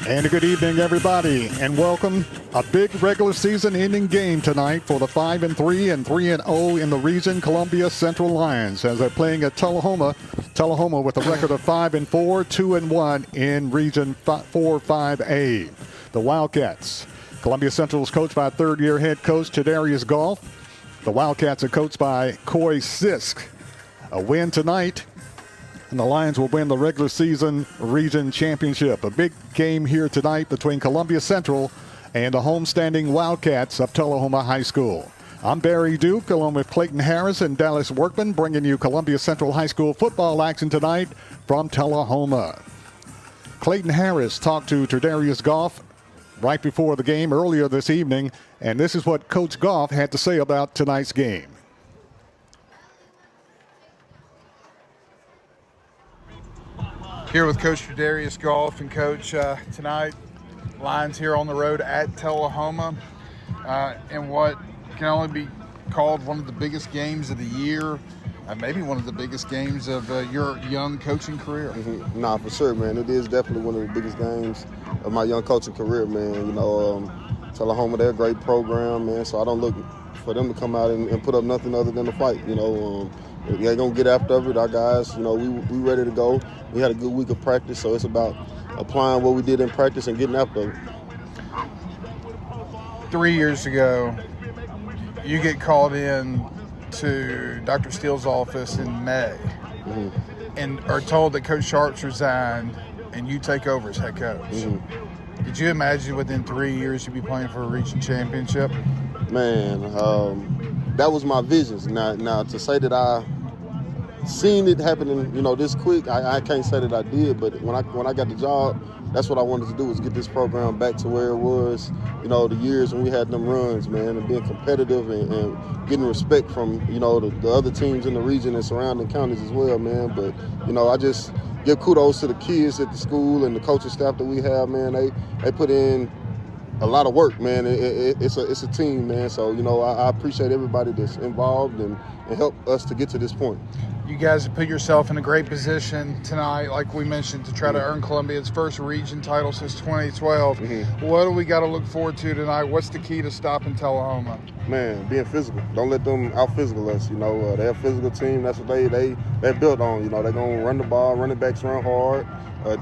And a good evening, everybody, and welcome. A big regular season ending game tonight for the 5-3 and 3-0 in the region Columbia Central Lions as they're playing at Tullahoma. Tullahoma with a record of 5-4, 2-1 in Region 4-5A. The Wildcats. Columbia Central is coached by third-year head coach Chadarius Goff. The Wildcats are coached by Coy Sisk. A win tonight, and the Lions will win the regular season region championship. A big game here tonight between Columbia Central and the homestanding Wildcats of Tullahoma High School. I'm Barry Duke, along with Clayton Harris and Dallas Workman, bringing you Columbia Central High School football action tonight from Tullahoma. Clayton Harris talked to Chadarius Goff right before the game earlier this evening, and this is what Coach Goff had to say about tonight's game. Here with Coach Chadarius Goff and Coach tonight, Lions here on the road at Tullahoma in what can only be called one of the biggest games of the year, maybe one of the biggest games of your young coaching career. Mm-hmm. Nah, for sure, man. It is definitely one of the biggest games of my young coaching career, man. You know, Tullahoma, they're a great program, man, so I don't look for them to come out and put up nothing other than a fight, you know. They're going to get after it. Our guys, you know, we ready to go. We had a good week of practice, so it's about applying what we did in practice and getting after it. 3 years ago, you get called in to Dr. Steele's office in May and are told that Coach Sharp's resigned and you take over as head coach. Did you imagine within 3 years you'd be playing for a region championship? Man, that was my visions. Now to say that I seen it happening, you know, this quick, I can't say that I did, but when I got the job, that's what I wanted to do, was get this program back to where it was, you know, the years when we had them runs, man, and being competitive and getting respect from, you know, the other teams in the region and surrounding counties as well, man. But, you know, I just give kudos to the kids at the school and the coaching staff that we have, man. They put in a lot of work, man. It's a team, man. So, you know, I appreciate everybody that's involved and helped us to get to this point. You guys have put yourself in a great position tonight, like we mentioned, to try to earn Columbia's first region title since 2012. What do we got to look forward to tonight? What's the key to stopping Tullahoma? Man, being physical. Don't let them out-physical us. You know, they're a physical team. That's what they're built on. You know, they're going to run the ball. Running backs run hard.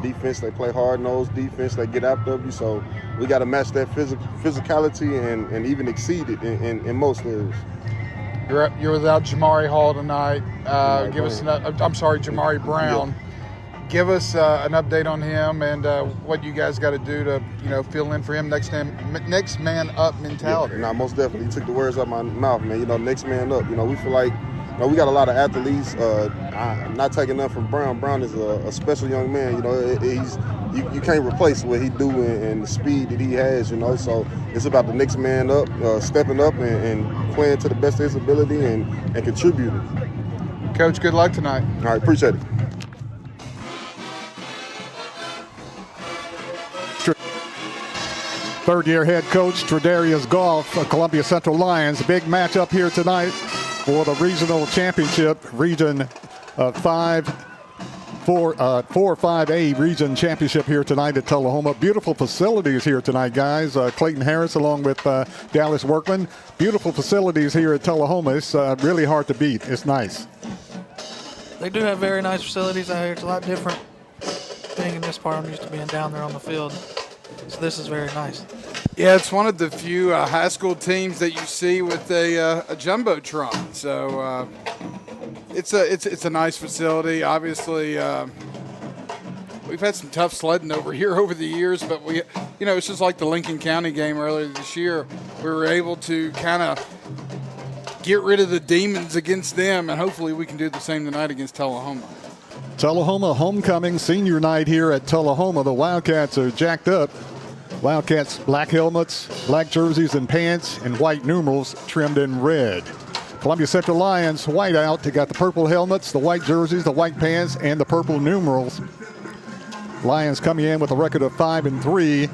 Defense, they play hard-nosed defense. They get after you. So we got to match that physicality and even exceed it in most areas. You're without Jamari Hall tonight. Jamari Brown. Yeah. Give us an update on him and what you guys got to do to, you know, fill in for him, next man up mentality. Yeah, most definitely. You took the words out of my mouth, man. You know, next man up. You know, we feel like, you know, we got a lot of athletes. I'm not taking nothing from Brown. Brown is a special young man. You know, you can't replace what he do and the speed that he has. You know, so it's about the next man up, stepping up and playing to the best of his ability and contributing. Coach, good luck tonight. All right, appreciate it. Third-year head coach Chadarius Goff of Columbia Central Lions. Big matchup here tonight for the regional championship, Region 4-5A region championship here tonight at Tullahoma. Beautiful facilities here tonight, guys. Clayton Harris along with Dallas Workman. Beautiful facilities here at Tullahoma. It's really hard to beat. It's nice. They do have very nice facilities out here. It's a lot different being in this part. I'm used to being down there on the field. So this is very nice. Yeah, it's one of the few high school teams that you see with a jumbotron. So it's a nice facility. Obviously, we've had some tough sledding over here over the years, but it's just like the Lincoln County game earlier this year. We were able to kind of get rid of the demons against them, and hopefully we can do the same tonight against Tullahoma. Tullahoma homecoming senior night here at Tullahoma. The Wildcats are jacked up. Wildcats black helmets, black jerseys and pants, and white numerals trimmed in red. Columbia Central Lions white out. They got the purple helmets, the white jerseys, the white pants, and the purple numerals. Lions coming in with a record of 5-3.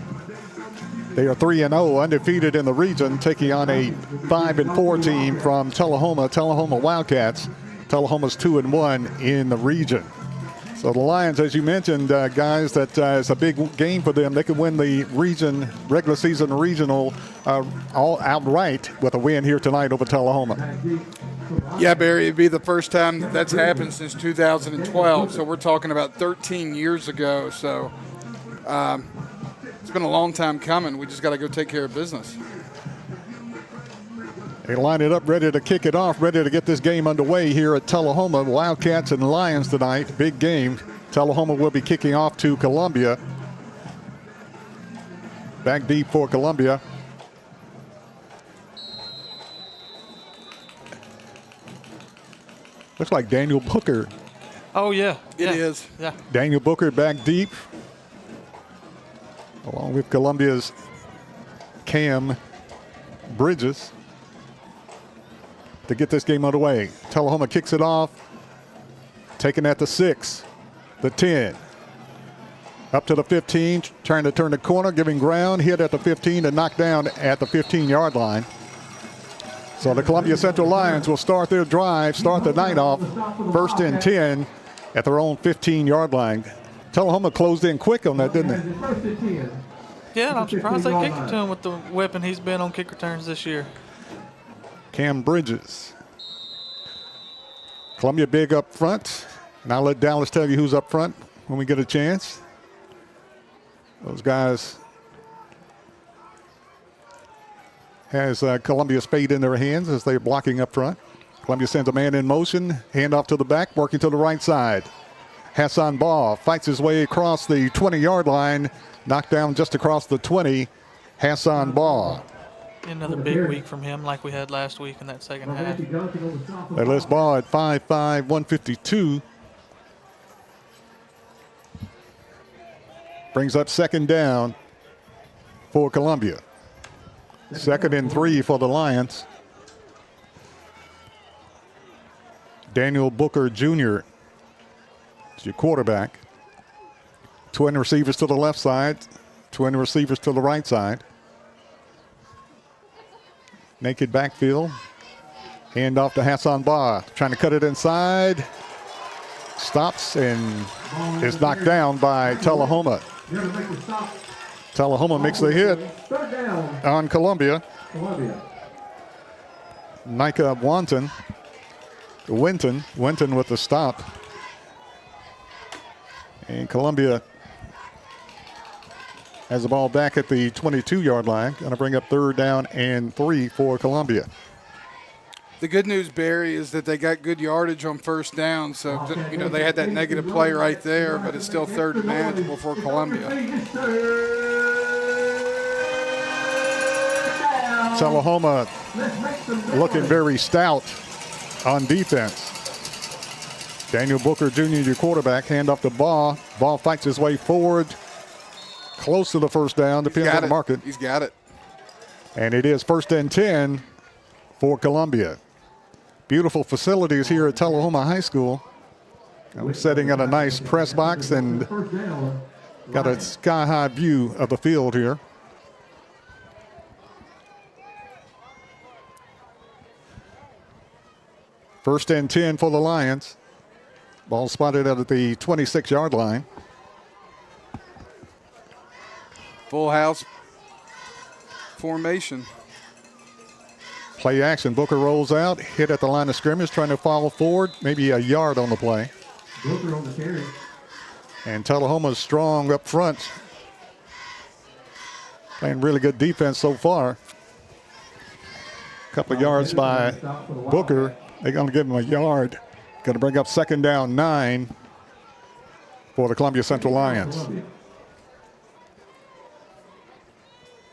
They are 3-0, undefeated in the region, taking on a 5-4 team from Tullahoma Wildcats. Tullahoma's 2-1 in the region. So the Lions, as you mentioned, guys, that it's a big game for them. They could win the regular season regional all outright with a win here tonight over Tullahoma. Yeah, Barry, it'd be the first time that's happened since 2012. So we're talking about 13 years ago. So it's been a long time coming. We just got to go take care of business. They line it up, ready to kick it off, ready to get this game underway here at Tullahoma. Wildcats and Lions tonight. Big game. Tullahoma will be kicking off to Columbia. Back deep for Columbia. Looks like Daniel Booker. Oh, yeah. It is. Yeah. Daniel Booker back deep. Along with Columbia's Cam Bridges to get this game underway. Tullahoma kicks it off. Taking at the 6, the 10. Up to the 15, trying to turn the corner, giving ground, hit at the 15 and knocked down at the 15-yard line. So the Columbia Central Lions will start their drive, start the night off, 1st and 10 at their own 15-yard line. Tullahoma closed in quick on that, didn't they? Yeah, and I'm surprised they kicked it to him with the weapon he's been on kick returns this year. Cam Bridges. Columbia big up front. And I'll let Dallas tell you who's up front when we get a chance. Those guys has Columbia's fate in their hands as they're blocking up front. Columbia sends a man in motion, handoff to the back, working to the right side. Hassan Ball fights his way across the 20-yard line, knocked down just across the 20. Hassan Ball. Another big week from him like we had last week in that second half. They list Ball at 5'5", 152. Brings up 2nd down for Columbia. 2nd and 3 for the Lions. Daniel Booker Jr. is your quarterback. Twin receivers to the left side, twin receivers to the right side. Naked backfield. Hand off to Hassan Ba. Trying to cut it inside. Stops and is knocked down by Tullahoma. Tullahoma makes the hit on Columbia. Micah Winton with the stop. And Columbia has the ball back at the 22-yard line. Going to bring up 3rd down and 3 for Columbia. The good news, Barry, is that they got good yardage on 1st down. So, you know, they had that negative play right there, but it's still 3rd and manageable for Columbia. Tullahoma looking very stout on defense. Daniel Booker Jr., your quarterback, hand off the ball. Ball fights his way forward. Close to the 1st down, depends on the market. He's got it. And it is 1st and 10 for Columbia. Beautiful facilities here at Tullahoma High School. We're sitting in a nice press box and got a sky-high view of the field here. First and 10 for the Lions. Ball spotted at the 26-yard line. Full house formation. Play action. Booker rolls out, hit at the line of scrimmage, trying to follow forward, maybe a yard on the play. Booker on the carry. And Tullahoma's strong up front. Playing really good defense so far. Couple of yards by Booker. They're going to give him a yard. Going to bring up 2nd down 9 for the Columbia Central Lions.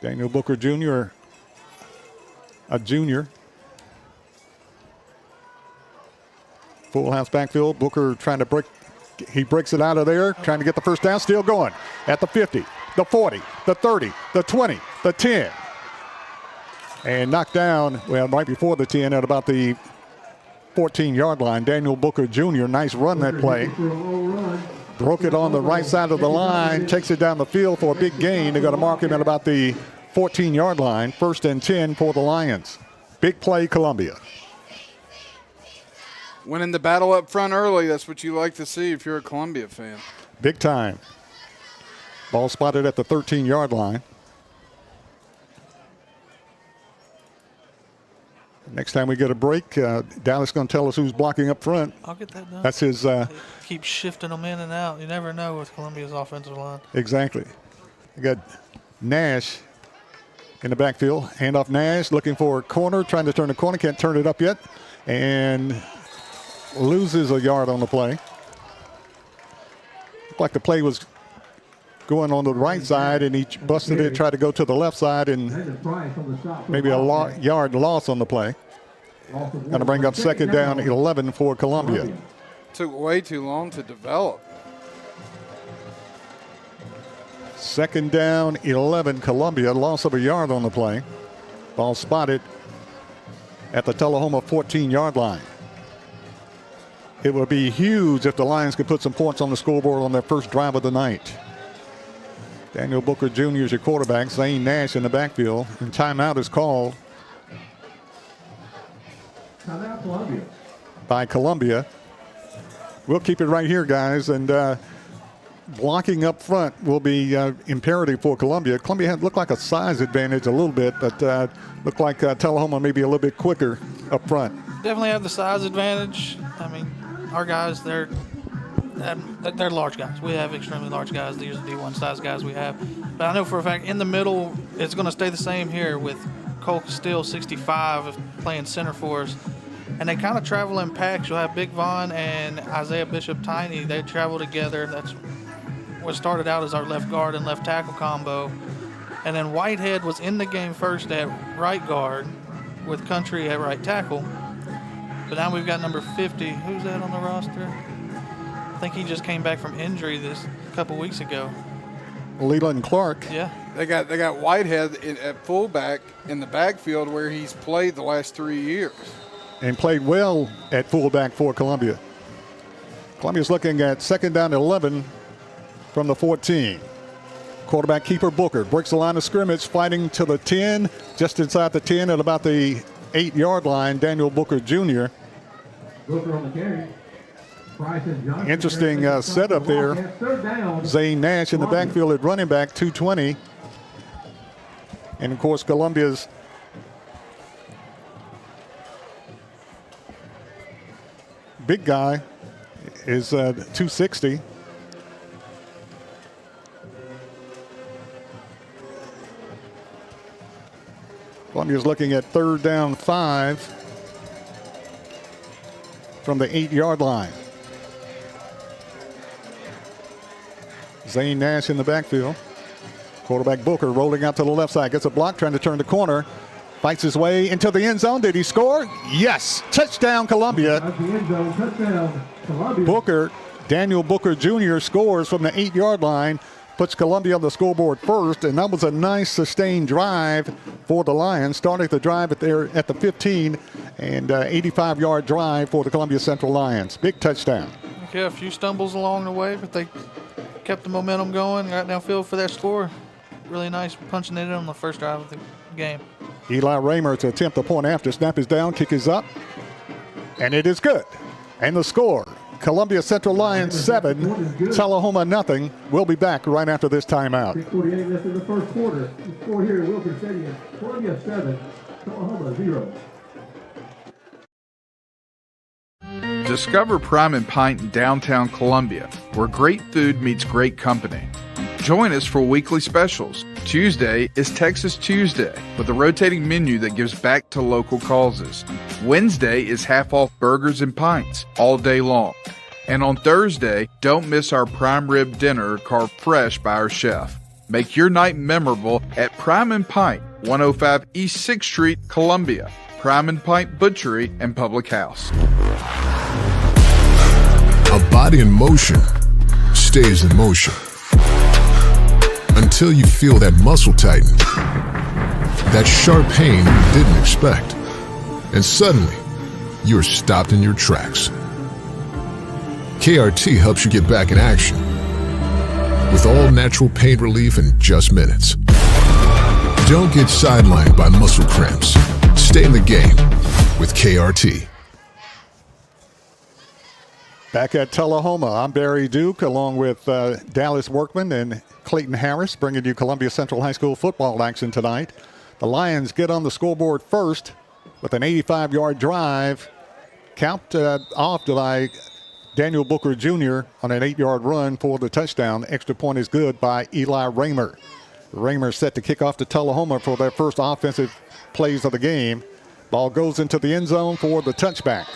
Daniel Booker Jr., a junior. Full house backfield. Booker trying to break. He breaks it out of there, trying to get the 1st down. Still going at the 50, the 40, the 30, the 20, the 10. And knocked down, well, right before the 10 at about the 14-yard line. Daniel Booker Jr., nice run that play. Broke it on the right side of the line, takes it down the field for a big gain. They're going to mark him at about the 14-yard line. 1st and 10 for the Lions. Big play, Columbia. Winning the battle up front early, that's what you like to see if you're a Columbia fan. Big time. Ball spotted at the 13-yard line. Next time we get a break, Dallas going to tell us who's blocking up front. I'll get that done. That's his. Keep shifting them in and out. You never know with Columbia's offensive line. Exactly. You got Nash in the backfield. Handoff Nash looking for a corner, trying to turn the corner. Can't turn it up yet. And loses a yard on the play. Looked like the play was going on the right side, and he busted it, tried to go to the left side, and maybe a yard loss on the play. Going to bring up second down 11 for Columbia. Took way too long to develop. Second down 11, Columbia. Loss of a yard on the play. Ball spotted at the Tullahoma 14-yard line. It would be huge if the Lions could put some points on the scoreboard on their first drive of the night. Daniel Booker Jr. is your quarterback. Zane Nash in the backfield. And timeout is called by Columbia. We'll keep it right here, guys. And blocking up front will be imperative for Columbia. Columbia looked like a size advantage a little bit, but looked like Tullahoma maybe a little bit quicker up front. Definitely have the size advantage. I mean, our guys, they're large guys. We have extremely large guys. These are the D1 size guys we have. But I know for a fact in the middle, it's going to stay the same here with Cole Castile, 65, playing center for us. And they kind of travel in packs. You'll have Big Von and Isaiah Bishop Tiny. They travel together. That's what started out as our left guard and left tackle combo. And then Whitehead was in the game first at right guard with Country at right tackle. But now we've got number 50. Who's that on the roster? I think he just came back from injury this couple weeks ago. Leland Clark. Yeah. They got Whitehead at fullback in the backfield where he's played the last 3 years. And played well at fullback for Columbia. Columbia's looking at second down 11 from the 14. Quarterback keeper Booker breaks the line of scrimmage, fighting to the 10, just inside the 10 at about the 8-yard line. Daniel Booker Jr. Booker on the carry. Interesting setup there. Zane Nash in the backfield at running back, 220. And, of course, Columbia's big guy is 260. Columbia's looking at third down 5 from the 8-yard line. Zane Nash in the backfield. Quarterback Booker rolling out to the left side. Gets a block, trying to turn the corner. Fights his way into the end zone. Did he score? Yes. Touchdown, Columbia. Booker, Daniel Booker Jr. scores from the 8-yard line. Puts Columbia on the scoreboard first, and that was a nice sustained drive for the Lions. Starting the drive at the 15, and 85-yard drive for the Columbia Central Lions. Big touchdown. Okay, a few stumbles along the way, but they kept the momentum going, got downfield for that score. Really nice punching it in on the first drive of the game. Eli Raymer to attempt the point after. Snap is down, kick is up, and it is good. And the score, Columbia Central Lions 7, Tullahoma nothing. We'll be back right after this timeout. 6:48 left in the first quarter. The score here at Wilkins Stadium, Columbia 7, Tullahoma 0. Discover Prime and Pint in downtown Columbia, where great food meets great company. Join us for weekly specials. Tuesday is Texas Tuesday with a rotating menu that gives back to local causes. Wednesday is half-off burgers and pints all day long. And on Thursday, don't miss our prime rib dinner carved fresh by our chef. Make your night memorable at Prime and Pint, 105 East 6th Street, Columbia. Prime and Pint Butchery and Public House. A body in motion stays in motion until you feel that muscle tighten, that sharp pain you didn't expect, and suddenly you're stopped in your tracks. KRT helps you get back in action with all natural pain relief in just minutes. Don't get sidelined by muscle cramps. Stay in the game with KRT. Back at Tullahoma, I'm Barry Duke along with Dallas Workman and Clayton Harris bringing you Columbia Central High School football action tonight. The Lions get on the scoreboard first with an 85-yard drive, capped off by Daniel Booker Jr. on an 8-yard run for the touchdown. Extra point is good by Eli Raymer. Raymer set to kick off to Tullahoma for their first offensive plays of the game. Ball goes into the end zone for the touchback.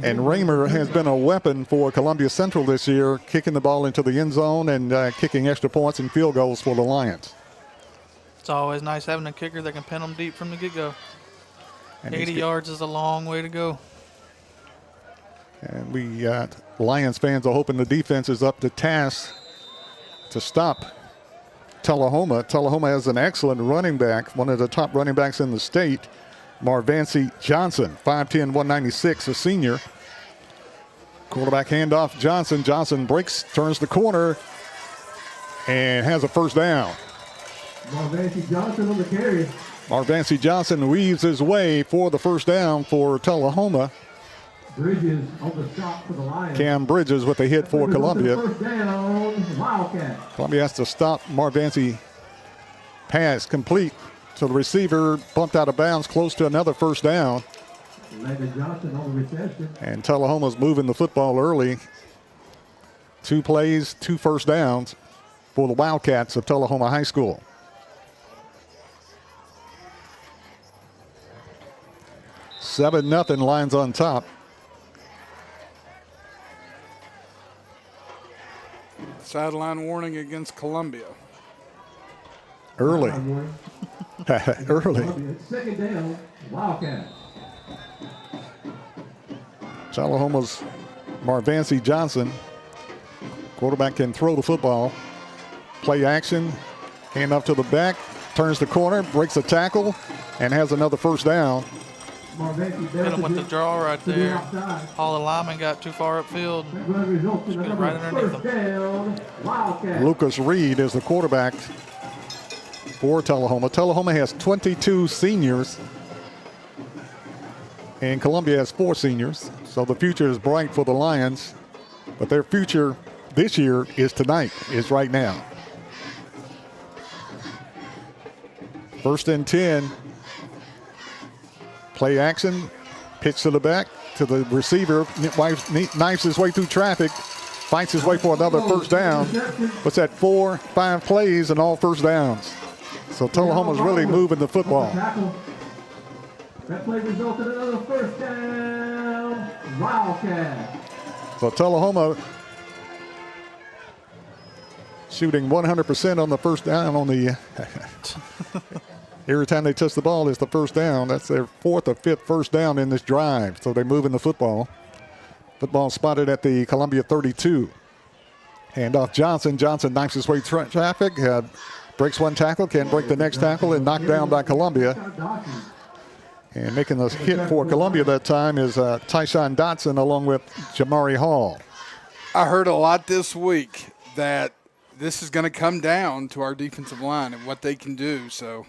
And Raymer has been a weapon for Columbia Central this year, kicking the ball into the end zone and kicking extra points and field goals for the Lions. It's always nice having a kicker that can pin them deep from the get-go. And 80 yards is a long way to go. And we Lions fans are hoping the defense is up to task to stop Tullahoma. Tullahoma has an excellent running back, one of the top running backs in the state, Marvancy Johnson, 5'10", 196, a senior. Quarterback handoff, Johnson. Johnson breaks, turns the corner, and has a first down. Marvancy Johnson on the carry. Marvancy Johnson weaves his way for the first down for Tullahoma. Bridges on the stop for the Lions. Cam Bridges with a hit for Columbia. First down, Wildcat. Columbia has to stop Marvancy. Pass complete. So the receiver bumped out of bounds close to another first down. Landon Johnson on the reception. And Tullahoma's moving the football early. 2 plays, 2 first downs for the Wildcats of Tullahoma High School. Seven nothing, Lions on top. Sideline warning against Columbia. Early. Early. Second down, Wildcat. Tullahoma's Marvancy Johnson. Quarterback can throw the football. Play action. Hand up to the back. Turns the corner. Breaks a tackle. And has another first down. Hit him with the draw right there. All the linemen got too far upfield. Right underneath them. Lucas Reed is the quarterback for Tullahoma. Tullahoma has 22 seniors. And Columbia has 4 seniors. So the future is bright for the Lions. But their future this year is tonight, is right now. 1st and 10. Play action. Pitch to the back to the receiver. Knifes his way through traffic. Fights his way for another first down. What's that, 4, 5 plays and all first downs. So Tullahoma's really moving the football. That play resulted in another first down. Wildcat. So Tullahoma shooting 100% on the first down on the every time they touch the ball, it's the first down. That's their 4th or 5th first down in this drive. So they're moving the football. Football spotted at the Columbia 32. Handoff Johnson. Johnson knifes his way through traffic. Breaks one tackle, can't break the next tackle, and knocked down by Columbia. And making the hit for Columbia that time is Tyshawn Dotson along with Jamari Hall. I heard a lot this week that this is going to come down to our defensive line and what they can do. So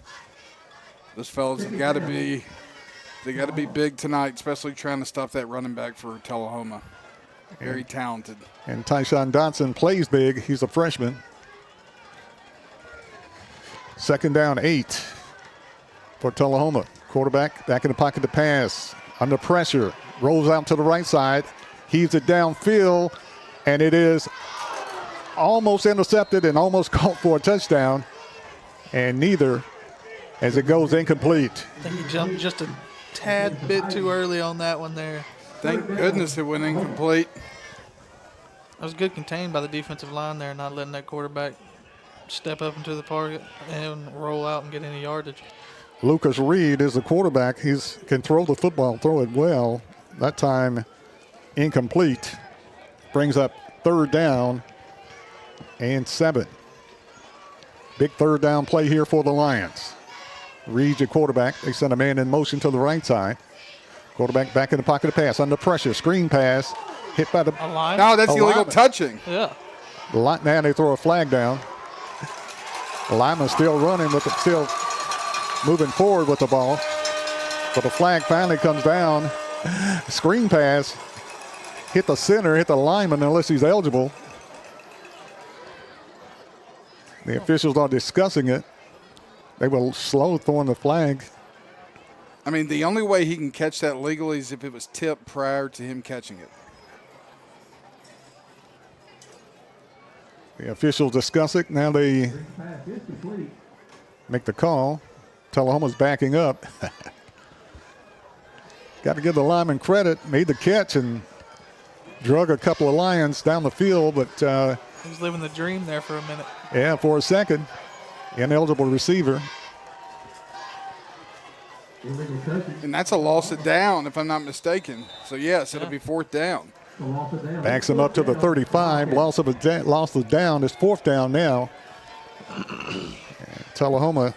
those fellas have got to be big tonight, especially trying to stop that running back for Tullahoma. Very talented. And Tyshawn Dotson plays big. He's a freshman. 2nd down, 8 for Tullahoma. Quarterback back in the pocket to pass. Under pressure. Rolls out to the right side. Heaves it downfield. And it is almost intercepted and almost caught for a touchdown. And neither, as it goes incomplete. I think he jumped just a tad bit too early on that one there. Thank goodness it went incomplete. That was good contained by the defensive line there, not letting that quarterback step up into the target and roll out and get any yardage. Lucas Reed is the quarterback. He can throw the football, throw it well. That time incomplete. Brings up 3rd down and 7. Big 3rd down play here for the Lions. Reed, your quarterback. They send a man in motion to the right side. Quarterback back in the pocket to pass. Under pressure. Screen pass. Hit by the line. No, that's illegal touching. Yeah. Now they throw a flag down. The lineman still running still moving forward with the ball. But the flag finally comes down. Screen pass. hit the center, hit the lineman unless he's eligible. The officials are discussing it. They will slow throwing the flag. I mean, the only way he can catch that legally is if it was tipped prior to him catching it. The officials discuss it. Now they make the call. Tullahoma's backing up. Got to give the lineman credit. Made the catch and drug a couple of Lions down the field, but He was living the dream there for a minute. yeah, for a second. Ineligible receiver. And that's a loss of down, if I'm not mistaken. So, yes, it'll be 4th down. Backs him up to the 35. Loss of down. It's 4th down now. And Tullahoma.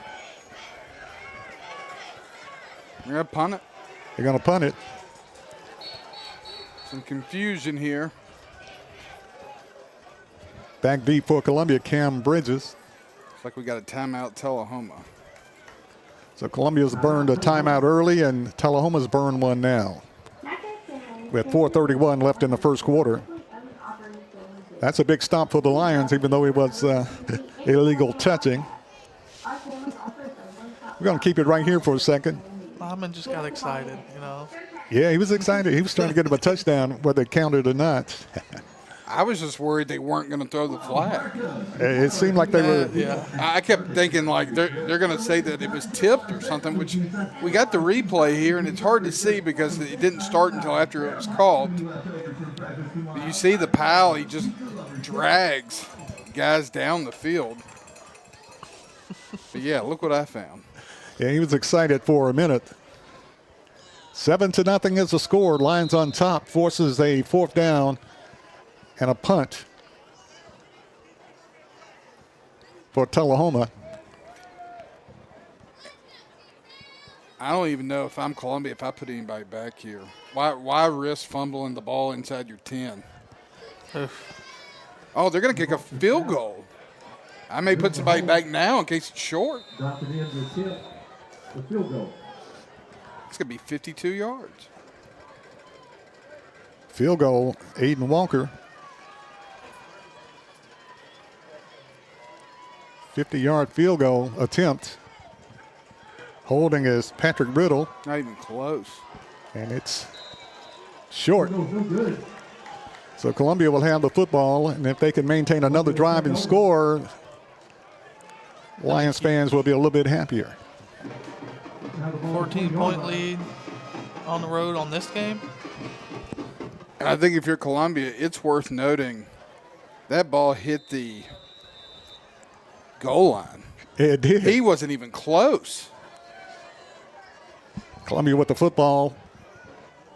They're going to punt it. They're going to punt it. Some confusion here. Back deep for Columbia, Cam Bridges. Looks like we got a timeout, Tullahoma. So Columbia's burned a timeout early, and Tullahoma's burned one now. With 4:31 left in the first quarter. That's a big stop for the Lions, even though it was illegal touching. We're going to keep it right here for a second. Lyman just got excited, you know. Yeah, he was excited. He was trying to get him a touchdown, whether it counted or not. I was just worried they weren't going to throw the flag. It seemed like they were. Yeah, I kept thinking like they're going to say that it was tipped or something, which we got the replay here, and it's hard to see because it didn't start until after it was called. But you see the pile, he just drags guys down the field. But yeah, look what I found. Yeah, he was excited for a minute. 7-0 is the score. Lions on top, forces a 4th down and a punt for Tullahoma. I don't even know if I'm Columbia, if I put anybody back here. Why risk fumbling the ball inside your 10? Oh, they're going to kick a field goal. I may put somebody back now in case it's short. The field goal. It's going to be 52 yards. Field goal, Aiden Walker. 50-yard field goal attempt. Holding is Patrick Riddle, Not even close. and it's short. So Columbia will have the football, and if they can maintain another drive and score, Lions fans will be a little bit happier. 14-point lead on the road on this game. And I think if you're Columbia, it's worth noting that ball hit the goal line. It did. He wasn't even close. Columbia with the football.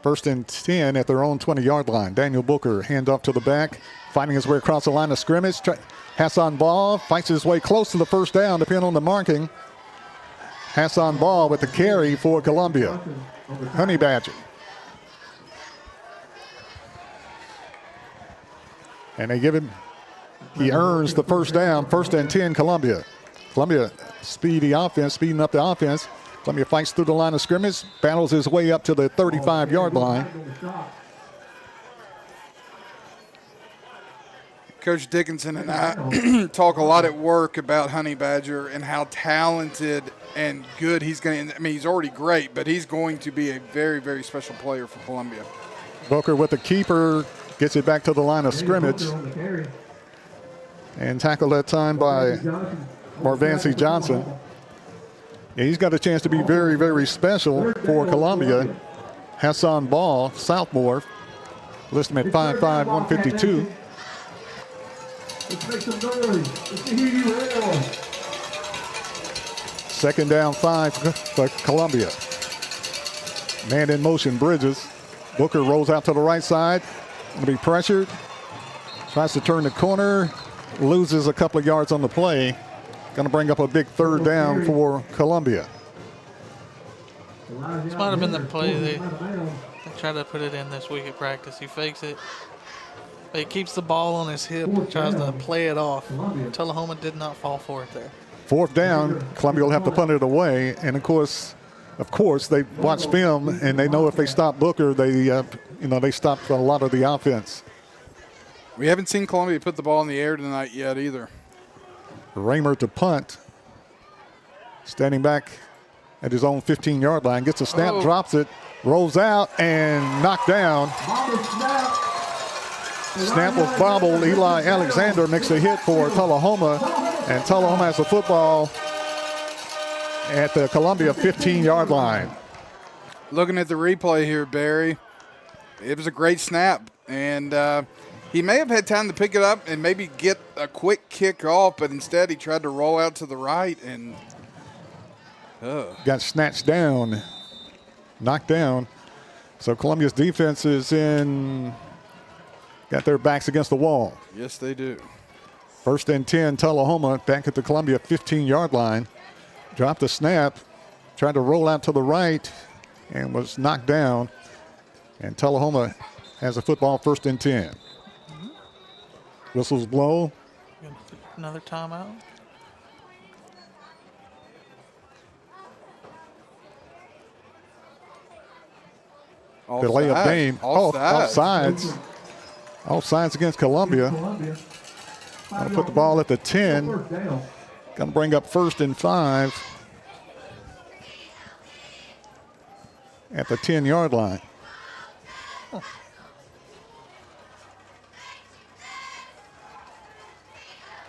1st and 10 at their own 20-yard line. Daniel Booker hands off to the back, finding his way across the line of scrimmage. Hassan Ball fights his way close to the 1st down, depending on the marking. Hassan Ball with the carry for Columbia. Honey Badger. And they give him, he earns the 1st down, 1st and 10, Columbia. Columbia speeding up the offense. Columbia fights through the line of scrimmage, battles his way up to the 35-yard line. Coach Dickinson and I talk a lot at work about Honey Badger and how talented and good he's going to. I mean, he's already great, but he's going to be a very, very special player for Columbia. Booker with the keeper, gets it back to the line of scrimmage. And tackled that time by Marvancy Johnson. Yeah, he's got a chance to be very, very special for Columbia. Hassan Ball, Southmore, list him at 5'5", 152. Let's make some noise. Let's hear you roar. 2nd down 5 for Columbia. Man in motion, Bridges. Booker rolls out to the right side. Going to be pressured. Tries to turn the corner. Loses a couple of yards on the play. Going to bring up a big 3rd down for Columbia. This might have been the play they tried to put it in this week at practice. He fakes it. But he keeps the ball on his hip and tries to play it off. Tullahoma did not fall for it there. 4th down, Columbia will have to punt it away. And of course, they watch film and they know if they stop Booker, they they stopped a lot of the offense. We haven't seen Columbia put the ball in the air tonight yet either. Raymer to punt. Standing back at his own 15-yard line. Gets a snap, drops it, rolls out, and knocked down. Snap was bobbled. Eli Alexander makes a hit for Tullahoma, and Tullahoma has the football at the Columbia 15-yard line. Looking at the replay here, Barry, it was a great snap, and he may have had time to pick it up and maybe get a quick kick off, but instead he tried to roll out to the right and got snatched down, knocked down. So Columbia's defense is got their backs against the wall. Yes, they do. 1st and 10, Tullahoma back at the Columbia 15-yard line. Dropped the snap, tried to roll out to the right, and was knocked down. And Tullahoma has a football 1st and 10. Whistles blow. Another timeout. Delay of game. Offsides. Offsides against Columbia. Going to put the ball at the 10. Going to bring up 1st and 5 at the 10-yard line.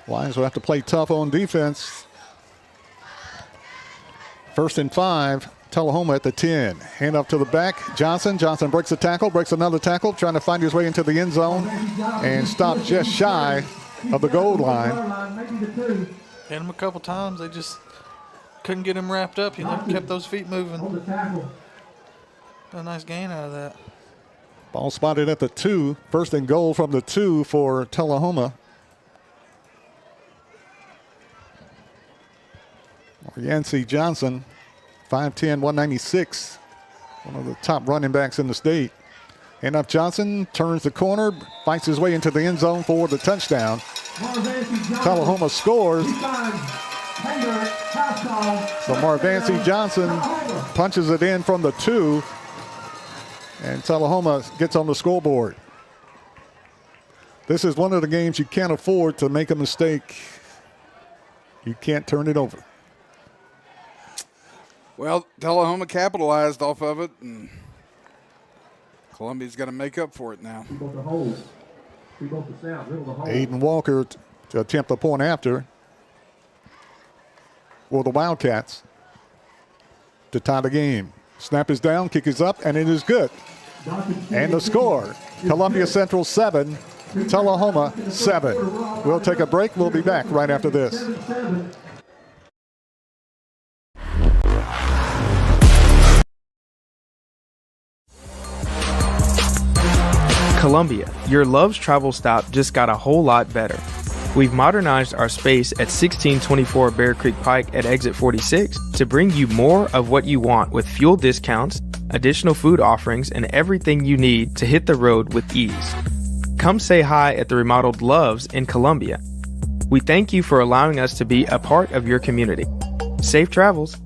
Lions will have to play tough on defense. 1st and 5. Tullahoma at the 10. Hand off to the back. Johnson. Johnson breaks a tackle, breaks another tackle, trying to find his way into the end zone and stopped just shy of the goal line. Hit him a couple times. They just couldn't get him wrapped up. He kept those feet moving. A nice gain out of that. Ball spotted at the 2. 1st and goal from the 2 for Tullahoma. Yancey Johnson, 5'10", 196, one of the top running backs in the state. Hand up Johnson, turns the corner, fights his way into the end zone for the touchdown. Tullahoma scores. So Marvancy Johnson punches it in from the 2, and Tullahoma gets on the scoreboard. This is one of the games you can't afford to make a mistake. You can't turn it over. Well, Tullahoma capitalized off of it, and Columbia's got to make up for it now. Aiden Walker to attempt the point after for the Wildcats to tie the game. Snap is down, kick is up, and it is good. And the score, Columbia Central 7, Tullahoma 7. We'll take a break. We'll be back right after this. Columbia, your Love's travel stop just got a whole lot better. We've modernized our space at 1624 Bear Creek Pike at exit 46 to bring you more of what you want with fuel discounts, additional food offerings, and everything you need to hit the road with ease. Come say hi at the remodeled Love's in Columbia. We thank you for allowing us to be a part of your community. Safe travels.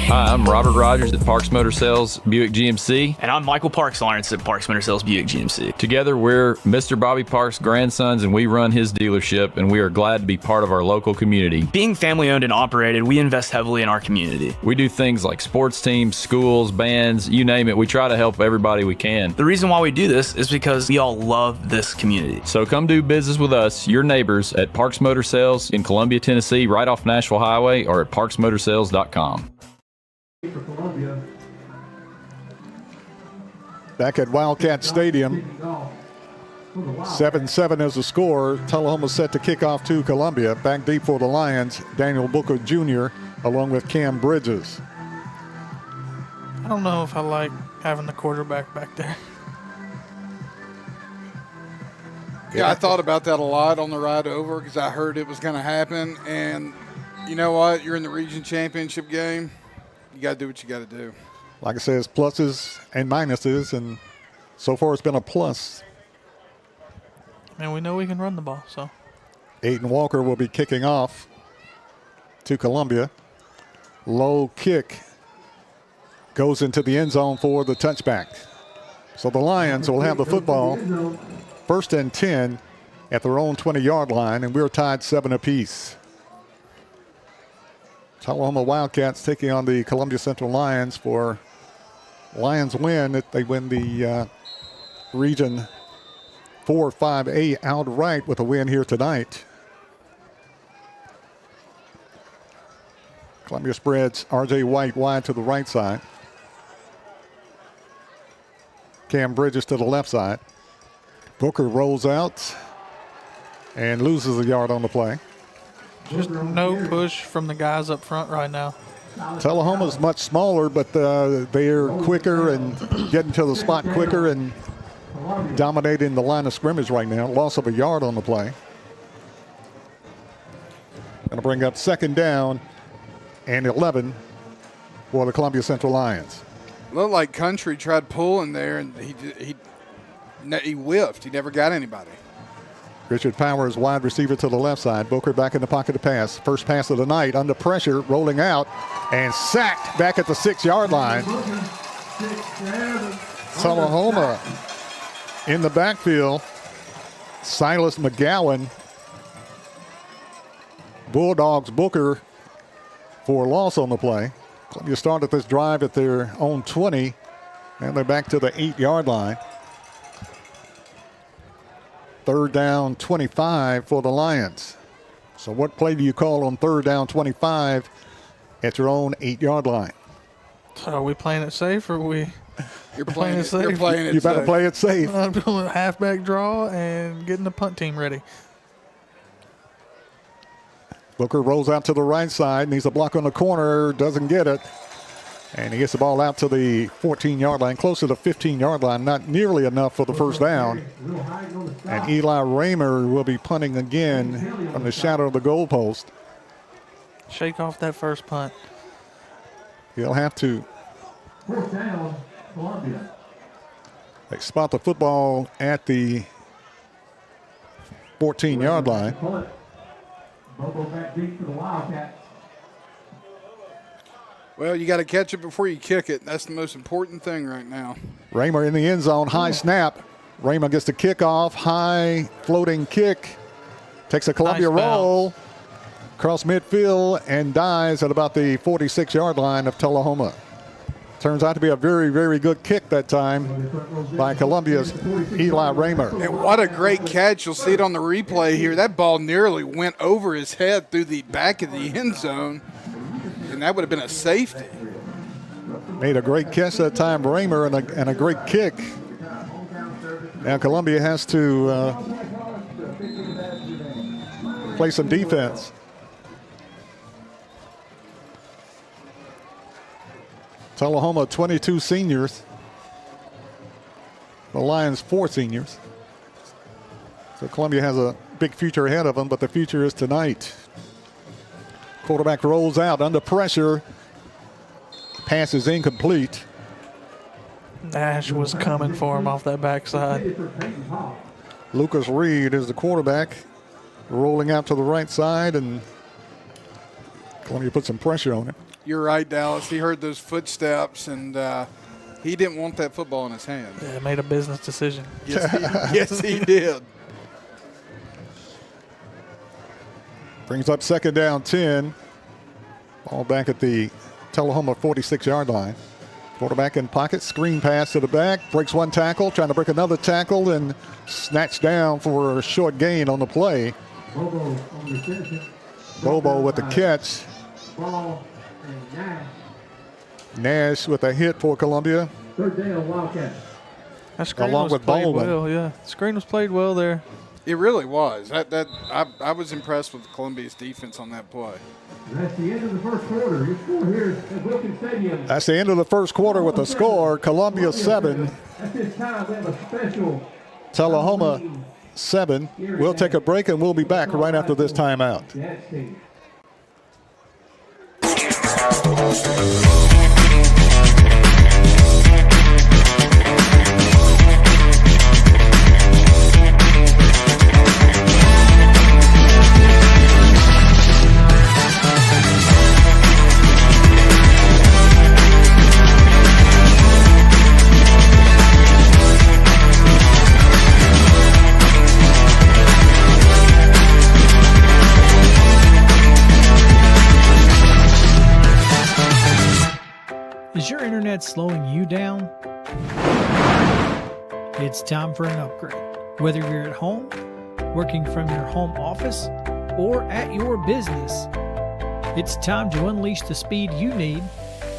Hi, I'm Robert Rogers at Parks Motor Sales Buick GMC. And I'm Michael Parks Lawrence at Parks Motor Sales Buick GMC. Together, we're Mr. Bobby Parks' grandsons, and we run his dealership, and we are glad to be part of our local community. Being family owned and operated, we invest heavily in our community. We do things like sports teams, schools, bands, you name it. We try to help everybody we can. The reason why we do this is because we all love this community. So come do business with us, your neighbors, at Parks Motor Sales in Columbia, Tennessee, right off Nashville Highway, or at parksmotorsales.com. Back at Wildcat Stadium, 7-7 is the score. Tullahoma set to kick off to Columbia. Back deep for the Lions, Daniel Booker Jr. along with Cam Bridges. I don't know if I like having the quarterback back there. Yeah, I thought about that a lot on the ride over because I heard it was going to happen. And you know what? You're in the region championship game. You got to do what you got to do. Like I said, it's pluses and minuses, and so far it's been a plus. And we know we can run the ball, so. Aiden Walker will be kicking off to Columbia. Low kick goes into the end zone for the touchback. So the Lions will have the football, 1st and 10 at their own 20-yard line, and we're tied 7 apiece. Tullahoma Wildcats taking on the Columbia Central Lions for Lions win if they win the Region 4-5A outright with a win here tonight. Columbia spreads R.J. White wide to the right side. Cam Bridges to the left side. Booker rolls out and loses a yard on the play. Just no push from the guys up front right now. Tullahoma's much smaller, but they're quicker and getting to the spot quicker and dominating the line of scrimmage right now. Loss of a yard on the play. Going to bring up 2nd down and 11 for the Columbia Central Lions. Looked like Country tried pulling there, and he whiffed. He never got anybody. Richard Powers, wide receiver to the left side. Booker back in the pocket to pass. First pass of the night, under pressure, rolling out, and sacked back at the 6-yard line. Tullahoma in the backfield. Silas McGowan. Bulldogs Booker for a loss on the play. Columbia started this drive at their own 20, and they're back to the 8-yard line. 3rd down 25 for the Lions. So what play do you call on 3rd down 25 at your own 8-yard line? So are we playing it safe or are we You're playing it safe? You're playing it You better safe. play it safe. I'm doing a halfback draw and getting the punt team ready. Booker rolls out to the right side, needs a block on the corner, doesn't get it. And he gets the ball out to the 14-yard line, close to the 15-yard line, not nearly enough for the 1st down. And Eli Raymer will be punting again from the shadow of the goalpost. Shake off that first punt. He'll have to 4th down, Columbia. they spot the football at the 14-yard line. Punt. Bobo back deep for the Wildcats. Well, you got to catch it before you kick it. That's the most important thing right now. Raymer in the end zone, high snap. Raymer gets the kickoff, high floating kick. Takes a Columbia Nice roll across midfield and dies at about the 46-yard line of Tullahoma. Turns out to be a very, very good kick that time by Columbia's Eli Raymer. And what a great catch. You'll see it on the replay here. That ball nearly went over his head through the back of the end zone, and that would have been a safety. Made a great catch that time, Raymer, and a great kick. Now Columbia has to play some defense. Tullahoma, 22 seniors. The Lions, 4 seniors. So Columbia has a big future ahead of them, but the future is tonight. Quarterback rolls out under pressure. Pass is incomplete. Nash was coming for him off that backside. Lucas Reed is the quarterback, rolling out to the right side, and Columbia put some pressure on it. You're right, Dallas. He heard those footsteps, and he didn't want that football in his hand. Yeah, made a business decision. Yes, he did. Brings up 2nd down 10. Ball back at the Tullahoma 46-yard line. Quarterback in pocket, screen pass to the back, breaks one tackle, trying to break another tackle, and snatched down for a short gain on the play. Bobo with the catch. Nash with a hit for Columbia. 3rd down, Wildcats. That screen Along was with played Bowman. well, yeah. Screen was played well there. It really was. I was impressed with Columbia's defense on that play. That's the end of the 1st quarter. Your score here at Wilkins Stadium. That's the end of the 1st quarter with the score. Columbia 7, At this time, we have a special Tullahoma 7. We'll take a break and we'll be back right after this timeout. Jazz team. slowing you down? It's time for an upgrade. Whether you're at home, working from your home office, or at your business, it's time to unleash the speed you need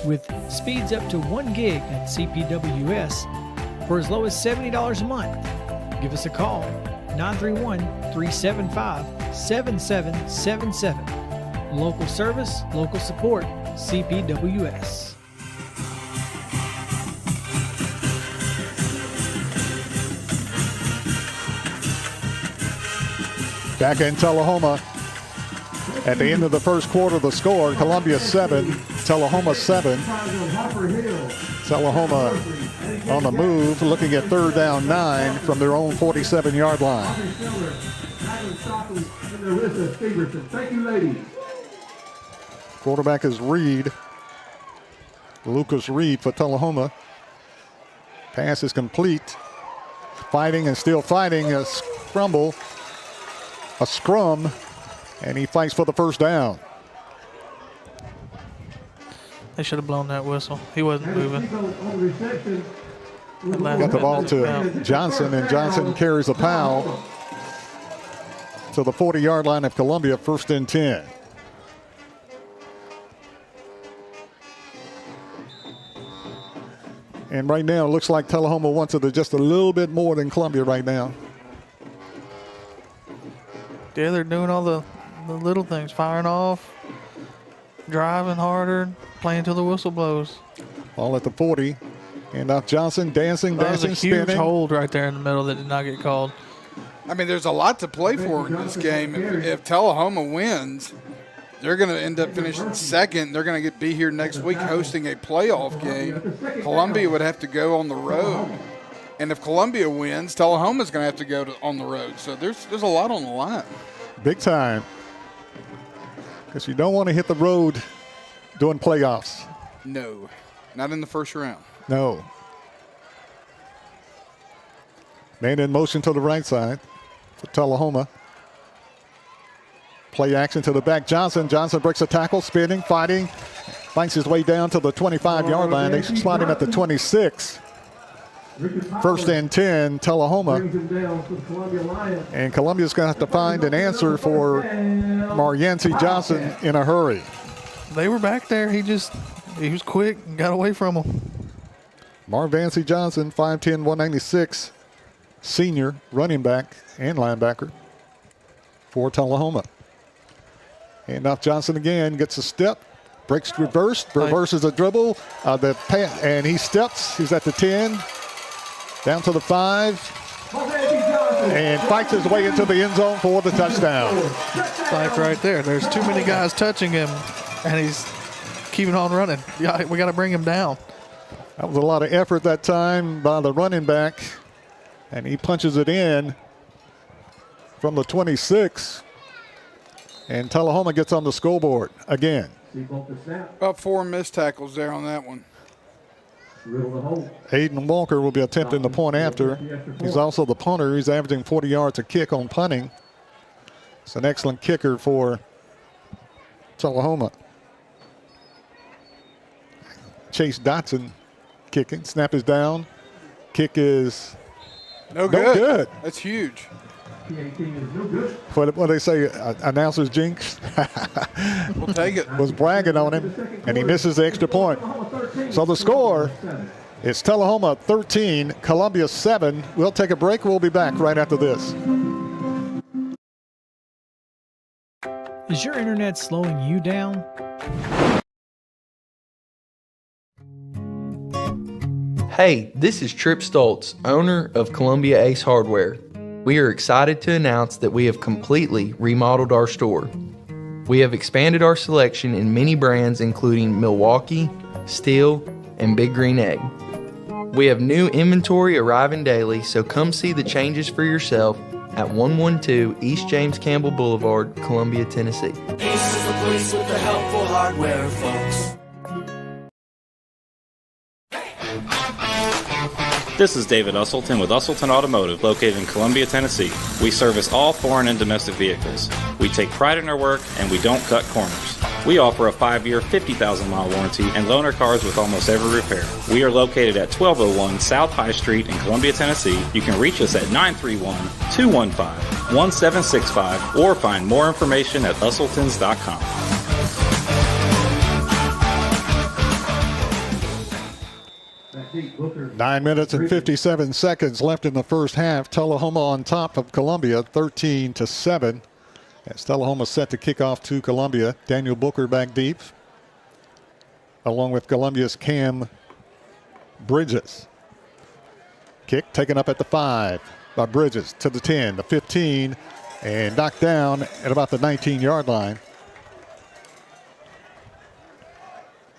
with speeds up to 1 gig at CPWS for as low as $70 a month. Give us a call, 931-375-7777. Local service, local support, CPWS. Back in Tullahoma, at the end of the first quarter, the score, Columbia 7, Tullahoma 7. Tullahoma on the move, looking at 3rd down 9 from their own 47-yard line. Thank you, ladies. Quarterback is Reed, Lucas Reed for Tullahoma. Pass is complete. Fighting and still fighting, a scrum, and he fights for the first down. They should have blown that whistle. He wasn't moving. Got the ball to Johnson, and Johnson carries a foul to the 40-yard line of Columbia, 1st and 10. And right now, it looks like Tullahoma wants it just a little bit more than Columbia right now. Yeah, they're doing all the little things, firing off, driving harder, playing till the whistle blows. Ball at the 40. And off Johnson, dancing, that was a huge spinning. hold right there in the middle that did not get called. I mean, there's a lot to play for in this game. If Tullahoma wins, they're going to end up finishing second. They're going to be here next week hosting a playoff game. Columbia would have to go on the road. And if Columbia wins, Tullahoma's going to have to go on the road. So there's a lot on the line. Big time. Because you don't want to hit the road doing playoffs. No, not in the first round. No. Man in motion to the right side for Tullahoma. Play action to the back. Johnson breaks a tackle, spinning, fighting. Finds his way down to the 25-yard line. They slot him at the 26. 1st and 10, Tullahoma. And Columbia's going to have to find an answer for Mariancy Johnson in a hurry. They were back there. He was quick and got away from them. Marvancy Johnson, 5'10", 196, senior running back and linebacker for Tullahoma. And off Johnson again, gets a step, breaks reverses a dribble, and he steps. He's at the 10. Down to the 5, and fights his way into the end zone for the touchdown. Like right there. There's too many guys touching him, and he's keeping on running. Yeah, we got to bring him down. That was a lot of effort that time by the running back, and he punches it in from the 26, and Tullahoma gets on the scoreboard again. About 4 missed tackles there on that one. Aiden Walker will be attempting the point after. He's also the punter. He's averaging 40 yards a kick on punting. It's an excellent kicker for Tullahoma. Chase Dotson kicking. Snap is down. Kick is no good. That's huge. What do they say? Announcers jinx. We'll take it. Was bragging on him, and he misses the extra point. So the score is Tullahoma 13, Columbia 7. We'll take a break. We'll be back right after this. Is your internet slowing you down? Hey, this is Trip Stoltz, owner of Columbia Ace Hardware. We are excited to announce that we have completely remodeled our store. We have expanded our selection in many brands including Milwaukee, Steel, and Big Green Egg. We have new inventory arriving daily, so come see the changes for yourself at 112 East James Campbell Boulevard, Columbia, Tennessee. Ace is the place with the helpful hardware, folks. This is David Usselton with Usselton Automotive, located in Columbia, Tennessee. We service all foreign and domestic vehicles. We take pride in our work, and we don't cut corners. We offer a 5-year, 50,000-mile warranty and loan our cars with almost every repair. We are located at 1201 South High Street in Columbia, Tennessee. You can reach us at 931-215-1765 or find more information at usseltons.com. 9 minutes and 57 seconds left in the first half. Tullahoma on top of Columbia, 13-7. As Tullahoma set to kick off to Columbia. Daniel Booker back deep, along with Columbia's Cam Bridges. Kick taken up at the 5 by Bridges to the 10, the 15, and knocked down at about the 19-yard line.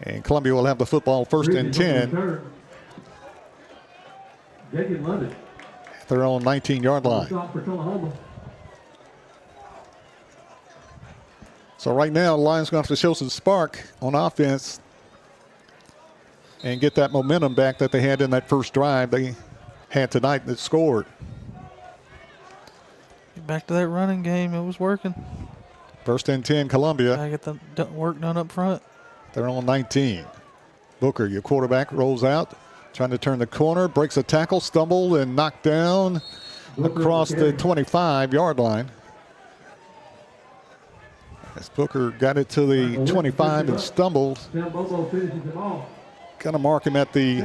And Columbia will have the football first and 10. At their own 19-yard line. So right now, the Lions going to have to show some spark on offense and get that momentum back that they had in that first drive they had tonight that scored. Get back to that running game. It was working. First and 10, Columbia. I get the work done up front. They're on 19. Booker, your quarterback, rolls out, trying to turn the corner, breaks a tackle, stumbled, and knocked down across the 25-yard line. As Booker got it to the 25 and stumbled. Going to mark him at the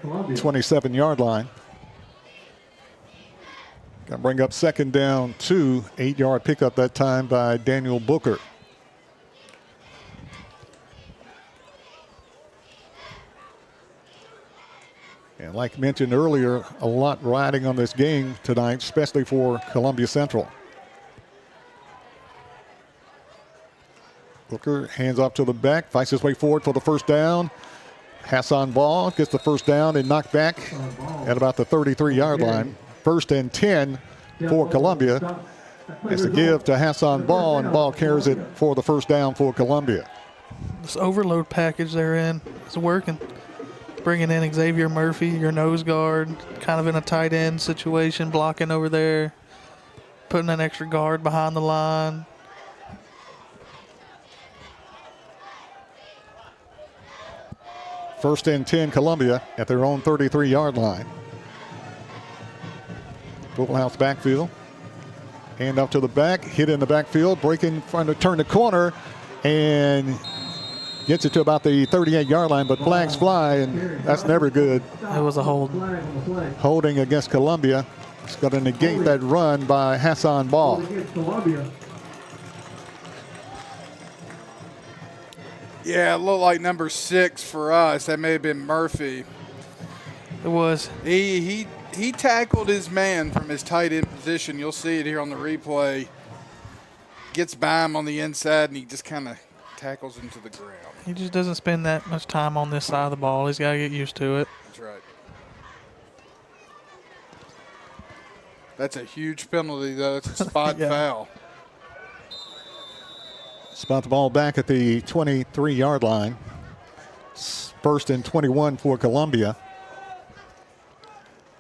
27-yard line. Going to bring up second down 2, 8-yard pickup that time by Daniel Booker. And like mentioned earlier, a lot riding on this game tonight, especially for Columbia Central. Booker hands off to the back, fights his way forward for the first down. Hassan Ball gets the first down and knocked back at about the 33-yard line. First and 10 for Columbia. It's a give to Hassan Ball, and Ball carries it for the first down for Columbia. This overload package they're in is working. Bringing in Xavier Murphy, your nose guard, kind of in a tight end situation, blocking over there, putting an extra guard behind the line. First and 10, Columbia at their own 33-yard line. Full house backfield. Hand off to the back, hit in the backfield, breaking, trying to turn the corner, and gets it to about the 38-yard line, but flags fly, and that's never good. It was a hold. Holding against Columbia. It's going to negate that run by Hassan Ball. Yeah, it looked like number 6 for us. That may have been Murphy. It was. He tackled his man from his tight end position. You'll see it here on the replay. Gets by him on the inside, and he just kind of tackles him to the ground. He just doesn't spend that much time on this side of the ball. He's got to get used to it. That's right. That's a huge penalty, though. It's a spot foul. Spot the ball back at the 23-yard line. First and 21 for Columbia.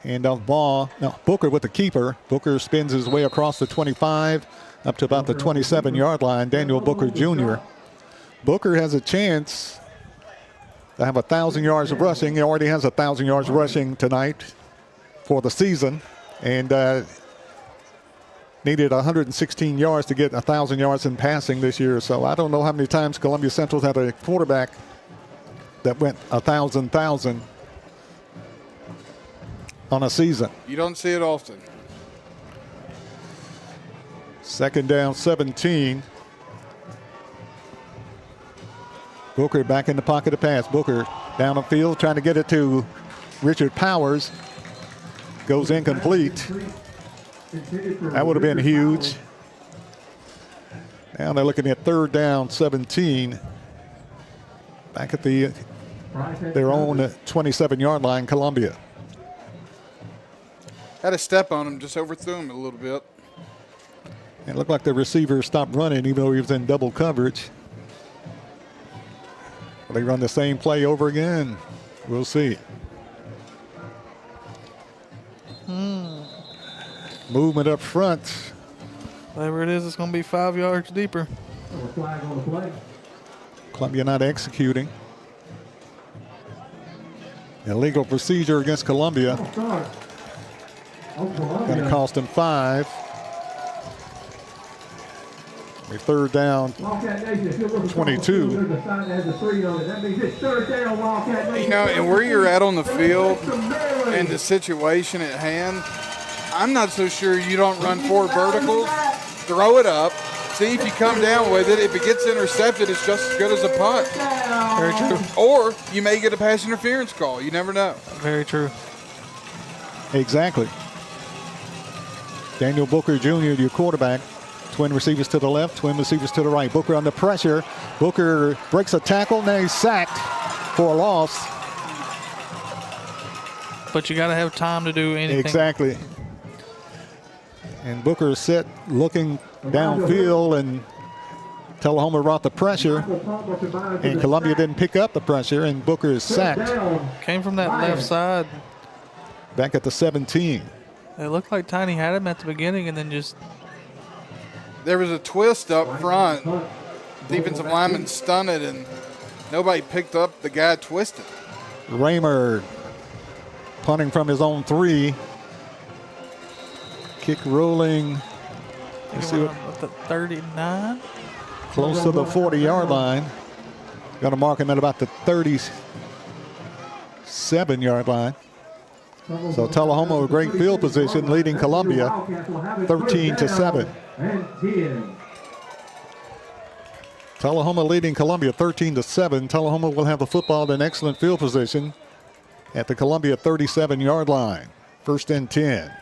Hand off ball. Now Booker with the keeper. Booker spins his way across the 25 up to about the 27-yard line. Daniel Booker Jr. Booker has a chance to have 1,000 yards of rushing. He already has 1,000 yards rushing tonight for the season, and needed 116 yards to get 1,000 yards in passing this year. So I don't know how many times Columbia Central's had a quarterback that went 1,000 on a season. You don't see it often. Second down, 17. Booker back in the pocket to pass. Booker down the field trying to get it to Richard Powers. Goes incomplete. That would have been huge. Now they're looking at third down, 17. Back at their own 27-yard line, Columbia. Had a step on him, just overthrew him a little bit. It looked like the receiver stopped running even though he was in double coverage. Will they run the same play over again? We'll see. Movement up front. Whatever it is, it's going to be 5 yards deeper. Flag on the play. Columbia not executing. Illegal procedure against Columbia. Going to cost them 5. A third down, 22. You know, and where you're at on the field and the situation at hand, I'm not so sure you don't run 4 verticals, throw it up, see if you come down with it. If it gets intercepted, it's just as good as a punt. Very true. Or you may get a pass interference call. You never know. Very true. Exactly. Daniel Booker Jr., your quarterback. Twin receivers to the left, twin receivers to the right. Booker under pressure. Booker breaks a tackle, now he's sacked for a loss. But you got to have time to do anything. Exactly. And Booker is set looking downfield, and Tullahoma brought the pressure, and Columbia didn't pick up the pressure, and Booker is sacked. Came from that left side. Back at the 17. It looked like Tiny had him at the beginning and then just... There was a twist up front. Defensive lineman stunned it, and nobody picked up the guy twisted. Raymer punting from his own 3. Kick rolling. Let's see what, the 39? Close to the 40-yard line. Got to mark him at about the 37-yard line. So Tullahoma with great field position, leading Columbia 13-7. Tullahoma leading Columbia 13-7. Tullahoma will have the football in excellent field position at the Columbia 37-yard line. 1st and 10.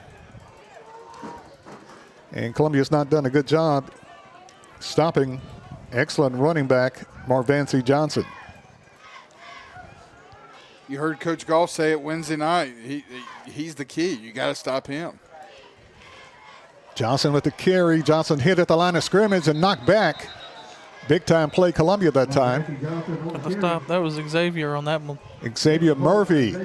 And Columbia's not done a good job stopping excellent running back Marvancy Johnson. You heard Coach Goff say it Wednesday night. He's the key. You got to stop him. Johnson with the carry. Johnson hit at the line of scrimmage and knocked back. Big time play Columbia that time. At the stop, that was Xavier on that one. Xavier Murphy.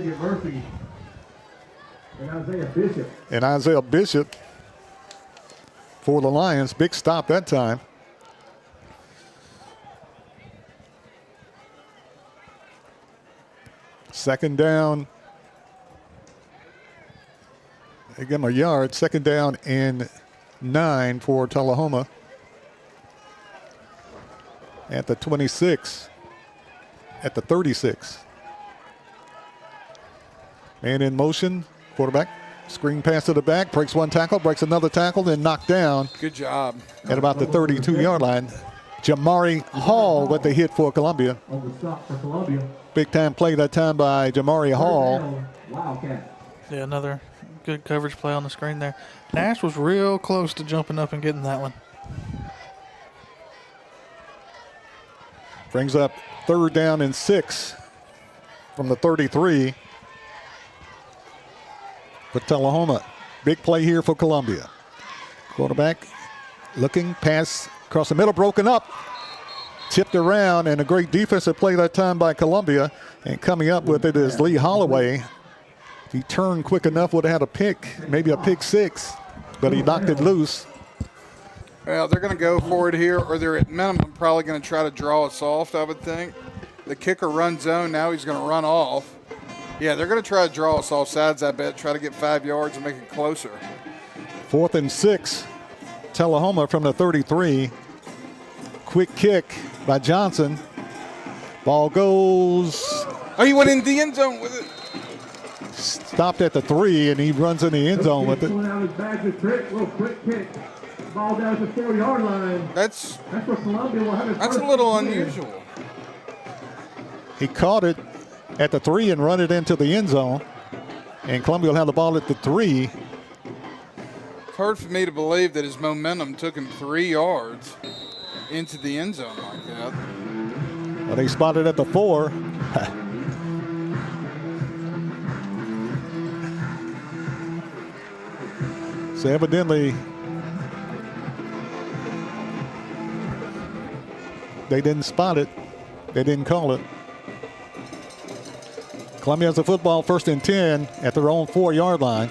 And Isaiah Bishop for the Lions. Big stop that time. Second down. They give him a yard. 2nd down and 9 for Tullahoma. At the 26. At the 36. Man in motion. Quarterback. Screen pass to the back. Breaks one tackle. Breaks another tackle. Then knocked down. Good job. At about the 32-yard line. Jamari Hall with the hit for Columbia. Big time play that time by Jamari Hall. Yeah, another good coverage play on the screen there. Nash was real close to jumping up and getting that one. Brings up 3rd down and 6 from the 33 for Tullahoma. Big play here for Columbia. Quarterback looking, pass across the middle, broken up. Tipped around, and a great defensive play that time by Columbia. And coming up with it is Lee Holloway. If he turned quick enough, would have had a pick, maybe a pick 6, but he knocked it loose. Well, they're going to go for it here, or they're at minimum probably going to try to draw it soft, I would think. The kicker runs zone. Now he's going to run off. Yeah, they're going to try to draw us off sides, I bet, try to get 5 yards and make it closer. 4th and 6. Tullahoma from the 33. Quick kick by Johnson. Ball goes. Oh, he went in the end zone with it. Stopped at the 3, and he runs in the end zone with it. Ball down to the 4-yard line. That's for Columbia. That's a little unusual. He caught it at the 3 and run it into the end zone. And Columbia will have the ball at the 3. It's hard for me to believe that his momentum took him 3 yards into the end zone like that. Well, they spotted at the 4. So evidently they didn't spot it. They didn't call it. Columbia has the football 1st and 10 at their own 4-yard line.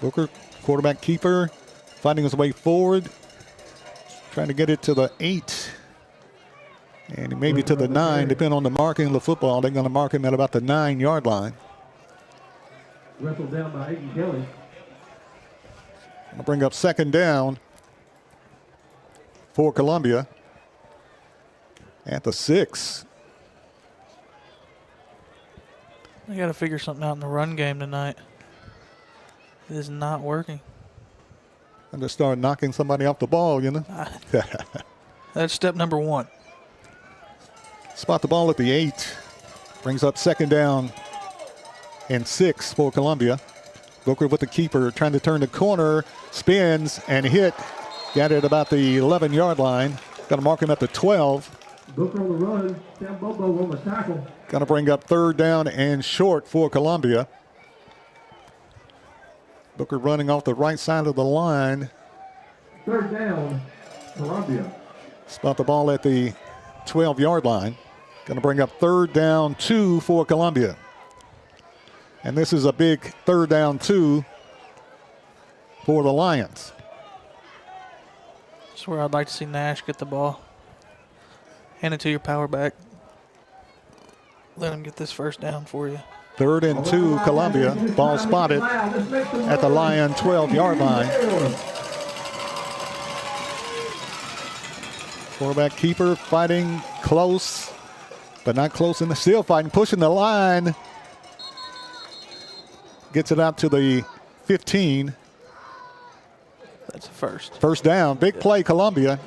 Booker, quarterback keeper, finding his way forward. Trying to get it to the 8. And maybe to the 9, depending on the marking of the football. They're going to mark him at about the 9-yard line. Wrestled down by Aiden Kelly. I'll bring up 2nd down for Columbia at the 6. They got to figure something out in the run game tonight. It is not working. And just start knocking somebody off the ball, you know. That's step number 1. Spot the ball at the 8. Brings up 2nd down and 6 for Columbia. Booker with the keeper, trying to turn the corner, spins and hit. Got it about the 11-yard line. Got to mark him at the 12. Booker on the run. Sam Bobo on the tackle. Going to bring up 3rd down and short for Columbia. Booker running off the right side of the line. 3rd down, Columbia. Spot the ball at the 12-yard line. Going to bring up 3rd down 2 for Columbia. And this is a big 3rd down 2 for the Lions. That's where I'd like to see Nash get the ball. Hand it to your power back. Let him get this 1st down for you. 3rd and 2, Columbia. Ball spotted at the Lion 12-yard line. Quarterback keeper fighting close, but not close enough. Still fighting, pushing the line. Gets it out to the 15. That's a first. 1st down. Big play, Columbia.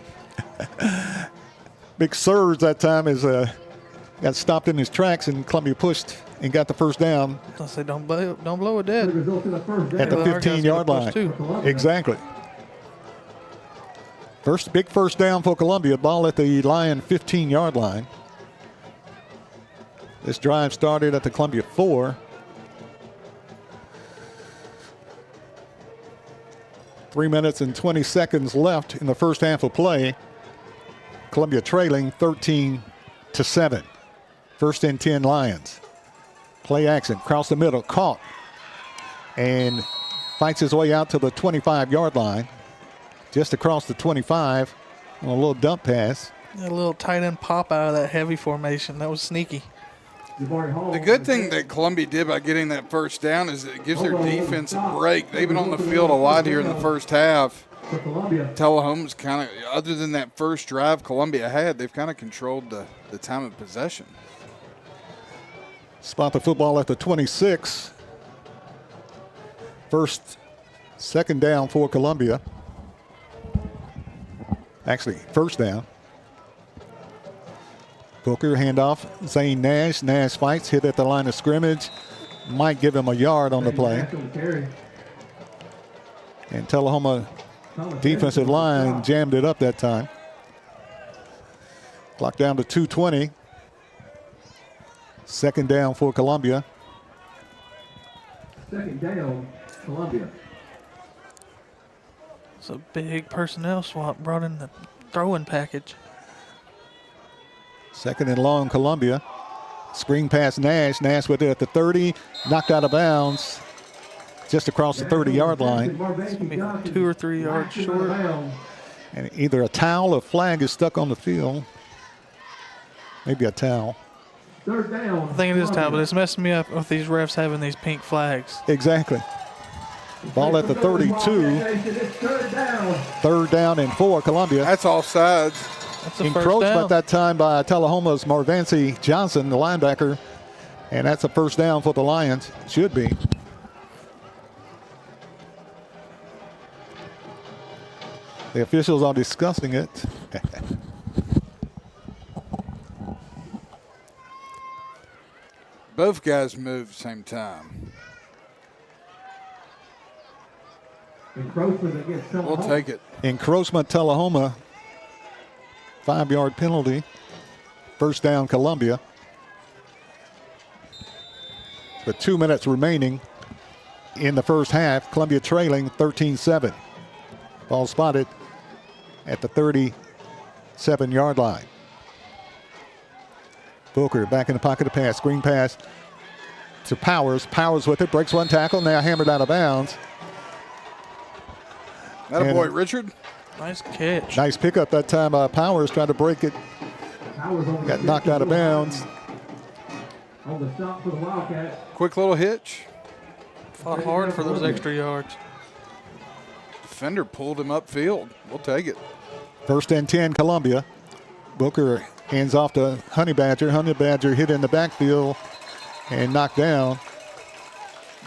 Big surge that time as got stopped in his tracks, and Columbia pushed and got the 1st down. I say don't blow it dead. At the 15-yard line. Exactly. Big 1st down for Columbia. Ball at the Lion 15-yard line. This drive started at the Columbia 4. 3 minutes and 20 seconds left in the first half of play. Columbia trailing 13-7. 1st and 10 Lions. Play action, across the middle, caught. And fights his way out to the 25-yard line. Just across the 25 on a little dump pass. A little tight end pop out of that heavy formation. That was sneaky. The good thing that Columbia did by getting that 1st down is it gives their defense a break. They've been on the field a lot here in the first half. Tullahoma's kind of, other than that first drive Columbia had, they've kind of controlled the time of possession. Spot the football at the 26. 2nd down for Columbia. Actually, 1st down. Booker handoff, Zane Nash. Nash fights, hit at the line of scrimmage. Might give him a yard on the play. And Tullahoma defensive line jammed it up that time. Clock down to 2:20. 2nd down for Columbia. 2nd down, Columbia. It's a big personnel swap, brought in the throwing package. 2nd and long, Columbia. Screen pass Nash. Nash with it at the 30. Knocked out of bounds. Just across the 30-yard line. It's going to be 2 or 3 yards short. And either a towel or flag is stuck on the field. Maybe a towel. 3rd down. I think it is towel, but it's messing me up with these refs having these pink flags. Exactly. Ball at the 32. 3rd down and 4, Columbia. That's offsides. That's a encroachment that time by Tullahoma's Marvancy Johnson, the linebacker. And that's a 1st down for the Lions. Should be. The officials are discussing it. Both guys moved at the same time. Encroachment against Tullahoma. We'll take it. Encroachment, Tullahoma. 5-yard penalty. 1st down, Columbia. With 2 minutes remaining in the first half. Columbia trailing 13-7. Ball spotted at the 37-yard line. Booker back in the pocket to pass. Screen pass to Powers. Powers with it. Breaks one tackle. Now hammered out of bounds. That a boy, Richard? Nice catch. Nice pickup that time. Powers tried to break it. Got knocked out of bounds. On the stop for the Wildcats. Quick little hitch. Fought hard for those extra yards. Defender pulled him upfield. We'll take it. 1st and 10, Columbia. Booker hands off to Honey Badger. Honey Badger hit in the backfield and knocked down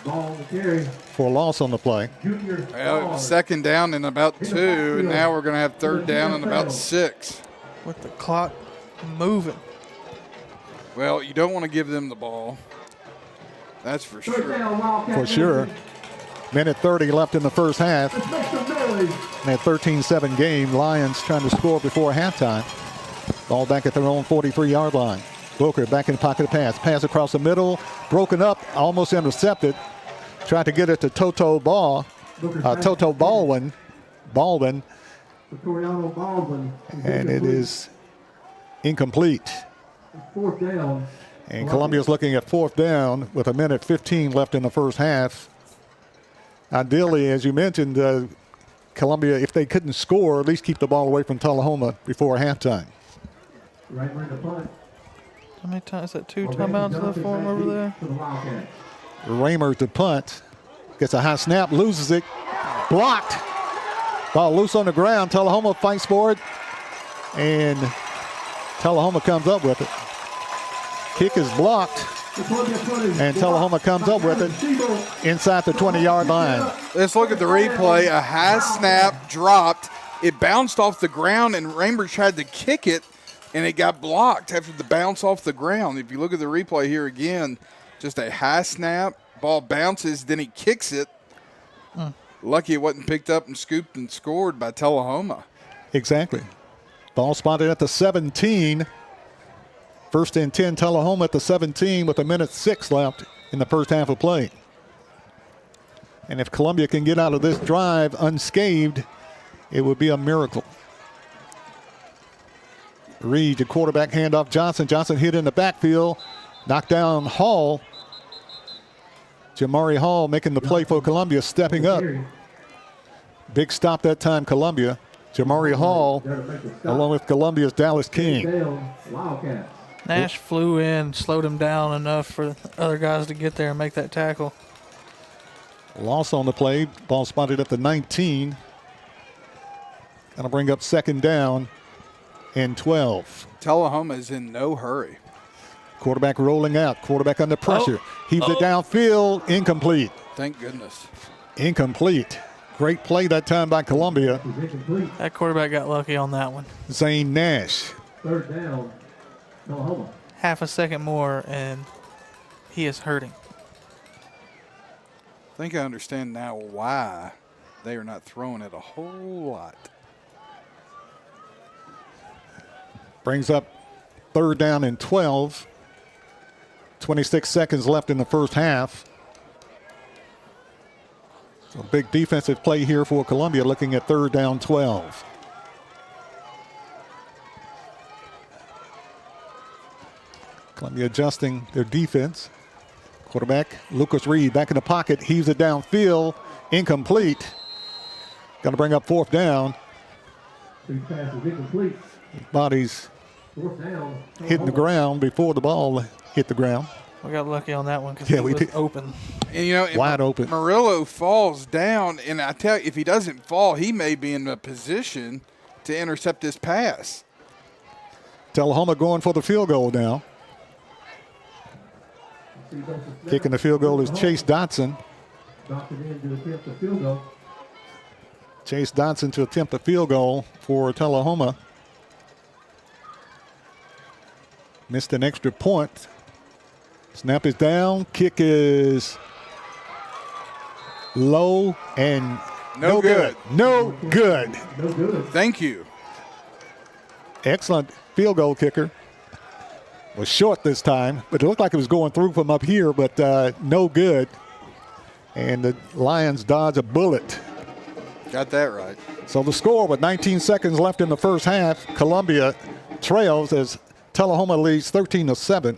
Ball to carry. for a loss on the play. Well, 2nd down in about 2, and now we're going to have 3rd down in about 6. With the clock moving. Well, you don't want to give them the ball. That's for sure. For sure. Minute 30 left in the first half. In that 13-7 game, Lions trying to score before halftime. Ball back at their own 43-yard line. Booker back in the pocket of pass. Pass across the middle. Broken up. Almost intercepted. Tried to get it to Toto Baldwin. And it is incomplete. 4th down. And Columbia's looking at 4th down with 1:15 left in the first half. Ideally, as you mentioned, Columbia, if they couldn't score, at least keep the ball away from Tullahoma before halftime. Right wing the punt. How many times is that? 2 timeouts left for him over there? Raymer to punt. Gets a high snap, loses it. Blocked. Ball loose on the ground. Tullahoma fights for it. And Tullahoma comes up with it. Kick is blocked. And Tullahoma comes up with it inside the 20-yard line. Let's look at the replay. A high snap dropped. It bounced off the ground, and Raymer tried to kick it, and it got blocked after the bounce off the ground. If you look at the replay here again, just a high snap. Ball bounces, then he kicks it. Lucky it wasn't picked up and scooped and scored by Tullahoma. Exactly. Ball spotted at the 17. 1st and 10, Tullahoma at the 17 with 1:06 left in the first half of play. And if Columbia can get out of this drive unscathed, it would be a miracle. Reed, the quarterback handoff Johnson. Johnson hit in the backfield, knocked down Hall. Jamari Hall making the play for Columbia, stepping up. Big stop that time, Columbia. Jamari Hall, along with Columbia's Dallas King. Nash flew in, slowed him down enough for other guys to get there and make that tackle. Loss on the play. Ball spotted at the 19. Going to bring up 2nd down and 12. Tullahoma is in no hurry. Quarterback rolling out. Quarterback under pressure. Heaves it downfield. Incomplete. Thank goodness. Incomplete. Great play that time by Columbia. That quarterback got lucky on that one. Zane Nash. 3rd down. Tullahoma. Half a second more, and he is hurting. I think I understand now why they are not throwing it a whole lot. Brings up 3rd down and 12. 26 seconds left in the first half. So big defensive play here for Columbia, looking at 3rd down 12. Columbia adjusting their defense. Quarterback Lucas Reed back in the pocket, heaves it downfield, incomplete. Going to bring up 4th down. 3 passes incomplete. Bodies 4th down. hitting the ground before the ball hit the ground. We got lucky on that one because it was open. And, you know, wide open. Murillo falls down, and I tell you, if he doesn't fall, he may be in a position to intercept this pass. Tullahoma going for the field goal now. Kicking the field goal is Chase Dotson. Chase Dotson to attempt the field goal for Tullahoma. Missed an extra point. Snap is down. Kick is low and no good. No good. No good. Thank you. Excellent field goal kicker. Was short this time, but it looked like it was going through from up here, but no good. And the Lions dodge a bullet. Got that right. So the score with 19 seconds left in the first half, Columbia trails as Tullahoma leads 13-7.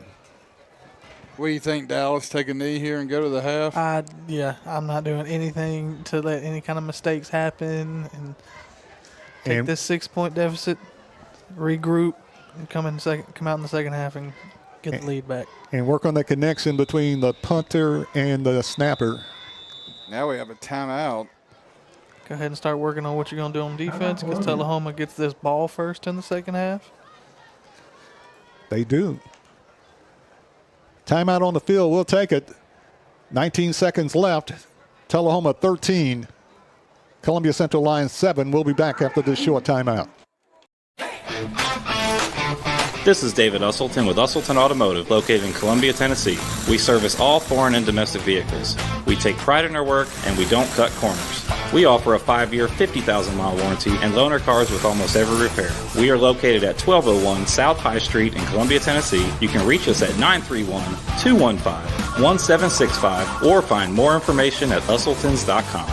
What do you think, Dallas? Take a knee here and go to the half? Yeah, I'm not doing anything to let any kind of mistakes happen. Take And- this 6-point deficit, regroup, and come out in the second half and get the lead back. And work on that connection between the punter and the snapper. Now we have a timeout. Go ahead and start working on what you're going to do on defense because Tullahoma gets this ball first in the second half. They do. Timeout on the field. We'll take it. 19 seconds left. Tullahoma 13. Columbia Central Lions 7. We'll be back after this short timeout. This is David Usselton with Usselton Automotive, located in Columbia, Tennessee. We service all foreign and domestic vehicles. We take pride in our work, and we don't cut corners. We offer a 5-year, 50,000-mile warranty and loan our cars with almost every repair. We are located at 1201 South High Street in Columbia, Tennessee. You can reach us at 931-215-1765 or find more information at usseltons.com.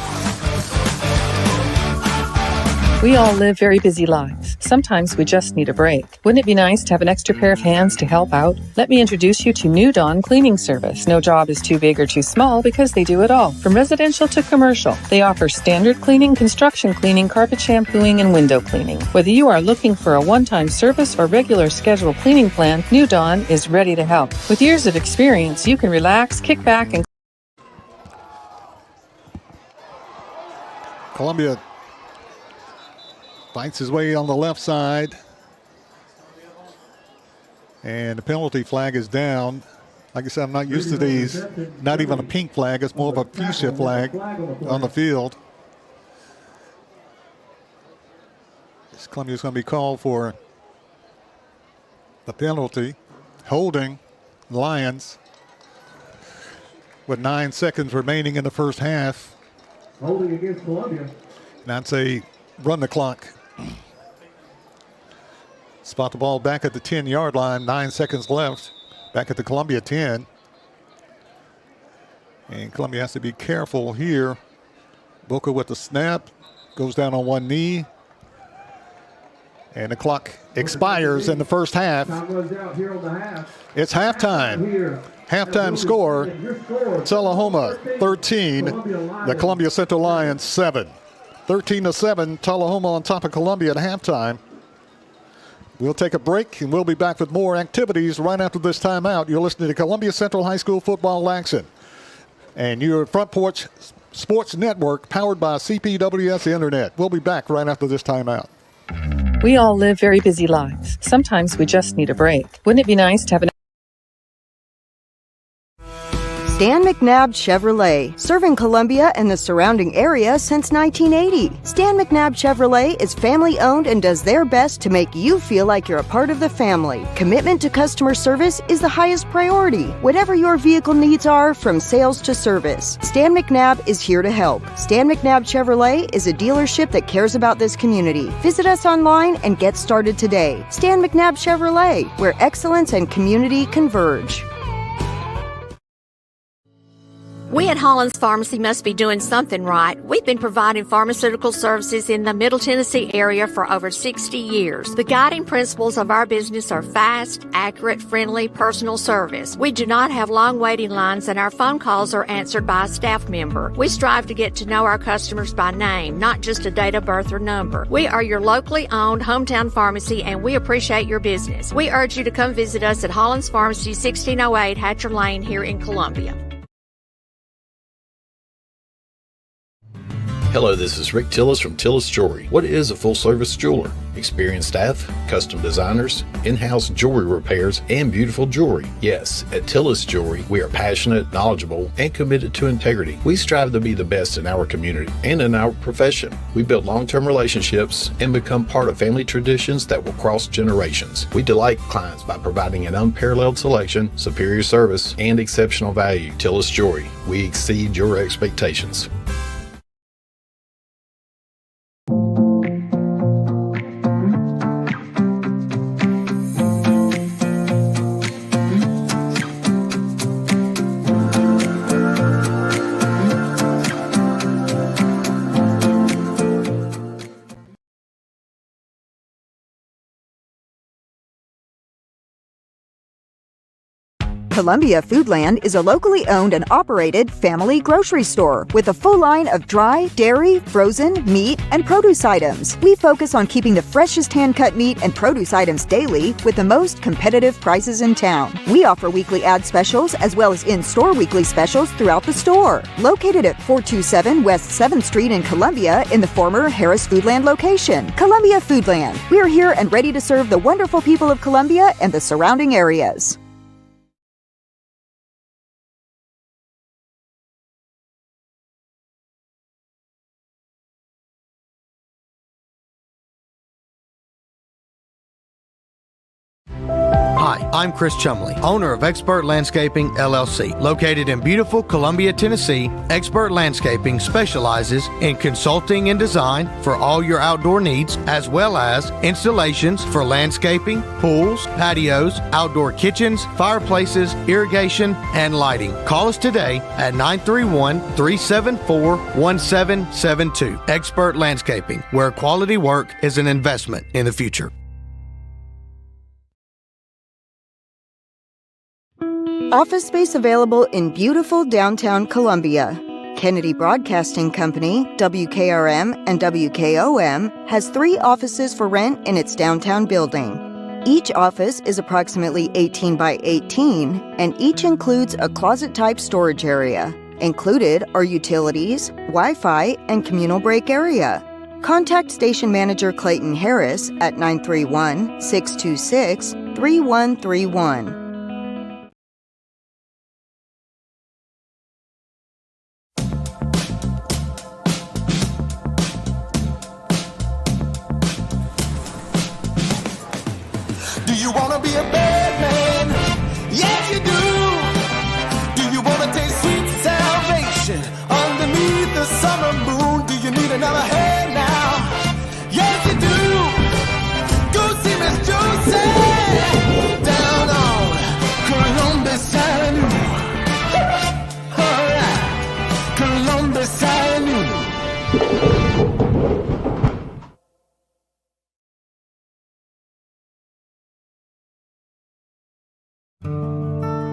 We all live very busy lives. Sometimes we just need a break. Wouldn't it be nice to have an extra pair of hands to help out? Let me introduce you to New Dawn Cleaning Service. No job is too big or too small because they do it all, from residential to commercial. They offer standard cleaning, construction cleaning, carpet shampooing, and window cleaning. Whether you are looking for a one-time service or regular scheduled cleaning plan, New Dawn is ready to help. With years of experience, you can relax, kick back, and Columbia fights his way on the left side. And the penalty flag is down. Like I said, I'm not used to these. Not even a pink flag. It's more of a fuchsia flag on the field. Columbia's going to be called for the penalty. Holding Lions with 9 seconds remaining in the first half. Holding against Columbia. And I'd say run the clock. Spot the ball back at the 10-yard line. 9 seconds left. Back at the Columbia 10. And Columbia has to be careful here. Booker with the snap. Goes down on one knee. And the clock expires in the first half. Time runs out here on the half. It's halftime. Halftime score, Tullahoma 13, the Columbia Central Lions 7. 13-7, Tullahoma on top of Columbia at halftime. We'll take a break, and we'll be back with more activities right after this timeout. You're listening to Columbia Central High School Football Action. And your Front Porch Sports Network, powered by CPWS Internet. We'll be back right after this timeout. we all live very busy lives. Sometimes we just need a break. Wouldn't it be nice to have an Stan McNabb Chevrolet, serving Columbia and the surrounding area since 1980. Stan McNabb Chevrolet is family-owned and does their best to make you feel like you're a part of the family. Commitment to customer service is the highest priority. Whatever your vehicle needs are, from sales to service, Stan McNabb is here to help. Stan McNabb Chevrolet is a dealership that cares about this community. Visit us online and get started today. Stan McNabb Chevrolet, where excellence and community converge. We at Hollins Pharmacy must be doing something right. We've been providing pharmaceutical services in the Middle Tennessee area for over 60 years. The guiding principles of our business are fast, accurate, friendly, personal service. We do not have long waiting lines, and our phone calls are answered by a staff member. We strive to get to know our customers by name, not just a date of birth or number. We are your locally owned hometown pharmacy, and we appreciate your business. We urge you to come visit us at Hollins Pharmacy, 1608 Hatcher Lane here in Columbia. Hello, this is Rick Tillis from Tillis Jewelry. What is a full-service jeweler? Experienced staff, custom designers, in-house jewelry repairs, and beautiful jewelry. Yes, at Tillis Jewelry, we are passionate, knowledgeable, and committed to integrity. We strive to be the best in our community and in our profession. We build long-term relationships and become part of family traditions that will cross generations. We delight clients by providing an unparalleled selection, superior service, and exceptional value. Tillis Jewelry, we exceed your expectations. Columbia Foodland is a locally owned and operated family grocery store with a full line of dry, dairy, frozen, meat, and produce items. We focus on keeping the freshest hand-cut meat and produce items daily with the most competitive prices in town. We offer weekly ad specials as well as in-store weekly specials throughout the store. Located at 427 West 7th Street in Columbia in the former Harris Foodland location. Columbia Foodland. We're here and ready to serve the wonderful people of Columbia and the surrounding areas. Hi, I'm Chris Chumley, owner of Expert Landscaping, LLC. Located in beautiful Columbia, Tennessee, Expert Landscaping specializes in consulting and design for all your outdoor needs, as well as installations for landscaping, pools, patios, outdoor kitchens, fireplaces, irrigation, and lighting. Call us today at 931-374-1772. Expert Landscaping, where quality work is an investment in the future. Office space available in beautiful downtown Columbia. Kennedy Broadcasting Company, WKRM and WKOM, has 3 offices for rent in its downtown building. Each office is approximately 18 by 18, and each includes a closet-type storage area. Included are utilities, Wi-Fi, and communal break area. Contact Station Manager Clayton Harris at 931-626-3131. Do you wanna be a bad man? Yes, you do. Do you wanna taste sweet salvation underneath the summer moon? Do you need another hand now? Yes, you do. Go see Miss Josie down on Columbus Avenue. All right, Columbus Avenue.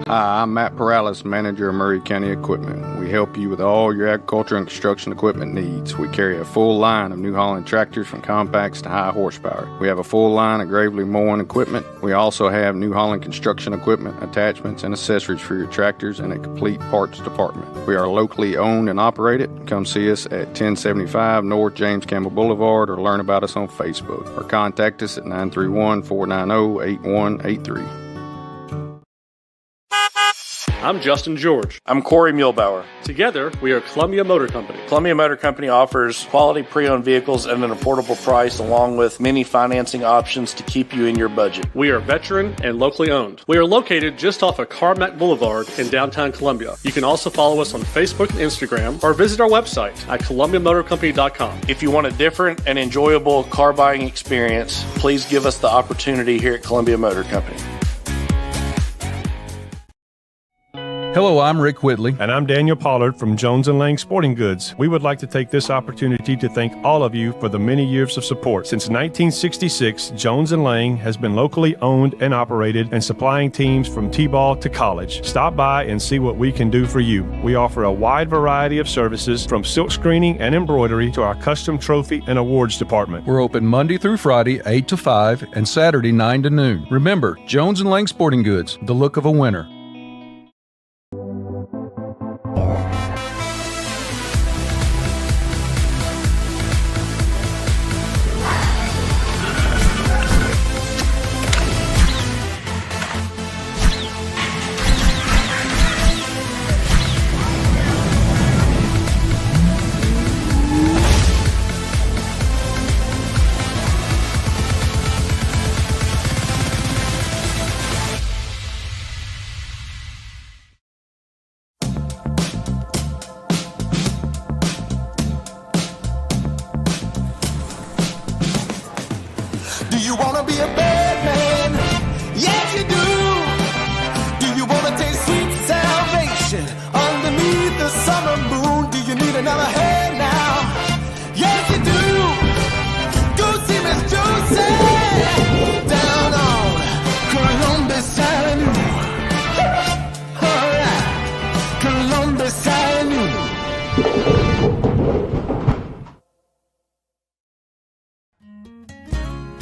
Hi, I'm Matt Perales, manager of Murray County Equipment. We help you with all your agriculture and construction equipment needs. We carry a full line of New Holland tractors from compacts to high horsepower. We have a full line of Gravely mowing equipment. We also have New Holland construction equipment, attachments, and accessories for your tractors and a complete parts department. We are locally owned and operated. Come see us at 1075 North James Campbell Boulevard or learn about us on Facebook or contact us at 931-490-8183. I'm Justin George. I'm Corey Muehlbauer. Together, we are Columbia Motor Company. Columbia Motor Company offers quality pre-owned vehicles at an affordable price along with many financing options to keep you in your budget. We are veteran and locally owned. We are located just off of Carmack Boulevard in downtown Columbia. You can also follow us on Facebook and Instagram or visit our website at columbiamotorcompany.com. If you want a different and enjoyable car buying experience, please give us the opportunity here at Columbia Motor Company. Hello, I'm Rick Whitley. And I'm Daniel Pollard from Jones & Lang Sporting Goods. We would like to take this opportunity to thank all of you for the many years of support. Since 1966, Jones & Lang has been locally owned and operated and supplying teams from T-ball to college. Stop by and see what we can do for you. We offer a wide variety of services from silk screening and embroidery to our custom trophy and awards department. We're open Monday through Friday, 8 to 5, and Saturday, 9 to noon. Remember, Jones & Lang Sporting Goods, the look of a winner.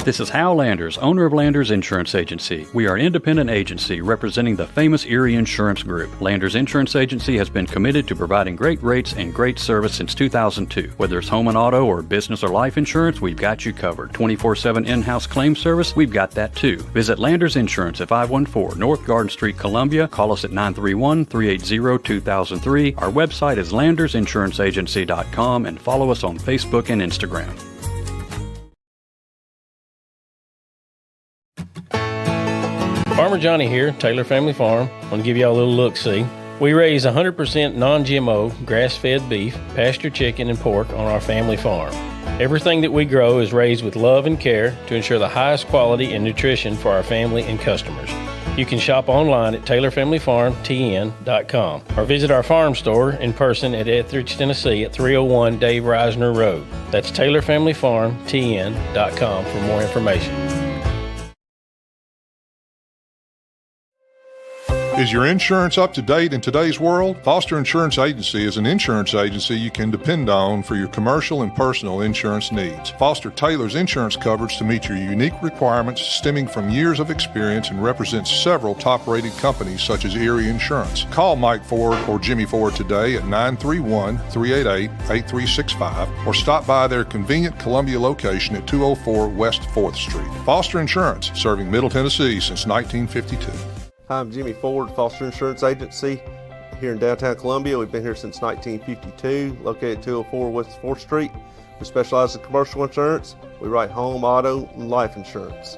This is Hal Landers, owner of Landers Insurance Agency. We are an independent agency representing the famous Erie Insurance Group. Landers Insurance Agency has been committed to providing great rates and great service since 2002. Whether it's home and auto or business or life insurance, we've got you covered. 24/7 in-house claim service, we've got that too. Visit Landers Insurance at 514 North Garden Street, Columbia. Call us at 931-380-2003. Our website is landersinsuranceagency.com and follow us on Facebook and Instagram. Farmer Johnny here, Taylor Family Farm. I want to give y'all a little look-see. We raise 100% non-GMO, grass-fed beef, pasture chicken, and pork on our family farm. Everything that we grow is raised with love and care to ensure the highest quality and nutrition for our family and customers. You can shop online at TaylorFamilyFarmTN.com or visit our farm store in person at Etheridge, Tennessee at 301 Dave Reisner Road. That's TaylorFamilyFarmTN.com for more information. Is your insurance up to date in today's world? Foster Insurance Agency is an insurance agency you can depend on for your commercial and personal insurance needs. Foster tailors insurance coverage to meet your unique requirements stemming from years of experience and represents several top-rated companies such as Erie Insurance. Call Mike Ford or Jimmy Ford today at 931-388-8365 or stop by their convenient Columbia location at 204 West 4th Street. Foster Insurance, serving Middle Tennessee since 1952. Hi, I'm Jimmy Ford, Foster Insurance Agency here in downtown Columbia. We've been here since 1952, located at 204 West 4th Street. We specialize in commercial insurance. We write home, auto, and life insurance.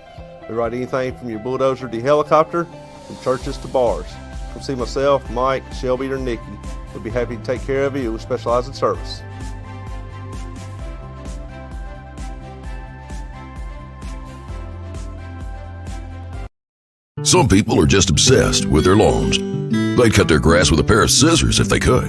We write anything from your bulldozer to your helicopter, from churches to bars. Come see myself, Mike, Shelby, or Nikki. We'll be happy to take care of you. We specialize in service. Some people are just obsessed with their lawns. They'd cut their grass with a pair of scissors if they could.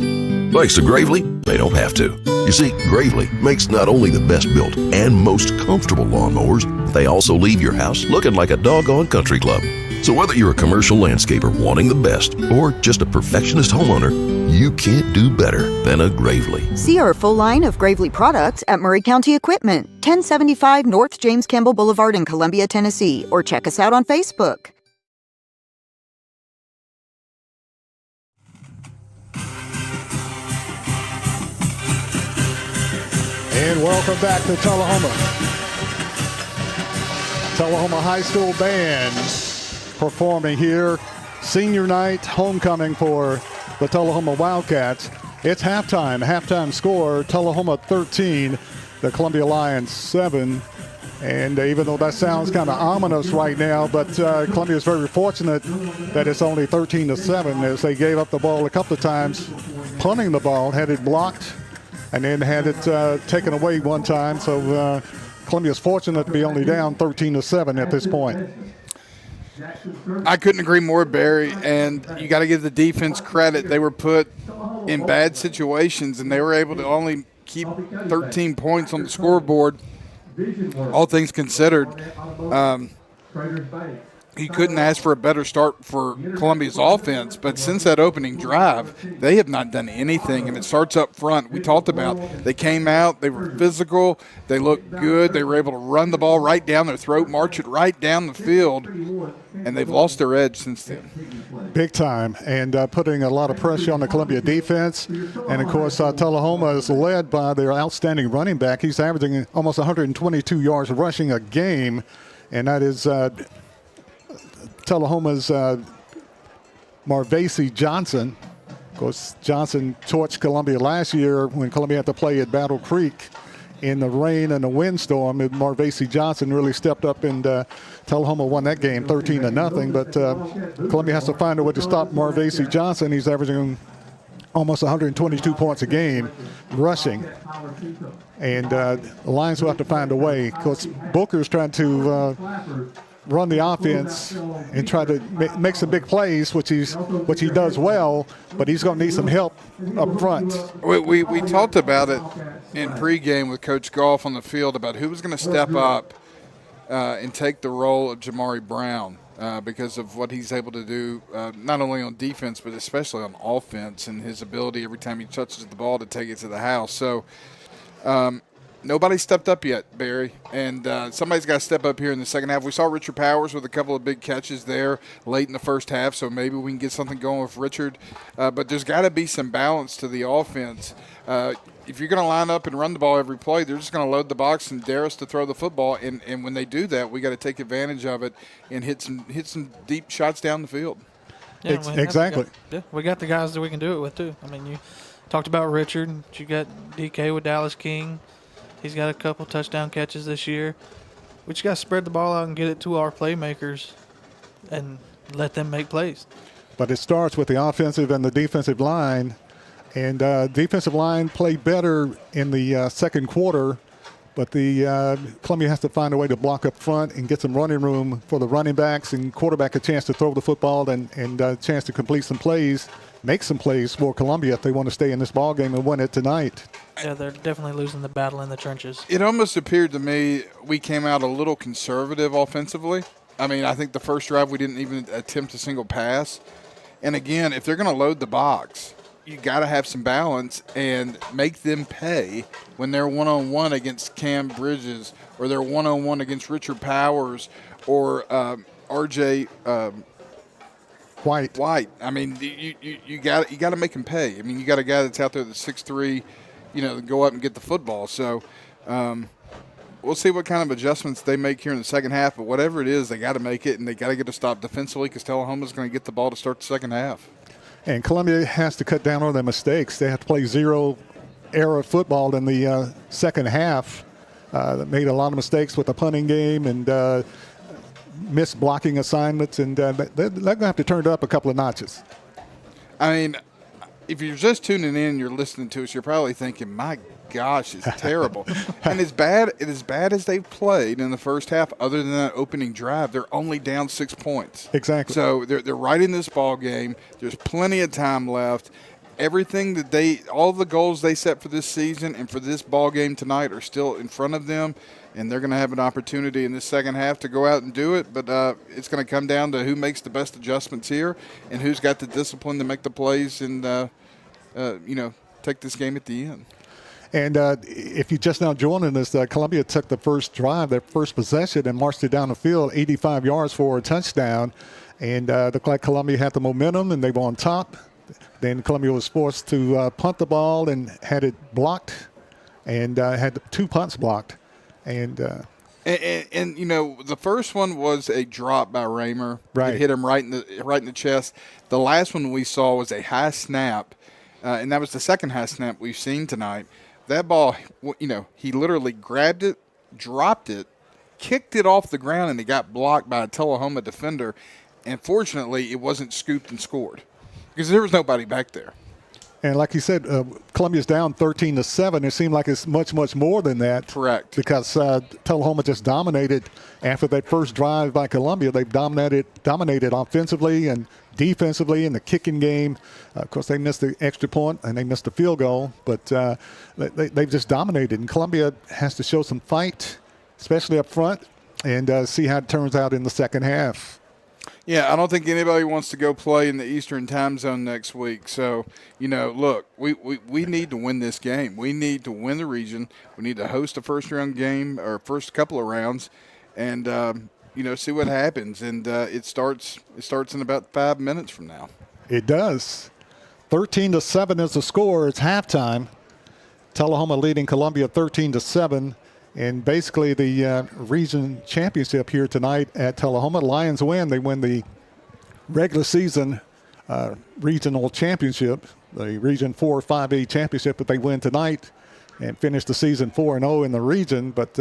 Thanks to Gravely, they don't have to. You see, Gravely makes not only the best built and most comfortable lawnmowers, but they also leave your house looking like a doggone country club. So whether you're a commercial landscaper wanting the best or just a perfectionist homeowner, you can't do better than a Gravely. See our full line of Gravely products at Murray County Equipment, 1075 North James Campbell Boulevard in Columbia, Tennessee, or check us out on Facebook. And welcome back to Tullahoma. Tullahoma High School Band performing here. Senior night, homecoming for the Tullahoma Wildcats. It's halftime. Halftime score, Tullahoma 13, the Columbia Lions 7. And even though that sounds kind of ominous right now, but Columbia is very fortunate that it's only 13-7 as they gave up the ball a couple of times, punting the ball, had it blocked, and then had it taken away one time. So Columbia's fortunate to be only down 13-7 at this point. I couldn't agree more, Barry. And you got to give the defense credit. They were put in bad situations, and they were able to only keep 13 points on the scoreboard, all things considered. You couldn't ask for a better start for Columbia's offense, but since that opening drive, they have not done anything, and it starts up front. We talked about they came out, they were physical, they looked good, they were able to run the ball right down their throat, march it right down the field, and they've lost their edge since then. Big time, and putting a lot of pressure on the Columbia defense. And, of course, Tullahoma is led by their outstanding running back. He's averaging almost 122 yards rushing a game, and that is Tullahoma's Marvasi Johnson. Of course, Johnson torched Columbia last year when Columbia had to play at Battle Creek in the rain and the windstorm. And Marvasi Johnson really stepped up, and Tullahoma won that game 13-0. But Columbia has to find a way to stop Marvasi Johnson. He's averaging almost 122 points a game rushing. And the Lions will have to find a way. Of course, Booker's trying to run the offense and try to make some big plays, which he does well, but he's going to need some help up front. We talked about it in pregame with Coach Goff on the field about who was going to step up and take the role of Jamari Brown because of what he's able to do, not only on defense but especially on offense, and his ability every time he touches the ball to take it to the house. So Nobody stepped up yet, Barry, and somebody's got to step up here in the second half. We saw Richard Powers with a couple of big catches there late in the first half, so maybe we can get something going with Richard. But there's got to be some balance to the offense. If you're going to line up and run the ball every play, they're just going to load the box and dare us to throw the football. And when they do that, we got to take advantage of it and hit some deep shots down the field. Yeah, exactly. We got the guys that we can do it with, too. I mean, you talked about Richard. You got DK with Dallas King. He's got a couple touchdown catches this year. We just got to spread the ball out and get it to our playmakers and let them make plays. But it starts with the offensive and the defensive line. And defensive line played better in the second quarter, but the Columbia has to find a way to block up front and get some running room for the running backs and quarterback a chance to throw the football and a chance to complete some plays, make some plays for Columbia if they want to stay in this ball game and win it tonight. Yeah, they're definitely losing the battle in the trenches. It almost appeared to me we came out a little conservative offensively. I mean, I think the first drive we didn't even attempt a single pass. And again, if they're going to load the box, you got to have some balance and make them pay when they're one-on-one against Cam Bridges or they're one-on-one against Richard Powers or R.J. White. I mean, you got to make them pay. I mean, you got a guy that's out there that's 6'3", go up and get the football. So we'll see what kind of adjustments they make here in the second half. But whatever it is, they got to make it, and they got to get a stop defensively because Tullahoma's going to get the ball to start the second half. And Columbia has to cut down on their mistakes. They have to play zero-error football in the second half. They made a lot of mistakes with the punting game and missed blocking assignments, and they're going to have to turn it up a couple of notches. I mean, if you're just tuning in and you're listening to us, you're probably thinking, my gosh, it's terrible. And as bad as they've played in the first half, other than that opening drive, they're only down 6 points. Exactly. So they're right in this ball game. There's plenty of time left. Everything that all the goals they set for this season and for this ball game tonight are still in front of them, and they're going to have an opportunity in this second half to go out and do it. But it's going to come down to who makes the best adjustments here and who's got the discipline to make the plays and take this game at the end. And if you're just now joining us, Columbia took the first drive, their first possession, and marched it down the field 85 yards for a touchdown. And looked like Columbia had the momentum, and they were on top. Then Columbia was forced to punt the ball and had it blocked, and had 2 punts blocked. And the first one was a drop by Raymer. Right. It hit him right in the chest. The last one we saw was a high snap, and that was the second high snap we've seen tonight. That ball, he literally grabbed it, dropped it, kicked it off the ground, and it got blocked by a Tullahoma defender. And fortunately, it wasn't scooped and scored because there was nobody back there. And like you said, Columbia's down 13-7. It seemed like it's much, much more than that. Correct. Because Tullahoma just dominated after that first drive by Columbia. They've dominated offensively and defensively in the kicking game. Of course, they missed the extra point and they missed the field goal. But they've just dominated. And Columbia has to show some fight, especially up front, and see how it turns out in the second half. Yeah, I don't think anybody wants to go play in the Eastern time zone next week. So, look, we need to win this game. We need to win the region. We need to host a first-round game or first couple of rounds and, see what happens. And it starts in about 5 minutes from now. It does. 13-7 is the score. It's halftime. Tullahoma leading Columbia 13-7. And basically the region championship here tonight at Tullahoma. Lions win. They win the regular season regional championship, the Region 4 5A championship that they win tonight and finish the season 4-0 in the region. But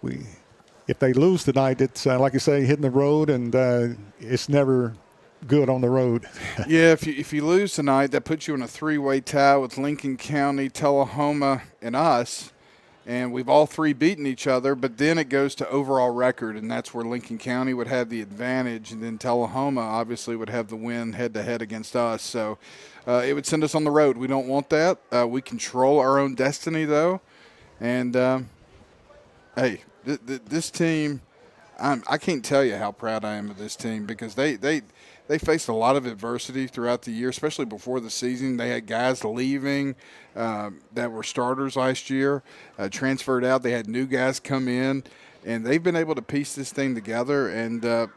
if they lose tonight, it's like you say, hitting the road, and it's never good on the road. Yeah, if you lose tonight, that puts you in a 3-way tie with Lincoln County, Tullahoma, and us. And we've all three beaten each other, but then it goes to overall record, and that's where Lincoln County would have the advantage, and then Tullahoma obviously would have the win head-to-head against us. So it would send us on the road. We don't want that. We control our own destiny, though. And, hey, this team, I can't tell you how proud I am of this team because they they faced a lot of adversity throughout the year, especially before the season. They had guys leaving that were starters last year, transferred out. They had new guys come in, and they've been able to piece this thing together and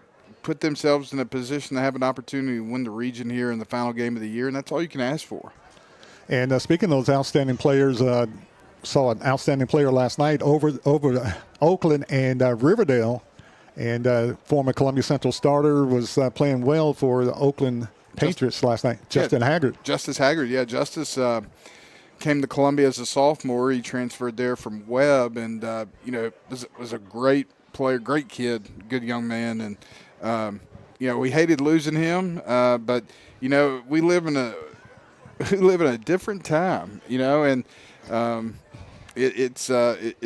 put themselves in a position to have an opportunity to win the region here in the final game of the year, and that's all you can ask for. And speaking of those outstanding players, saw an outstanding player last night over Oakland and Riverdale. And former Columbia Central starter was playing well for the Oakland Patriots last night, Justin Haggard. Justice Haggard, yeah. Justice came to Columbia as a sophomore. He transferred there from Webb and, was a great player, great kid, good young man. And, we hated losing him, but, we live in a different time, and it's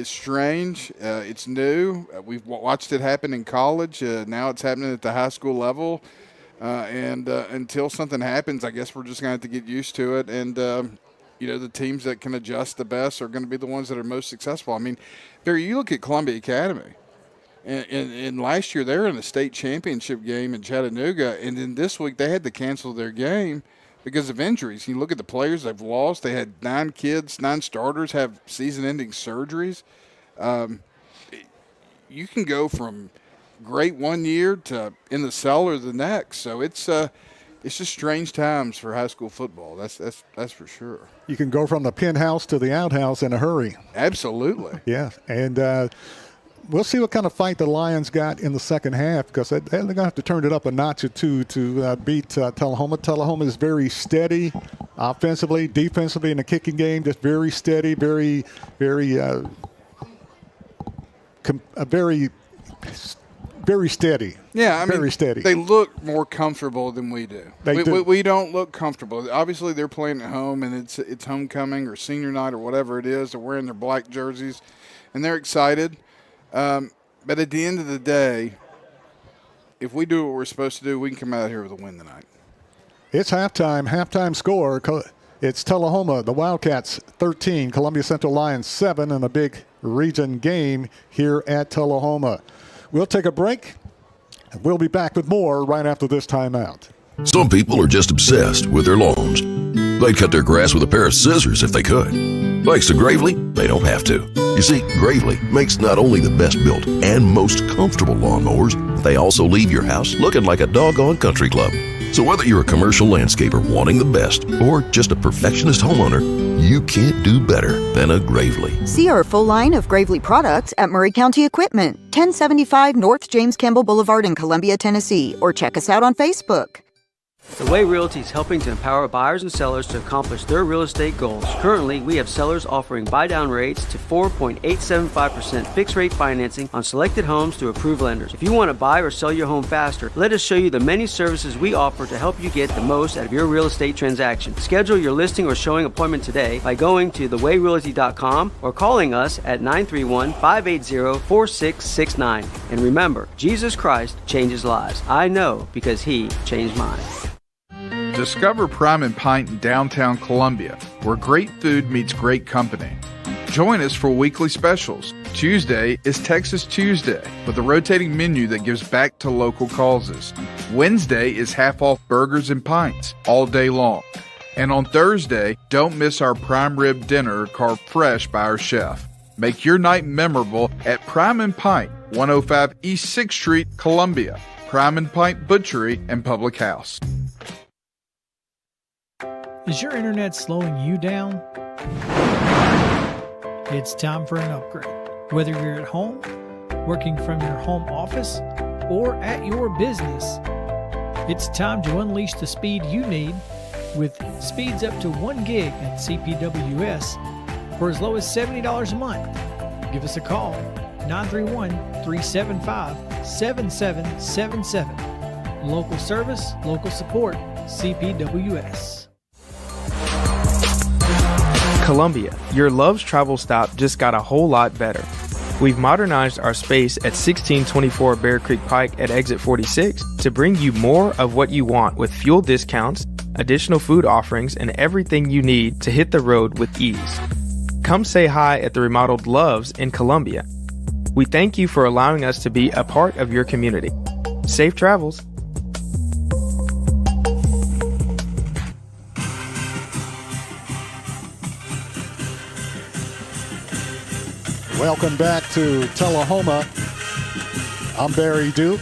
strange. It's new. We've watched it happen in college. Now it's happening at the high school level. And until something happens, I guess we're just going to have to get used to it. And, the teams that can adjust the best are going to be the ones that are most successful. I mean, Barry, you look at Columbia Academy. And last year they were in a state championship game in Chattanooga. And then this week they had to cancel their game because of injuries. You look at the players they've lost. They had 9 starters have season-ending surgeries. You can go from great one year to in the cellar the next. So it's just strange times for high school football. That's for sure. You can go from the penthouse to the outhouse in a hurry. Absolutely. Yeah, and we'll see what kind of fight the Lions got in the second half, because they're going to have to turn it up a notch or two to beat Tullahoma. Tullahoma is very steady offensively, defensively in the kicking game, just very steady, very steady. Yeah, very steady. They look more comfortable than we do. We don't look comfortable. Obviously, they're playing at home, and it's homecoming or senior night or whatever it is. They're wearing their black jerseys, and they're excited. But at the end of the day, if we do what we're supposed to do, we can come out here with a win tonight. It's halftime score. It's Tullahoma, the Wildcats 13, Columbia Central Lions 7 in a big region game here at Tullahoma. We'll take a break, and we'll be back with more right after this timeout. Some people are just obsessed with their lawns. They'd cut their grass with a pair of scissors if they could. Thanks to Gravely, they don't have to. You see, Gravely makes not only the best built and most comfortable lawnmowers, but they also leave your house looking like a doggone country club. So whether you're a commercial landscaper wanting the best or just a perfectionist homeowner, you can't do better than a Gravely. See our full line of Gravely products at Murray County Equipment, 1075 North James Campbell Boulevard in Columbia, Tennessee, or check us out on Facebook. The Way Realty is helping to empower buyers and sellers to accomplish their real estate goals. Currently, we have sellers offering buy-down rates to 4.875% fixed-rate financing on selected homes through approved lenders. If you want to buy or sell your home faster, let us show you the many services we offer to help you get the most out of your real estate transaction. Schedule your listing or showing appointment today by going to thewayrealty.com or calling us at 931-580-4669. And remember, Jesus Christ changes lives. I know because He changed mine. Discover Prime and Pint in downtown Columbia, where great food meets great company. Join us for weekly specials. Tuesday is Texas Tuesday, with a rotating menu that gives back to local causes. Wednesday is half-off burgers and pints all day long. And on Thursday, don't miss our prime rib dinner carved fresh by our chef. Make your night memorable at Prime and Pint, 105 East 6th Street, Columbia. Prime and Pint Butchery and Public House. Is your internet slowing you down? It's time for an upgrade. Whether you're at home, working from your home office, or at your business, it's time to unleash the speed you need with speeds up to 1 gig at CPWS for as low as $70 a month. Give us a call, 931-375-7777. Local service, local support, CPWS. Columbia, your Love's travel stop just got a whole lot better. We've modernized our space at 1624 Bear Creek Pike at exit 46 to bring you more of what you want with fuel discounts, additional food offerings, and everything you need to hit the road with ease. Come say hi at the remodeled Love's in Columbia. We thank you for allowing us to be a part of your community. Safe travels. Welcome back to Tullahoma. I'm Barry Duke,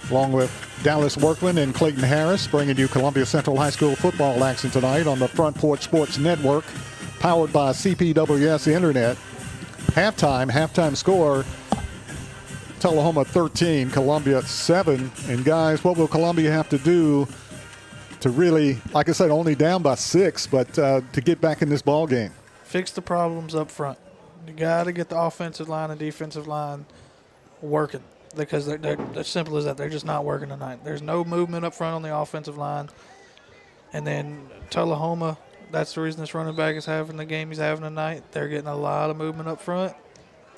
along with Dallas Workman and Clayton Harris, bringing you Columbia Central High School football action tonight on the Front Porch Sports Network, powered by CPWS Internet. Halftime score, Tullahoma 13, Columbia 7. And guys, what will Columbia have to do to really, like I said, only down by 6, but to get back in this ball game? Fix the problems up front. You got to get the offensive line and defensive line working, because they're as simple as that. They're just not working tonight. There's no movement up front on the offensive line. And then Tullahoma, that's the reason this running back is having the game he's having tonight. They're getting a lot of movement up front,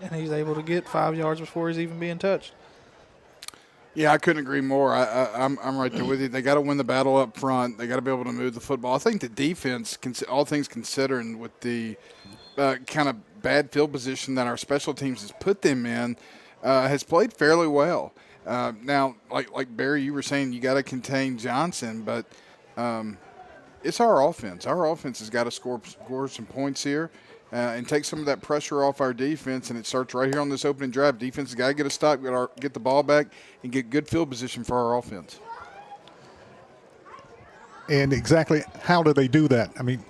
and he's able to get 5 yards before he's even being touched. Yeah, I couldn't agree more. I'm right there with you. They got to win the battle up front. They got to be able to move the football. I think the defense, all things considering, with the kind of bad field position that our special teams has put them in, has played fairly well. Now, like Barry, you were saying, you got to contain Johnson, but it's our offense. Our offense has got to score some points here and take some of that pressure off our defense, and it starts right here on this opening drive. Defense has got to get a stop, get the ball back, and get good field position for our offense. And exactly how do they do that? I mean,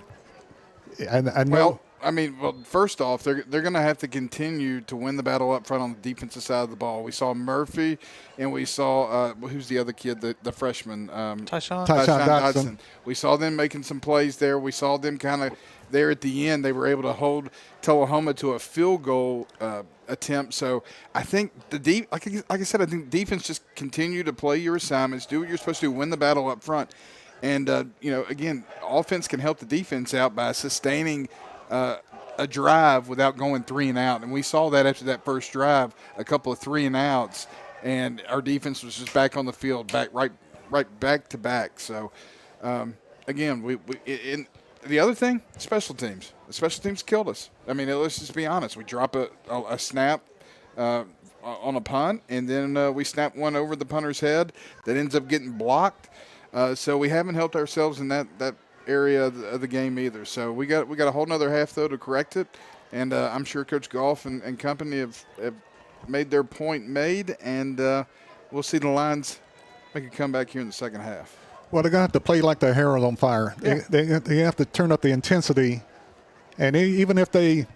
I know. Well, first off, they're going to have to continue to win the battle up front on the defensive side of the ball. We saw Murphy, and we saw who's the other kid, the freshman, Tyshawn Dodson. We saw them making some plays there. We saw them kind of there at the end. They were able to hold Tullahoma to a field goal attempt. So I think like I said, I think defense just continue to play your assignments, do what you're supposed to do, win the battle up front, and again, offense can help the defense out by sustaining a drive without going 3 and out. And we saw that after that first drive, a couple of 3 and outs, and our defense was just back on the field, right back to back. So, again, the other thing, special teams. The special teams killed us. I mean, let's just be honest. We drop a snap on a punt, and then we snap one over the punter's head that ends up getting blocked. So we haven't helped ourselves in that area of the game either. So we got a whole nother half though to correct it, and I'm sure Coach Goff and company have made their point made, and we'll see the Lions make a comeback here in the second half. Well, they're going to have to play like their hair is on fire. Yeah. They have to turn up the intensity, and even if they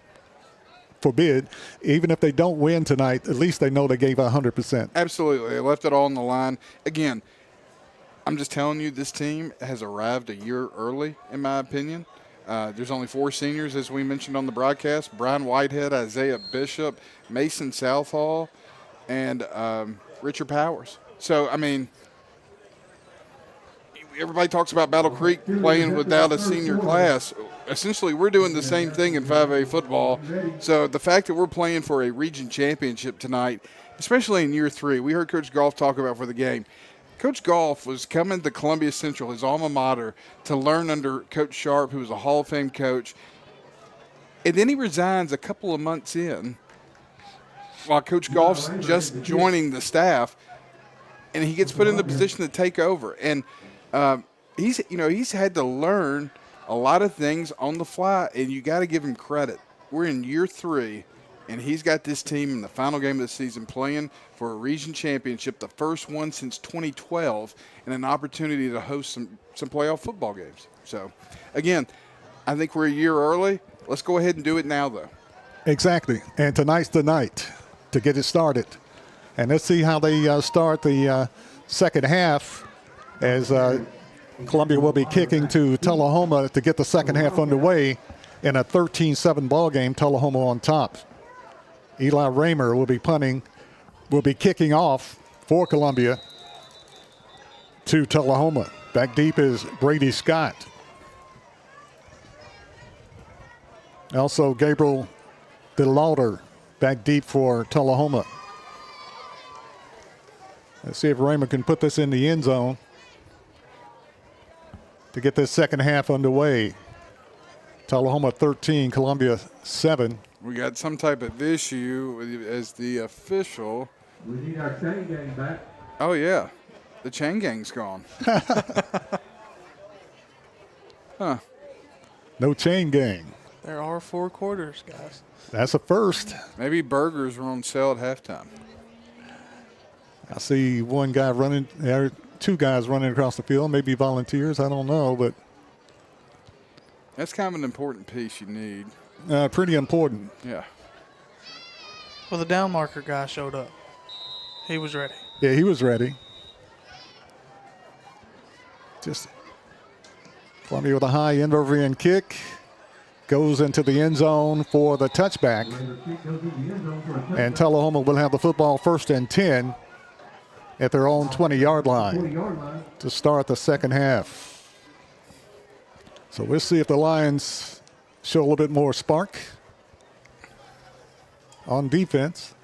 don't win tonight, at least they know they gave 100%. Absolutely. They left it all on the line. Again, I'm just telling you, this team has arrived a year early, in my opinion. There's only 4 seniors, as we mentioned on the broadcast: Brian Whitehead, Isaiah Bishop, Mason Southall, and Richard Powers. So, I mean, everybody talks about Battle Creek playing without a senior class. Essentially, we're doing the same thing in 5A football. So the fact that we're playing for a region championship tonight, especially in year 3, we heard Coach Goff talk about for the game. Coach Goff was coming to Columbia Central, his alma mater, to learn under Coach Sharp, who was a Hall of Fame coach. And then he resigns a couple of months in while Coach Goff's just joining the staff, and he gets put in the position to take over. And he's had to learn a lot of things on the fly, and you got to give him credit. We're in year 3, and he's got this team in the final game of the season playing for a region championship, the first one since 2012, and an opportunity to host some playoff football games. So, again, I think we're a year early. Let's go ahead and do it now, though. Exactly. And tonight's the night to get it started. And let's see how they start the second half, as Columbia will be kicking to Tullahoma to get the second half underway in a 13-7 ball game, Tullahoma on top. Eli Raymer will be kicking off for Columbia to Tullahoma. Back deep is Brady Scott. Also Gabriel DeLauder back deep for Tullahoma. Let's see if Raymer can put this in the end zone to get this second half underway. Tullahoma 13, Columbia 7. We got some type of issue as the official. We need our chain gang back. Oh, yeah. The chain gang's gone. Huh. No chain gang. There are 4 quarters, guys. That's a first. Maybe burgers were on sale at halftime. I see one guy running, there are 2 guys running across the field, maybe volunteers, I don't know, but that's kind of an important piece you need. Pretty important. Yeah. Well, the down marker guy showed up. He was ready. Yeah, he was ready. Just Columbia with a high end over end kick. Goes into the end zone for the touchback. And Tullahoma will have the football 1st and 10 at their own 20-yard line to start the second half. So we'll see if the Lions show a little bit more spark on defense.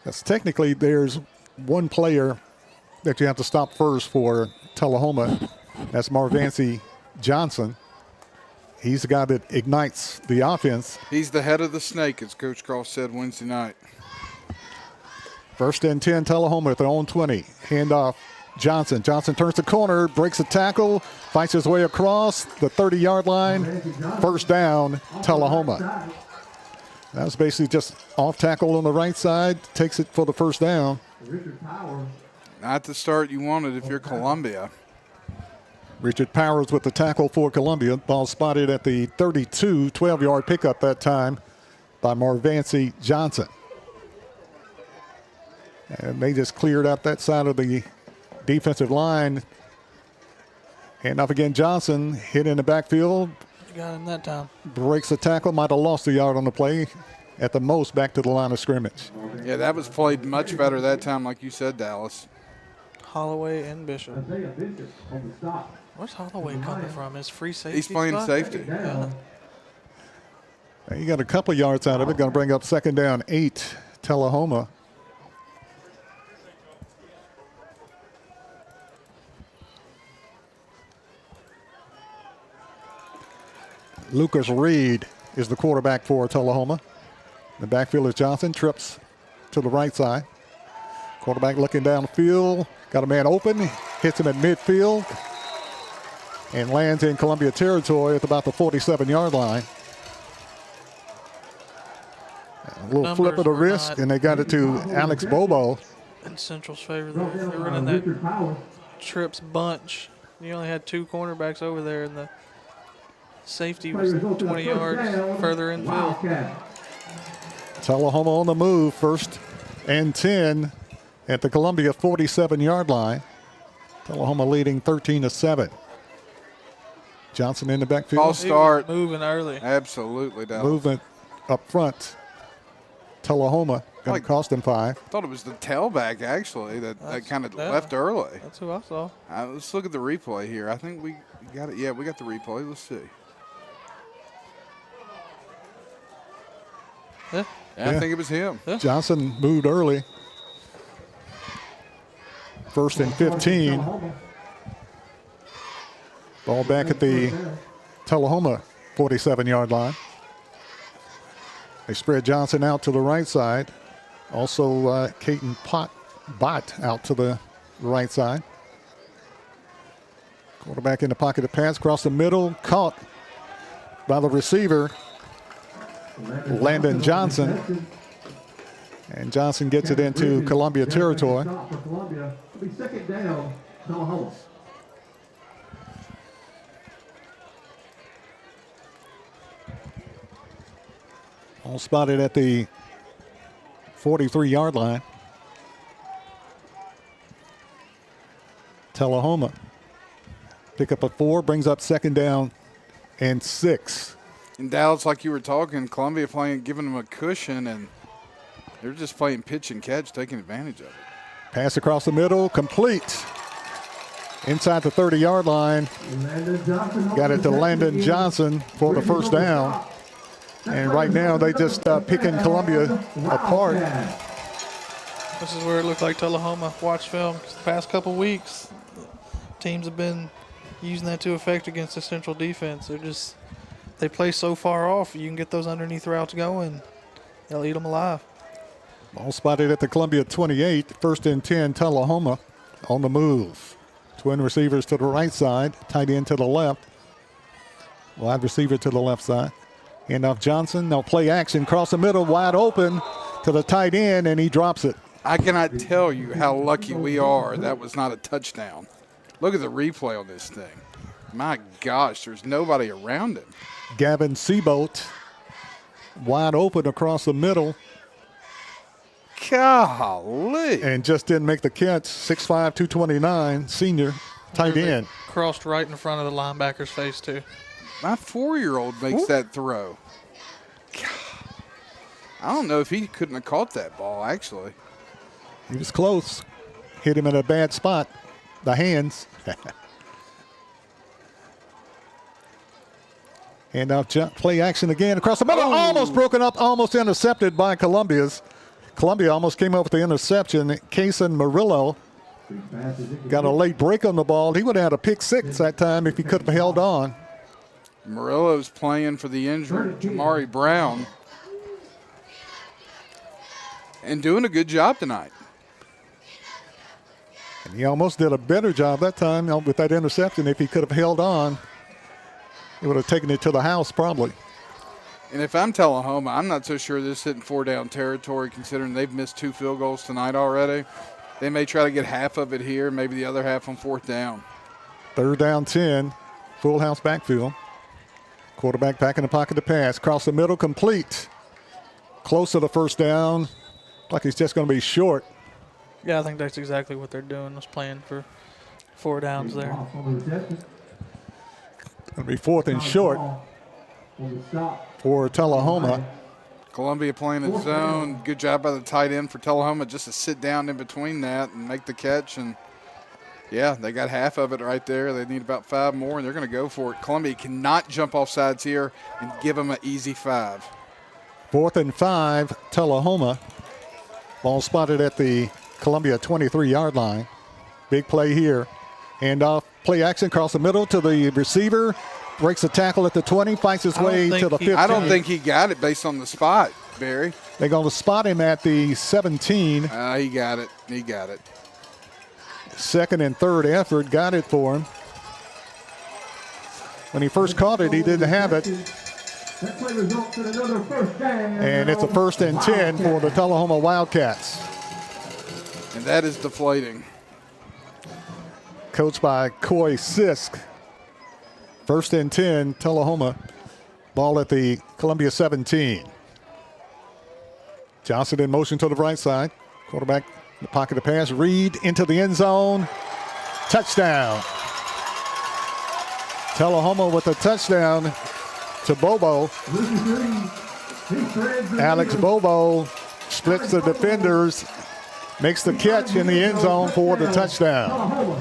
That's technically there's one player that you have to stop first for Tullahoma. That's Marvancy Johnson. He's the guy that ignites the offense. He's the head of the snake, as Coach Cross said Wednesday night. 1st and 10, Tullahoma at their own 20. Handoff, Johnson. Johnson turns the corner, breaks a tackle, fights his way across the 30-yard line. 1st down, Tullahoma. That was basically just off tackle on the right side, takes it for the 1st down. Not the start you wanted if you're Columbia. Richard Powers with the tackle for Columbia. Ball spotted at the 32, 12-yard pickup that time by Marvancy Johnson. And they just cleared out that side of the defensive line. And off again, Johnson hit in the backfield. You got him that time. Breaks the tackle, might have lost a yard on the play. At the most, back to the line of scrimmage. Yeah, that was played much better that time, like you said, Dallas. Holloway and Bishop. Where's Holloway coming from? His free safety. He's playing spot? safety. Yeah. You got a couple of yards out of it. Going to bring up 2nd down, 8, Tullahoma. Lucas Reed is the quarterback for Tullahoma. The backfield is Johnson, trips to the right side. Quarterback looking downfield, got a man open, hits him at midfield, and lands in Columbia territory at about the 47-yard line. A little flip of the wrist, and they got it to Alex Bobo. In Central's favor, they're running that trips bunch. You only had 2 cornerbacks over there, and the safety was 20 yards further infield. Tullahoma on the move, 1st and 10 at the Columbia 47-yard line. Tullahoma leading 13-7. Johnson in the backfield. False start. Moving early. Absolutely, Dallas. Movement up front. Tullahoma going to cost them 5. I thought it was the tailback, actually, that kind of left early. That's who I saw. Let's look at the replay here. I think we got it. Yeah, we got the replay. Let's see. Yeah. I think it was him. Yeah. Johnson moved early. 1st and 15. Ball back at the Tullahoma 47-yard line. They spread Johnson out to the right side. Also, Caton Bott out to the right side. Quarterback in the pocket of pass, across the middle, caught by the receiver, Landon Johnson. And Johnson gets it into Columbia territory. All spotted at the 43-yard line. Tullahoma pick up a 4, brings up 2nd down and 6. In Dallas, like you were talking, Columbia playing, giving them a cushion, and they're just playing pitch and catch, taking advantage of it. Pass across the middle, complete. Inside the 30-yard line. Got it to Landon Johnson for the 1st down. And right now they just picking Columbia apart. This is where it looked like Tullahoma watched film. The past couple weeks, teams have been using that to effect against the Central defense. They play so far off. You can get those underneath routes going. They'll eat them alive. Ball spotted at the Columbia 28. 1st and 10, Tullahoma on the move. Twin receivers to the right side, tight end to the left. Wide receiver to the left side. Hand off Johnson. Now play action. Cross the middle. Wide open to the tight end, and he drops it. I cannot tell you how lucky we are that was not a touchdown. Look at the replay on this thing. My gosh, there's nobody around him. Gavin Seabolt wide open across the middle. Golly. And just didn't make the catch. 6'5", 229, senior, tight end. Crossed right in front of the linebacker's face, too. My 4-year-old makes that throw. God. I don't know if he couldn't have caught that ball, actually. He was close. Hit him in a bad spot. The hands. And now play action again across the middle. Oh. Almost broken up, almost intercepted by Columbia's. Columbia almost came up with the interception. Cason Murillo got a late break on the ball. He would have had a pick six that time if he could have held on. Murillo's playing for the injured Jamari Brown. And doing a good job tonight. And he almost did a better job that time with that interception. If he could have held on, he would have taken it to the house probably. And if I'm Tullahoma, I'm not so sure this hitting 4-down territory considering they've missed 2 field goals tonight already. They may try to get half of it here, maybe the other half on 4th down. 3rd down 10, full house backfield. Quarterback back in the pocket to pass. Across the middle, complete. Close to the 1st down. Like he's just going to be short. Yeah, I think that's exactly what they're doing, was playing for 4 downs there. Going to be 4th and short for Tullahoma. Columbia playing in zone. Good job by the tight end for Tullahoma just to sit down in between that and make the catch. And, yeah, they got half of it right there. They need about 5 more, and they're going to go for it. Columbia cannot jump off sides here and give them an easy 5. 4th and 5, Tullahoma. Ball spotted at the Columbia 23-yard line. Big play here. Handoff, play action across the middle to the receiver. Breaks the tackle at the 20, fights his way to the 15. I don't think he got it based on the spot, Barry. They're going to spot him at the 17. He got it. He got it. 2nd and 3rd effort, got it for him. When he first caught it, he didn't have it. And it's a 1st and 10 for the Tullahoma Wildcats. And that is deflating. Coached by Coy Sisk. 1st and 10, Tullahoma. Ball at the Columbia 17. Johnson in motion to the right side. Quarterback in the pocket to pass. Reed into the end zone. Touchdown. Tullahoma with a touchdown to Bobo. Alex Bobo splits the defenders. Makes the catch in the end zone for the touchdown.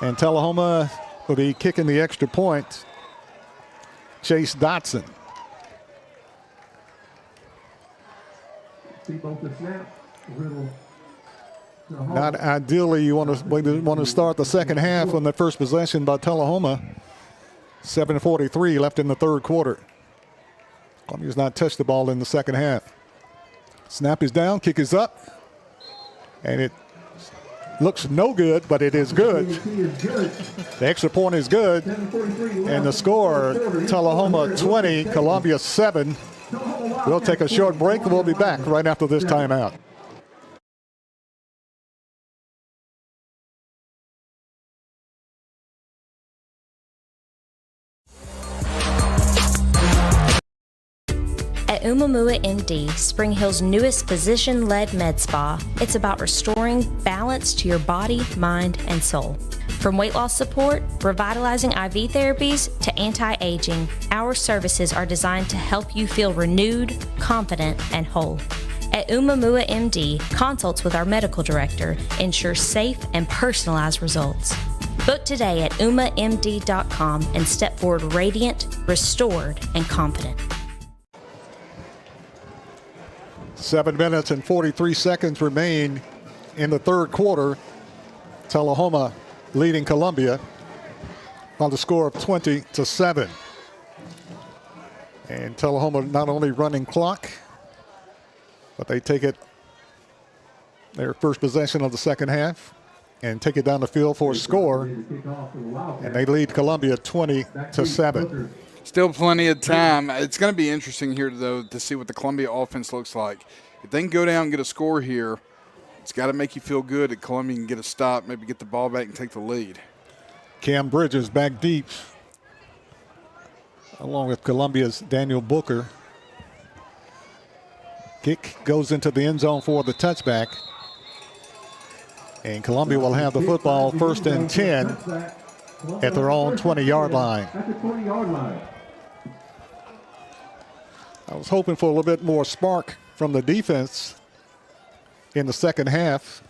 And Tullahoma will be kicking the extra point. Chase Dotson. Not ideally, you want to start the second half on the first possession by Tullahoma. 7:43 left in the 3rd quarter. Columbia's not touched the ball in the second half. Snap is down, kick is up, and it looks no good, but it is good. The extra point is good, and the score, Tullahoma 20, Columbia 7. We'll take a short break, and we'll be back right after this timeout. At Umamua MD, Spring Hill's newest physician-led med spa, it's about restoring balance to your body, mind, and soul. From weight loss support, revitalizing IV therapies, to anti-aging, our services are designed to help you feel renewed, confident, and whole. At Umamua MD, consults with our medical director ensure safe and personalized results. Book today at umamd.com and step forward radiant, restored, and confident. 7 minutes and 43 seconds remain in the 3rd quarter. Tullahoma leading Columbia by the score of 20-7. And Tullahoma not only running clock, but they take it their first possession of the second half. and take it down the field for a score. And they lead Columbia 20-7. Still plenty of time. It's going to be interesting here, though, to see what the Columbia offense looks like. If they can go down and get a score here, it's got to make you feel good that Columbia can get a stop, maybe get the ball back and take the lead. Cam Bridges back deep, along with Columbia's Daniel Booker. Kick goes into the end zone for the touchback. And Columbia will have the football 1st and 10 at their own 20-yard line. I was hoping for a little bit more spark from the defense in the second half.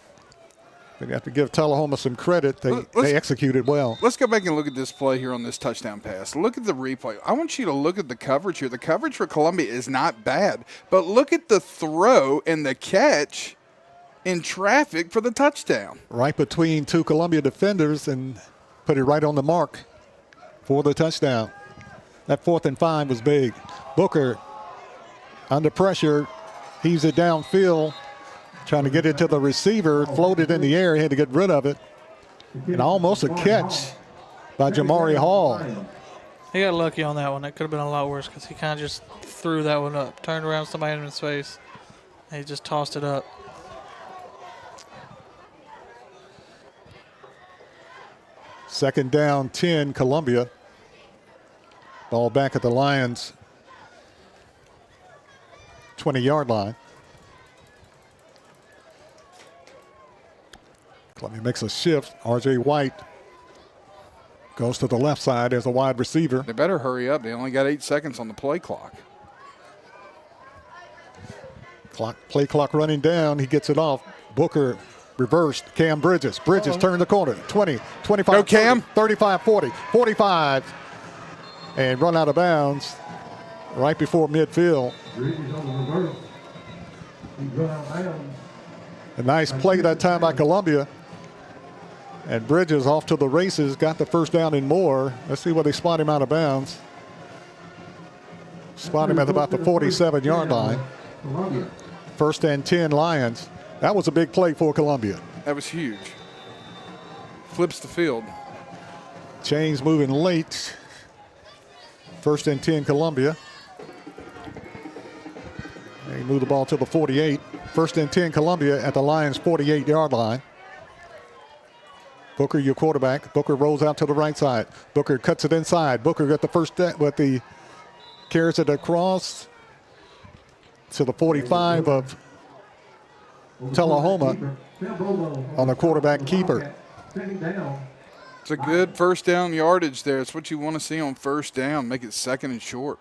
We have to give Tullahoma some credit. They executed well. Let's go back and look at this play here on this touchdown pass. Look at the replay. I want you to look at the coverage here. The coverage for Columbia is not bad, but look at the throw and the catch in traffic for the touchdown. Right between two Columbia defenders and put it right on the mark for the touchdown. That 4th and 5 was big. Booker under pressure, heaves it downfield, trying to get it to the receiver, floated in the air, he had to get rid of it. And almost a catch by Jamari Hall. He got lucky on that one. That could have been a lot worse because he kind of just threw that one up, turned around somebody in his face, and he just tossed it up. Second down, 10, Columbia. Ball back at the Lions' 20-yard line. Columbia makes a shift. R.J. White goes to the left side as a wide receiver. They better hurry up. They only got 8 seconds on the play clock. Play clock running down. He gets it off. Booker reversed. Cam Bridges. Bridges turned the corner. 20, 25, go Cam. 30, 35, 40, 45. And run out of bounds right before midfield. A nice play that time by Columbia. And Bridges off to the races, got the first down and more. Let's see where they spot him out of bounds. Spot him at about the 47-yard line. 1st and 10 Lions. That was a big play for Columbia. That was huge. Flips the field. Chains moving late. 1st and 10 Columbia. They move the ball to the 48. 1st and 10 Columbia at the Lions' 48-yard line. Booker, your quarterback. Booker rolls out to the right side. Booker cuts it inside. Booker got the first step, but the carries it across to the 45 of Tullahoma on the quarterback keeper. It's a good first down yardage there. It's what you want to see on first down. Make it 2nd and short.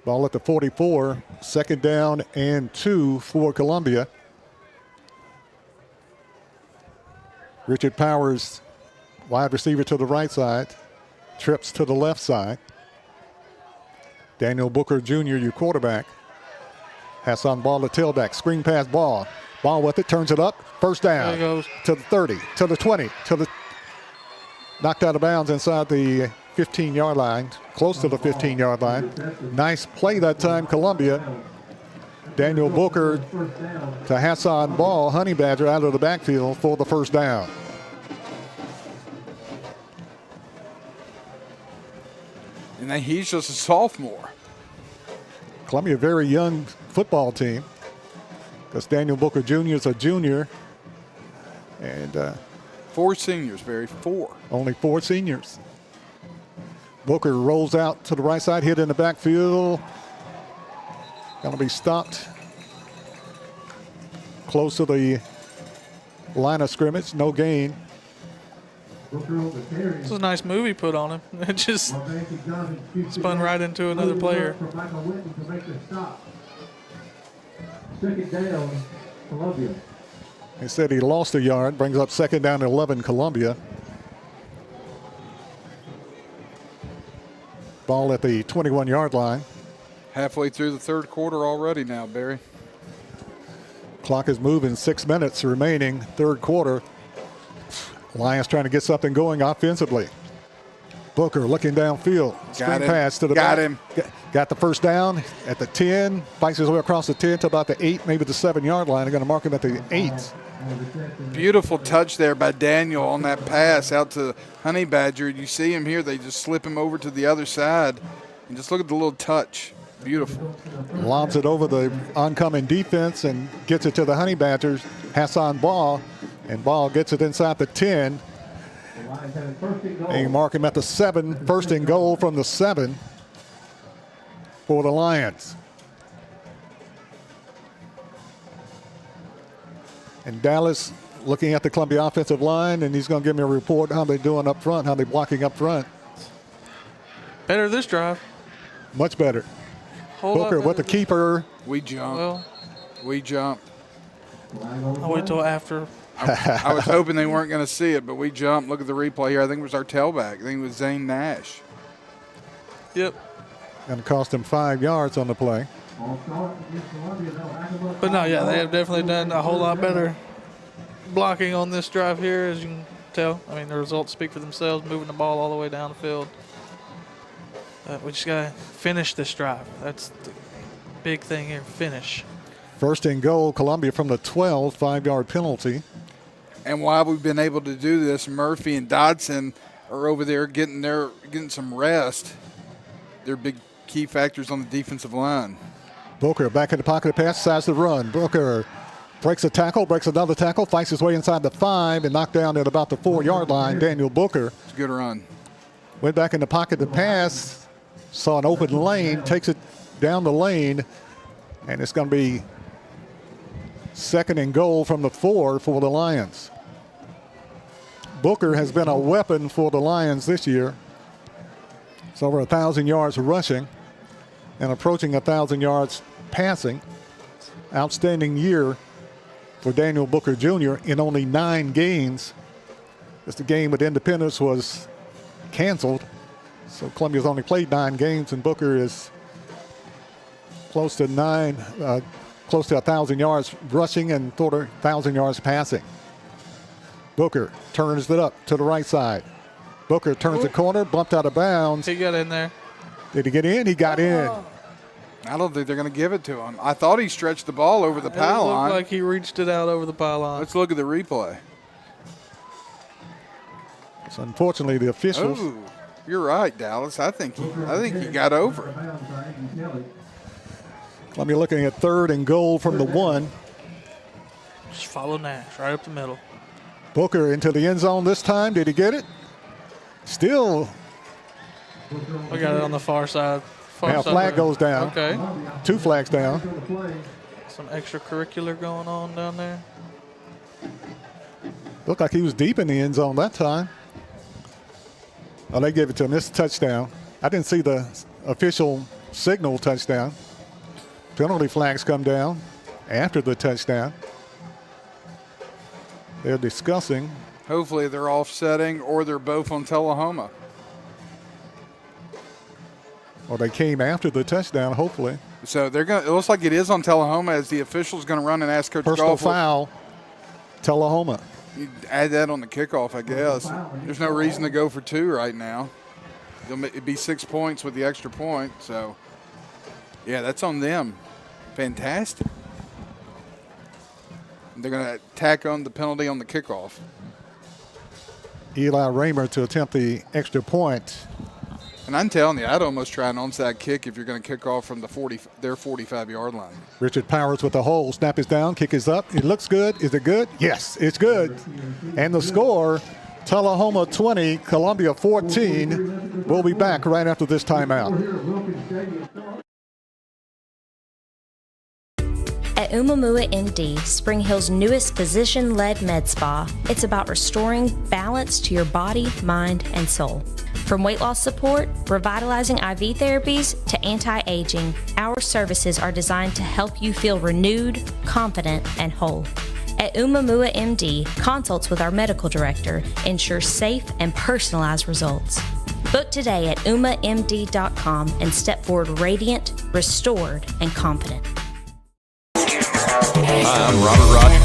Ball at the 44. 2nd down and 2 for Columbia. Richard Powers, wide receiver to the right side, trips to the left side. Daniel Booker Jr., your quarterback. Hassan Ball, the tailback, screen pass ball. Ball with it, turns it up, first down. There it goes. To the 30, to the 20, to the knocked out of bounds inside the 15-yard line, close to the 15-yard line. Nice play that time, Columbia. Daniel Booker to Hassan Ball, Honey Badger out of the backfield for the first down. And then he's just a sophomore. Columbia, a very young football team, because Daniel Booker Jr. is a junior. And 4 seniors, Barry, 4. Only 4 seniors. Booker rolls out to the right side, hit in the backfield. Going to be stopped close to the line of scrimmage, no gain. This was a nice move he put on him. It just spun right into another player. 2nd down, Columbia. He said he lost a yard, brings up 2nd down and 11, Columbia. Ball at the 21-yard line. Halfway through the 3rd quarter already now, Barry. Clock is moving, 6 minutes remaining, 3rd quarter. Lions trying to get something going offensively. Booker looking downfield. Screen pass to the back. Got him. got the first down at the 10, fights his way across the 10 to about the 8, maybe the 7-yard line. They're going to mark him at the 8. Beautiful touch there by Daniel on that pass out to Honey Badger. You see him here. They just slip him over to the other side. And just look at the little touch. Beautiful. Lobs it over the oncoming defense and gets it to the Honey Badgers. Hassan Ball. And Ball gets it inside the 10. They mark him at the 7. First and goal from the 7 for the Lions. And Dallas looking at the Columbia offensive line, and he's going to give me a report how they're doing up front, how they're blocking up front. Better this drive. Much better. Booker with the keeper. We jump. Well, we jump. I'll wait till after. I was hoping they weren't going to see it, but we jumped. Look at the replay here. I think it was our tailback. I think it was Zane Nash. Yep. Going to cost him 5 yards on the play. But no, yeah, they have definitely done a whole lot better blocking on this drive here, as you can tell. I mean, the results speak for themselves, moving the ball all the way down the field. We just got to finish this drive. That's the big thing here, finish. First and goal, Columbia from the 12, 5-yard penalty. And while we've been able to do this, Murphy and Dodson are over there getting some rest. They're big key factors on the defensive line. Booker back in the pocket, pass, decides to run. Booker breaks a tackle, breaks another tackle, fights his way inside the 5 and knocked down at about the 4-yard line. Daniel Booker. It's a good run. Went back in the pocket to pass, saw an open lane, takes it down the lane, and it's going to be second and goal from the 4 for the Lions. Booker has been a weapon for the Lions this year. It's over 1,000 yards rushing and approaching 1,000 yards passing. Outstanding year for Daniel Booker Jr. in only 9 games. As the game with Independence was canceled, so Columbia's only played 9 games, and Booker is close to 1,000 yards rushing and 1,000 yards passing. Booker turns it up to the right side. Booker turns the corner, bumped out of bounds. He got in there. Did he get in? He got in. I don't think they're going to give it to him. I thought he stretched the ball over the pylon. It looked like he reached it out over the pylon. Let's look at the replay. So unfortunately, the officials. Oh, you're right, Dallas. I think he got over it. Columbia looking at third and goal from the 1. Just follow Nash right up the middle. Booker into the end zone this time. Did he get it? Still. We got it on the far side. Flag goes down. Okay. 2 flags down. Some extracurricular going on down there. Looked like he was deep in the end zone that time. Oh, they gave it to him. This is a touchdown. I didn't see the official signal touchdown. Penalty flags come down after the touchdown. They're discussing. Hopefully they're offsetting or they're both on Tullahoma. Or they came after the touchdown, hopefully. So they're going. It looks like it is on Tullahoma as the official's going to run and ask Coach Personal Goff. foul, Tullahoma. You add that on the kickoff, I guess. There's no reason to go for 2 right now. It'd be 6 points with the extra point. So, yeah, that's on them. Fantastic. They're going to tack on the penalty on the kickoff. Eli Raymer to attempt the extra point. And I'm telling you, I'd almost try an onside kick if you're going to kick off from their 45-yard line. Richard Powers with the hole. Snap is down. Kick is up. It looks good. Is it good? Yes, it's good. And the score, Tullahoma 20, Columbia 14. We'll be back right after this timeout. At Umamua MD, Spring Hill's newest physician-led med spa, it's about restoring balance to your body, mind, and soul. From weight loss support, revitalizing IV therapies, to anti-aging, our services are designed to help you feel renewed, confident, and whole. At Umamua MD, consults with our medical director ensure safe and personalized results. Book today at umamd.com and step forward radiant, restored, and confident. Hi, I'm Robert Rogers.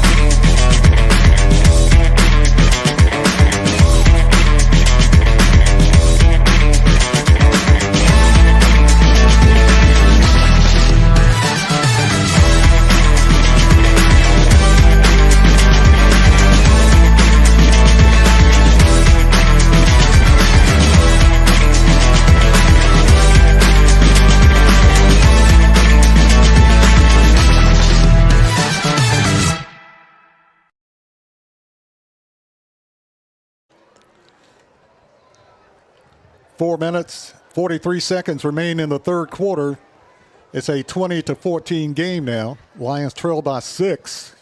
4 minutes, 43 seconds remain in the third quarter. It's a 20-14 game now. Lions trail by 6.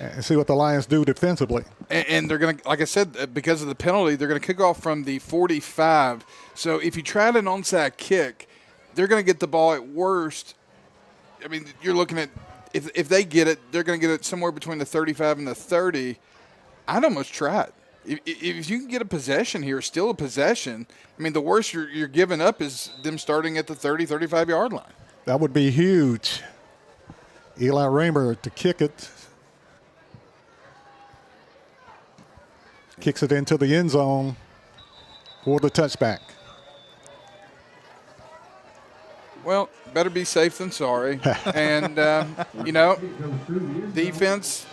And see what the Lions do defensively. And they're going to, like I said, because of the penalty, they're going to kick off from the 45. So if you try an onside kick, they're going to get the ball at worst. I mean, you're looking at, if they get it, they're going to get it somewhere between the 35 and the 30. I'd almost try it. If you can get a possession here, still a possession, I mean, the worst you're giving up is them starting at the 30, 35-yard line. That would be huge. Eli Raymer to kick it. Kicks it into the end zone for the touchback. Well, better be safe than sorry. And, defense,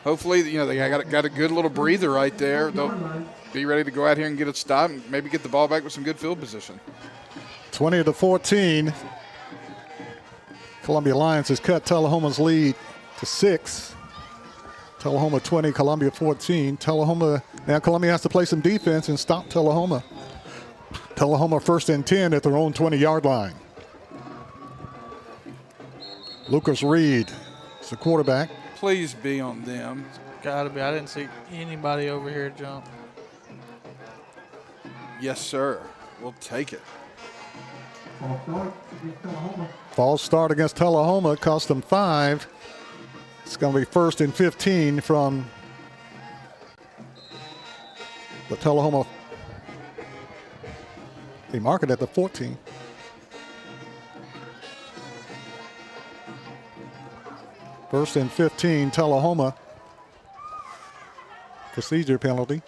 hopefully, they got a good little breather right there. They'll be ready to go out here and get a stop and maybe get the ball back with some good field position. 20-14. Columbia Lions has cut Tullahoma's lead to 6. Tullahoma 20, Columbia 14. Now Columbia has to play some defense and stop Tullahoma. Tullahoma 1st and 10 at their own 20-yard line. Lucas Reed is the quarterback. Please be on them. Gotta be. I didn't see anybody over here jump. Yes, sir. We'll take it. False start against Tullahoma cost them 5. It's going to be 1st and 15 from the Tullahoma. They mark it at the 14. First and 15, Tullahoma. Procedure penalty.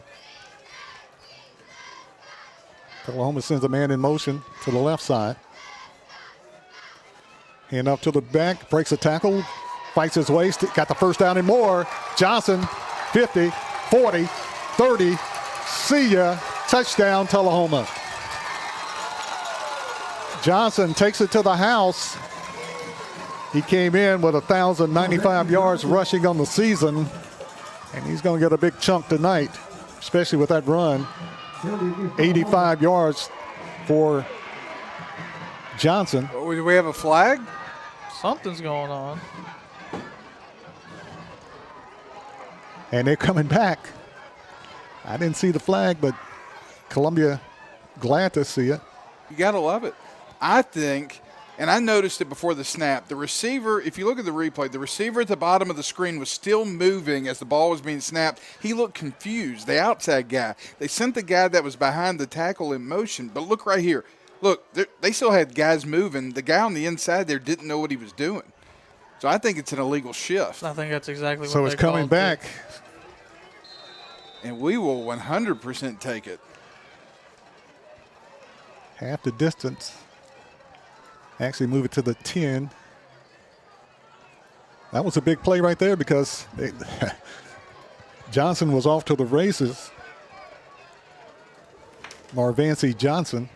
Tullahoma sends a man in motion to the left side. Hand up to the back, breaks a tackle, fights his way, got the first down and more. Johnson, 50, 40, 30, see ya, touchdown Tullahoma. Johnson takes it to the house. He came in with 1,095 yards rushing on the season, and he's going to get a big chunk tonight, especially with that run. 85 yards for Johnson. Do we have a flag? Something's going on. And they're coming back. I didn't see the flag, but Columbia glad to see it. You got to love it. I think, and I noticed it before the snap, the receiver, if you look at the replay, the receiver at the bottom of the screen was still moving as the ball was being snapped. He looked confused, the outside guy. They sent the guy that was behind the tackle in motion, but look right here. Look, they still had guys moving. The guy on the inside there didn't know what he was doing. So I think it's an illegal shift. I think that's exactly what so it's coming back. And we will 100% take it. Half the distance. Actually move it to the 10. That was a big play right there because Johnson was off to the races. Marvancy Johnson,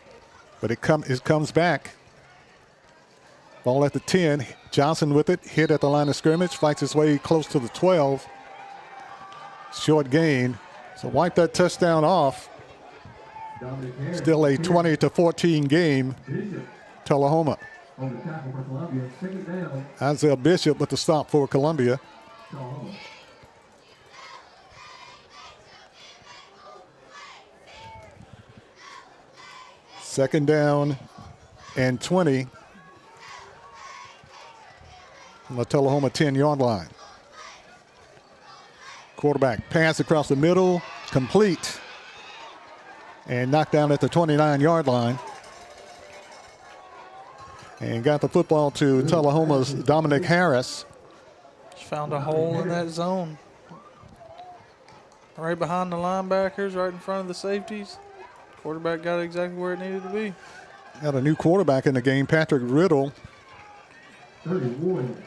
but it comes back. Ball at the 10. Johnson with it, hit at the line of scrimmage, fights his way close to the 12. Short gain. So wipe that touchdown off. Still a 20-14 game. Tullahoma. Isaiah Bishop with the stop for Columbia. Second down and 20 on the Tullahoma 10-yard line. Quarterback pass across the middle, complete, and knocked down at the 29-yard line. And got the football to Tullahoma's Dominic Harris. Just found a hole in that zone. Right behind the linebackers, right in front of the safeties. Quarterback got it exactly where it needed to be. Got a new quarterback in the game, Patrick Riddle. 31.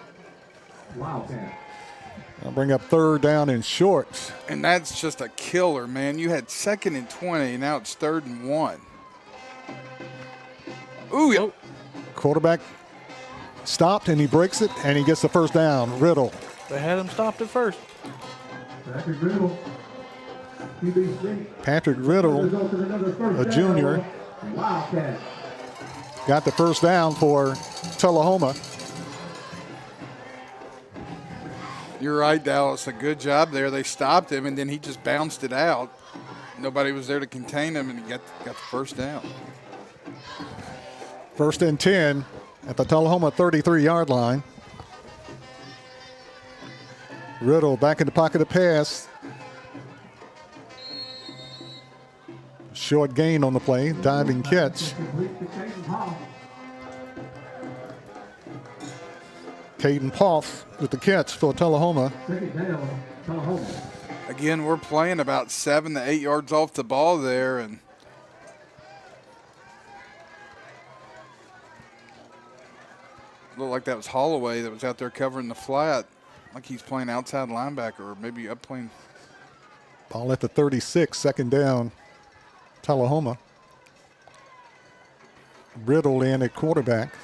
Wildcat. I'll bring up third down and short. And that's just a killer, man. You had 2nd and 20, now it's 3rd and 1. Ooh, yeah. Quarterback stopped, and he breaks it, and he gets the first down. Riddle. They had him stopped at first. Patrick Riddle. Patrick Riddle, a junior, got the first down for Tullahoma. You're right, Dallas. A good job there. They stopped him, and then he just bounced it out. Nobody was there to contain him, and he got the first down. First and 10 at the Tullahoma 33-yard line. Riddle back in the pocket to pass. Short gain on the play, diving catch. Caden Poff with the catch for Tullahoma. Again, we're playing about 7 to 8 yards off the ball there, and looked like that was Holloway that was out there covering the flat, like he's playing outside linebacker or maybe up playing. Ball at the 36, second down, Tullahoma. Riddle in at quarterback.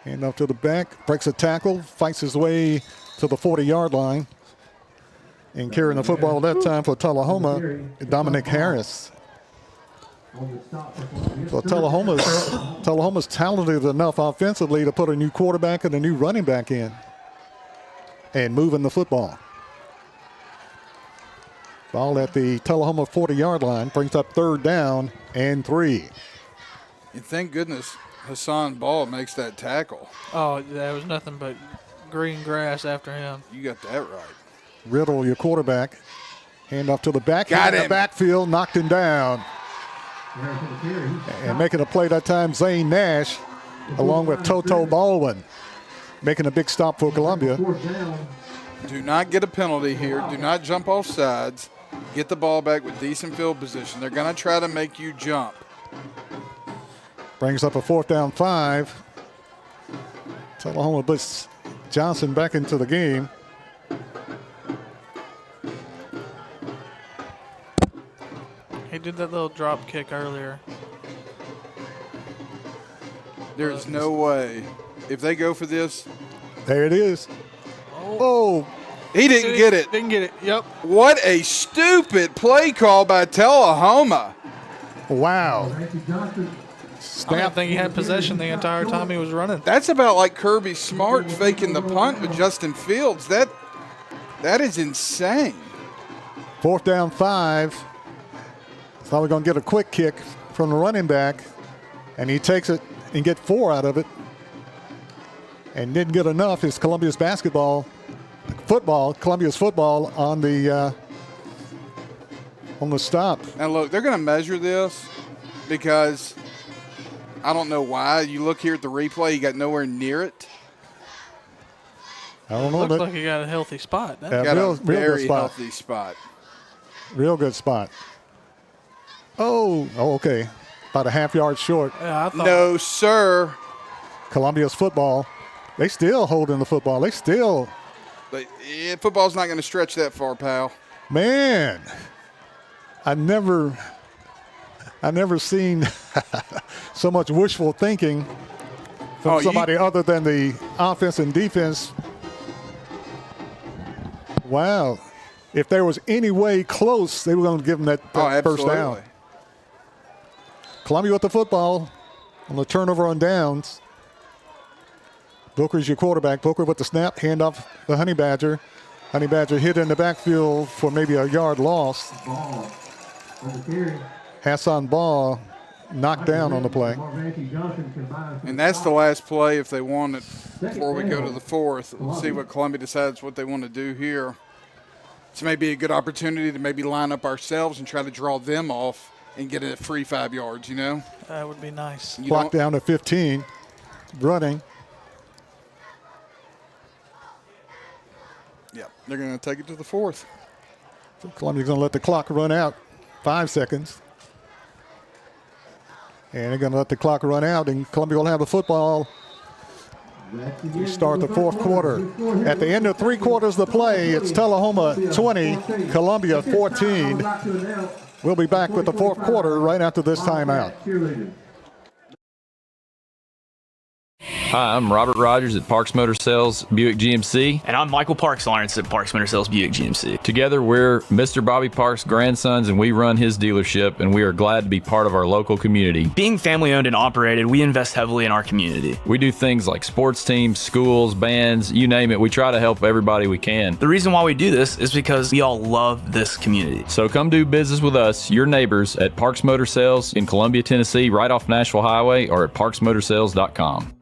Hand off to the back, breaks a tackle, fights his way to the 40-yard line. And carrying the football that time for Tullahoma, Dominic Harris. So Tullahoma's talented enough offensively to put a new quarterback and a new running back in and moving the football. Ball at the Tullahoma 40-yard line, brings up third down and 3. And thank goodness Hassan Ball makes that tackle. Oh, there was nothing but green grass after him. You got that right. Riddle, your quarterback. Hand off to the back. Got him. The backfield, knocked him down. And making a play that time, Zane Nash, along with Toto Baldwin, making a big stop for Columbia. Do not get a penalty here. Do not jump off sides. Get the ball back with decent field position. They're going to try to make you jump. Brings up a 4th down 5. Tullahoma puts Johnson back into the game. He did that little drop kick earlier. There's no way. If they go for this. There it is. Oh. He didn't get it. Didn't get it. Yep. What a stupid play call by Tullahoma. Wow. I didn't think he had possession the entire time he was running. That's about like Kirby Smart faking the punt with Justin Fields. That is insane. 4th down 5. Thought we were going to get a quick kick from the running back, and he takes it and get 4 out of it. And didn't get enough. Is Columbia's football on the stop. And look, they're going to measure this because I don't know why. You look here at the replay, you got nowhere near it. I don't know. Looks like he got a healthy spot. Got a very healthy spot. Real good spot. Oh, okay. About a half yard short. Yeah, I thought. No, sir. Columbia's football. They still holding the football. Football's not going to stretch that far, pal. Man, I never seen so much wishful thinking from somebody other than the offense and defense. Wow. If there was any way close, they were going to give them that first down. Columbia with the football on the turnover on downs. Booker's your quarterback. Booker with the snap, hand off the Honey Badger. Honey Badger hit in the backfield for maybe a yard loss. Hassan Ball knocked down on the play. And that's the last play if they want it before we go to the 4th. We'll see what Columbia decides what they want to do here. This may be a good opportunity to maybe line up ourselves and try to draw them off and get a free 5 yards, you know? That would be nice. Clock down to 15. Running. Yeah, they're going to take it to the 4th. So Columbia's going to let the clock run out. 5 seconds. And they're going to let the clock run out, and Columbia will have the football. We start the 4th quarter. At the end of 3 quarters of the play, it's Tullahoma 20, Columbia 14. We'll be back with the 4th quarter right after this timeout. Hi, I'm Robert Rogers at Parks Motor Sales Buick GMC. And I'm Michael Parks Lawrence at Parks Motor Sales Buick GMC. Together, we're Mr. Bobby Parks' grandsons, and we run his dealership, and we are glad to be part of our local community. Being family owned and operated, we invest heavily in our community. We do things like sports teams, schools, bands, you name it. We try to help everybody we can. The reason why we do this is because we all love this community. So come do business with us, your neighbors, at Parks Motor Sales in Columbia, Tennessee, right off Nashville Highway, or at parksmotorsales.com.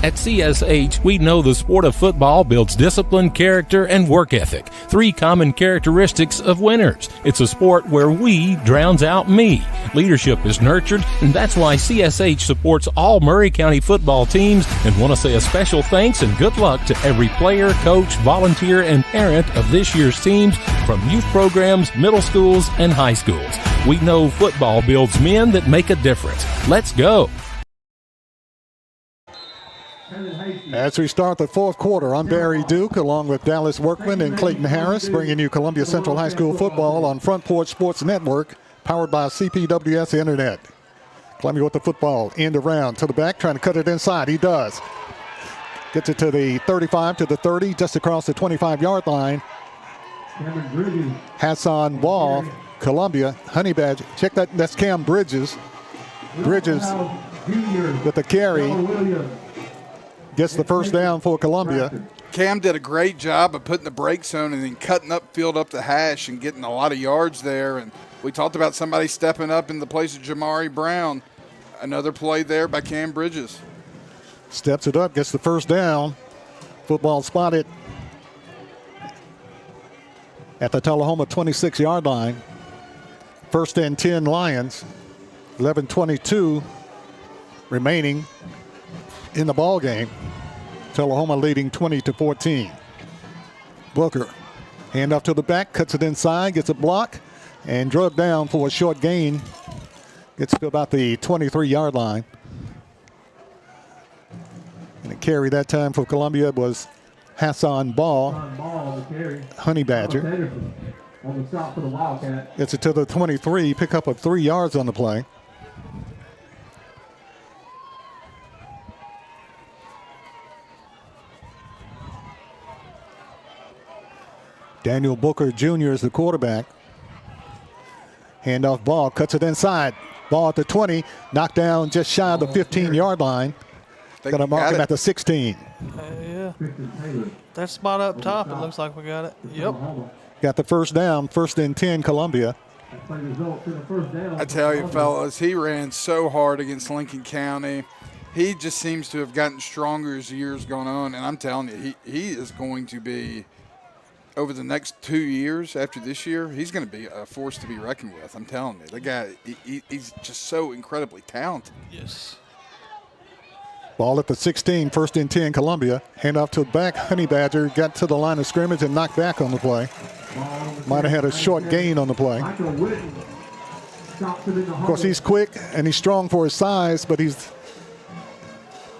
At CSH, we know the sport of football builds discipline, character, and work ethic, 3 common characteristics of winners. It's a sport where we drowns out me. Leadership is nurtured, and that's why CSH supports all Murray County football teams, and want to say a special thanks and good luck to every player, coach, volunteer, and parent of this year's teams, from youth programs, middle schools, and high schools. We know football builds men that make a difference. Let's go. As we start the fourth quarter, I'm Barry Duke, along with Dallas Workman and Clayton Harris, bringing you Columbia Central High School football on Front Porch Sports Network, powered by CPWS Internet. Columbia with the football, end around to the back, trying to cut it inside. He does. Gets it to the 35, to the 30, just across the 25-yard line. Hassan Wall, Columbia, Honey Badger. Check that, that's Cam Bridges. Bridges with the carry. Gets the first down for Columbia. Cam did a great job of putting the brakes on and then cutting up field up the hash and getting a lot of yards there. And we talked about somebody stepping up in the place of Jamari Brown. Another play there by Cam Bridges. Steps it up, gets the first down. Football spotted at the Tullahoma 26-yard line. First and 10 Lions. 11:22 remaining in the ball game. Tullahoma leading 20-14. Booker, hand off to the back, cuts it inside, gets a block, and drug down for a short gain. Gets to about the 23-yard line. And the carry that time for Columbia was Hassan Ball, Honey Badger. Gets it to the 23, pick up of 3 yards on the play. Daniel Booker Jr. is the quarterback. Handoff ball, cuts it inside. Ball at the 20, knocked down just shy of the 15-yard line. Going to mark him at the 16. Yeah. That spot up top, it looks like we got it. Yep. Got the first down, first and 10 Columbia. I tell you, fellas, he ran so hard against Lincoln County. He just seems to have gotten stronger as the years gone on. And I'm telling you, he is going to be, over the next 2 years after this year, he's going to be a force to be reckoned with. I'm telling you. The guy, he's just so incredibly talented. Yes. Ball at the 16, first and 10 Columbia. Hand off to the back. Honey Badger got to the line of scrimmage and knocked back on the play. Might have had a short gain on the play. Of course, he's quick and he's strong for his size, but he's...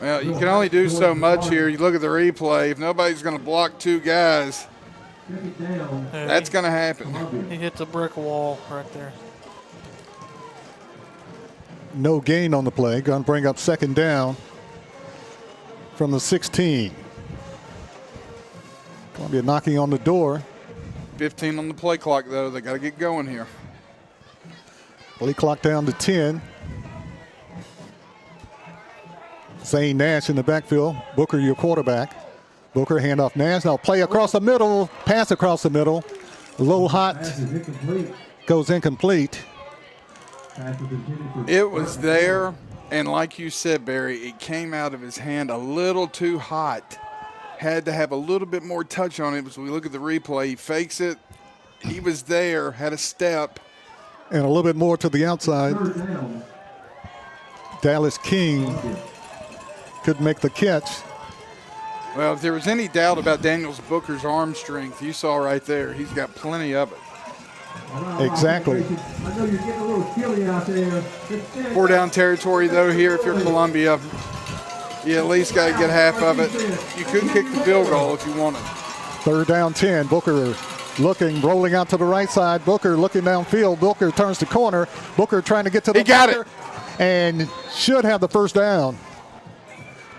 Well, you can only do so much here. You look at the replay. If nobody's going to block 2 guys, that's going to happen. He hits a brick wall right there. No gain on the play. Going to bring up second down from the 16. Columbia knocking on the door. 15 on the play clock, though. They got to get going here. Play clock down to 10. Zane Nash in the backfield. Booker, your quarterback. Booker, handoff Nash. Now play across the middle. Pass across the middle. A little hot. Goes incomplete. It was there, and like you said, Barry, it came out of his hand a little too hot. Had to have a little bit more touch on it. As we look at the replay, he fakes it. He was there, had a step. And a little bit more to the outside. Dallas King could make the catch. Well, if there was any doubt about Daniels Booker's arm strength, you saw right there. He's got plenty of it. Exactly. 4 down territory, though, here if you're Columbia. You at least got to get half of it. You could kick the field goal if you wanted. Third down 10. Booker looking, rolling out to the right side. Booker looking downfield. Booker turns the corner. Booker trying to get to the... He got it. And should have the first down.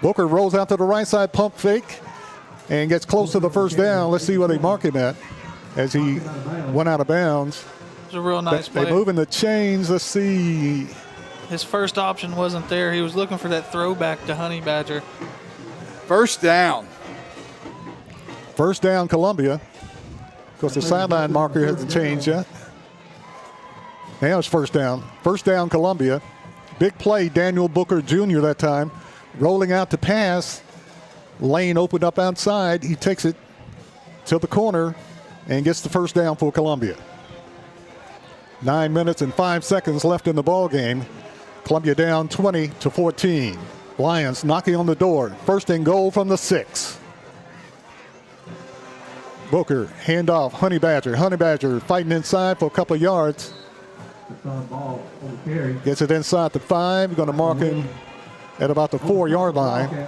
Booker rolls out to the right side, pump fake, and gets close to the first down. Let's see what they mark him at as he went out of bounds. It was a real nice play. They're moving the chains. Let's see. His first option wasn't there. He was looking for that throwback to Honey Badger. First down. First down, Columbia. Of course, the sideline marker hasn't changed yet. Now it's first down. First down, Columbia. Big play, Daniel Booker Jr. that time. Rolling out to pass. Lane opened up outside. He takes it to the corner and gets the first down for Columbia. 9 minutes and 5 seconds left in the ball game. Columbia down 20-14. Lions knocking on the door. First and goal from the 6. Booker, handoff, Honey Badger. Honey Badger fighting inside for a couple of yards. Gets it inside the 5. Going to mark him at about the 4-yard line.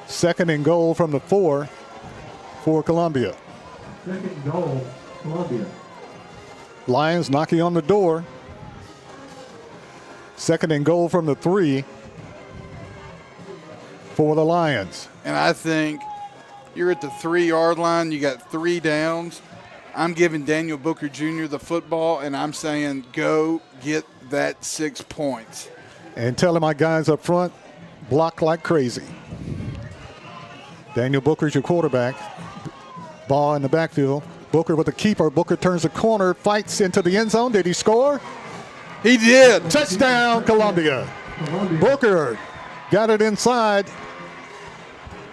Second and goal from the 4 for Columbia. Second and goal, Columbia. Lions knocking on the door. Second and goal from the 3 for the Lions. And I think you're at the 3-yard line. You got 3 downs. I'm giving Daniel Booker Jr. the football, and I'm saying go get that 6 points. And telling my guys up front, block like crazy. Daniel Booker's your quarterback. Ball in the backfield. Booker with the keeper. Booker turns the corner, fights into the end zone. Did he score? He did. Touchdown, Columbia. Booker got it inside.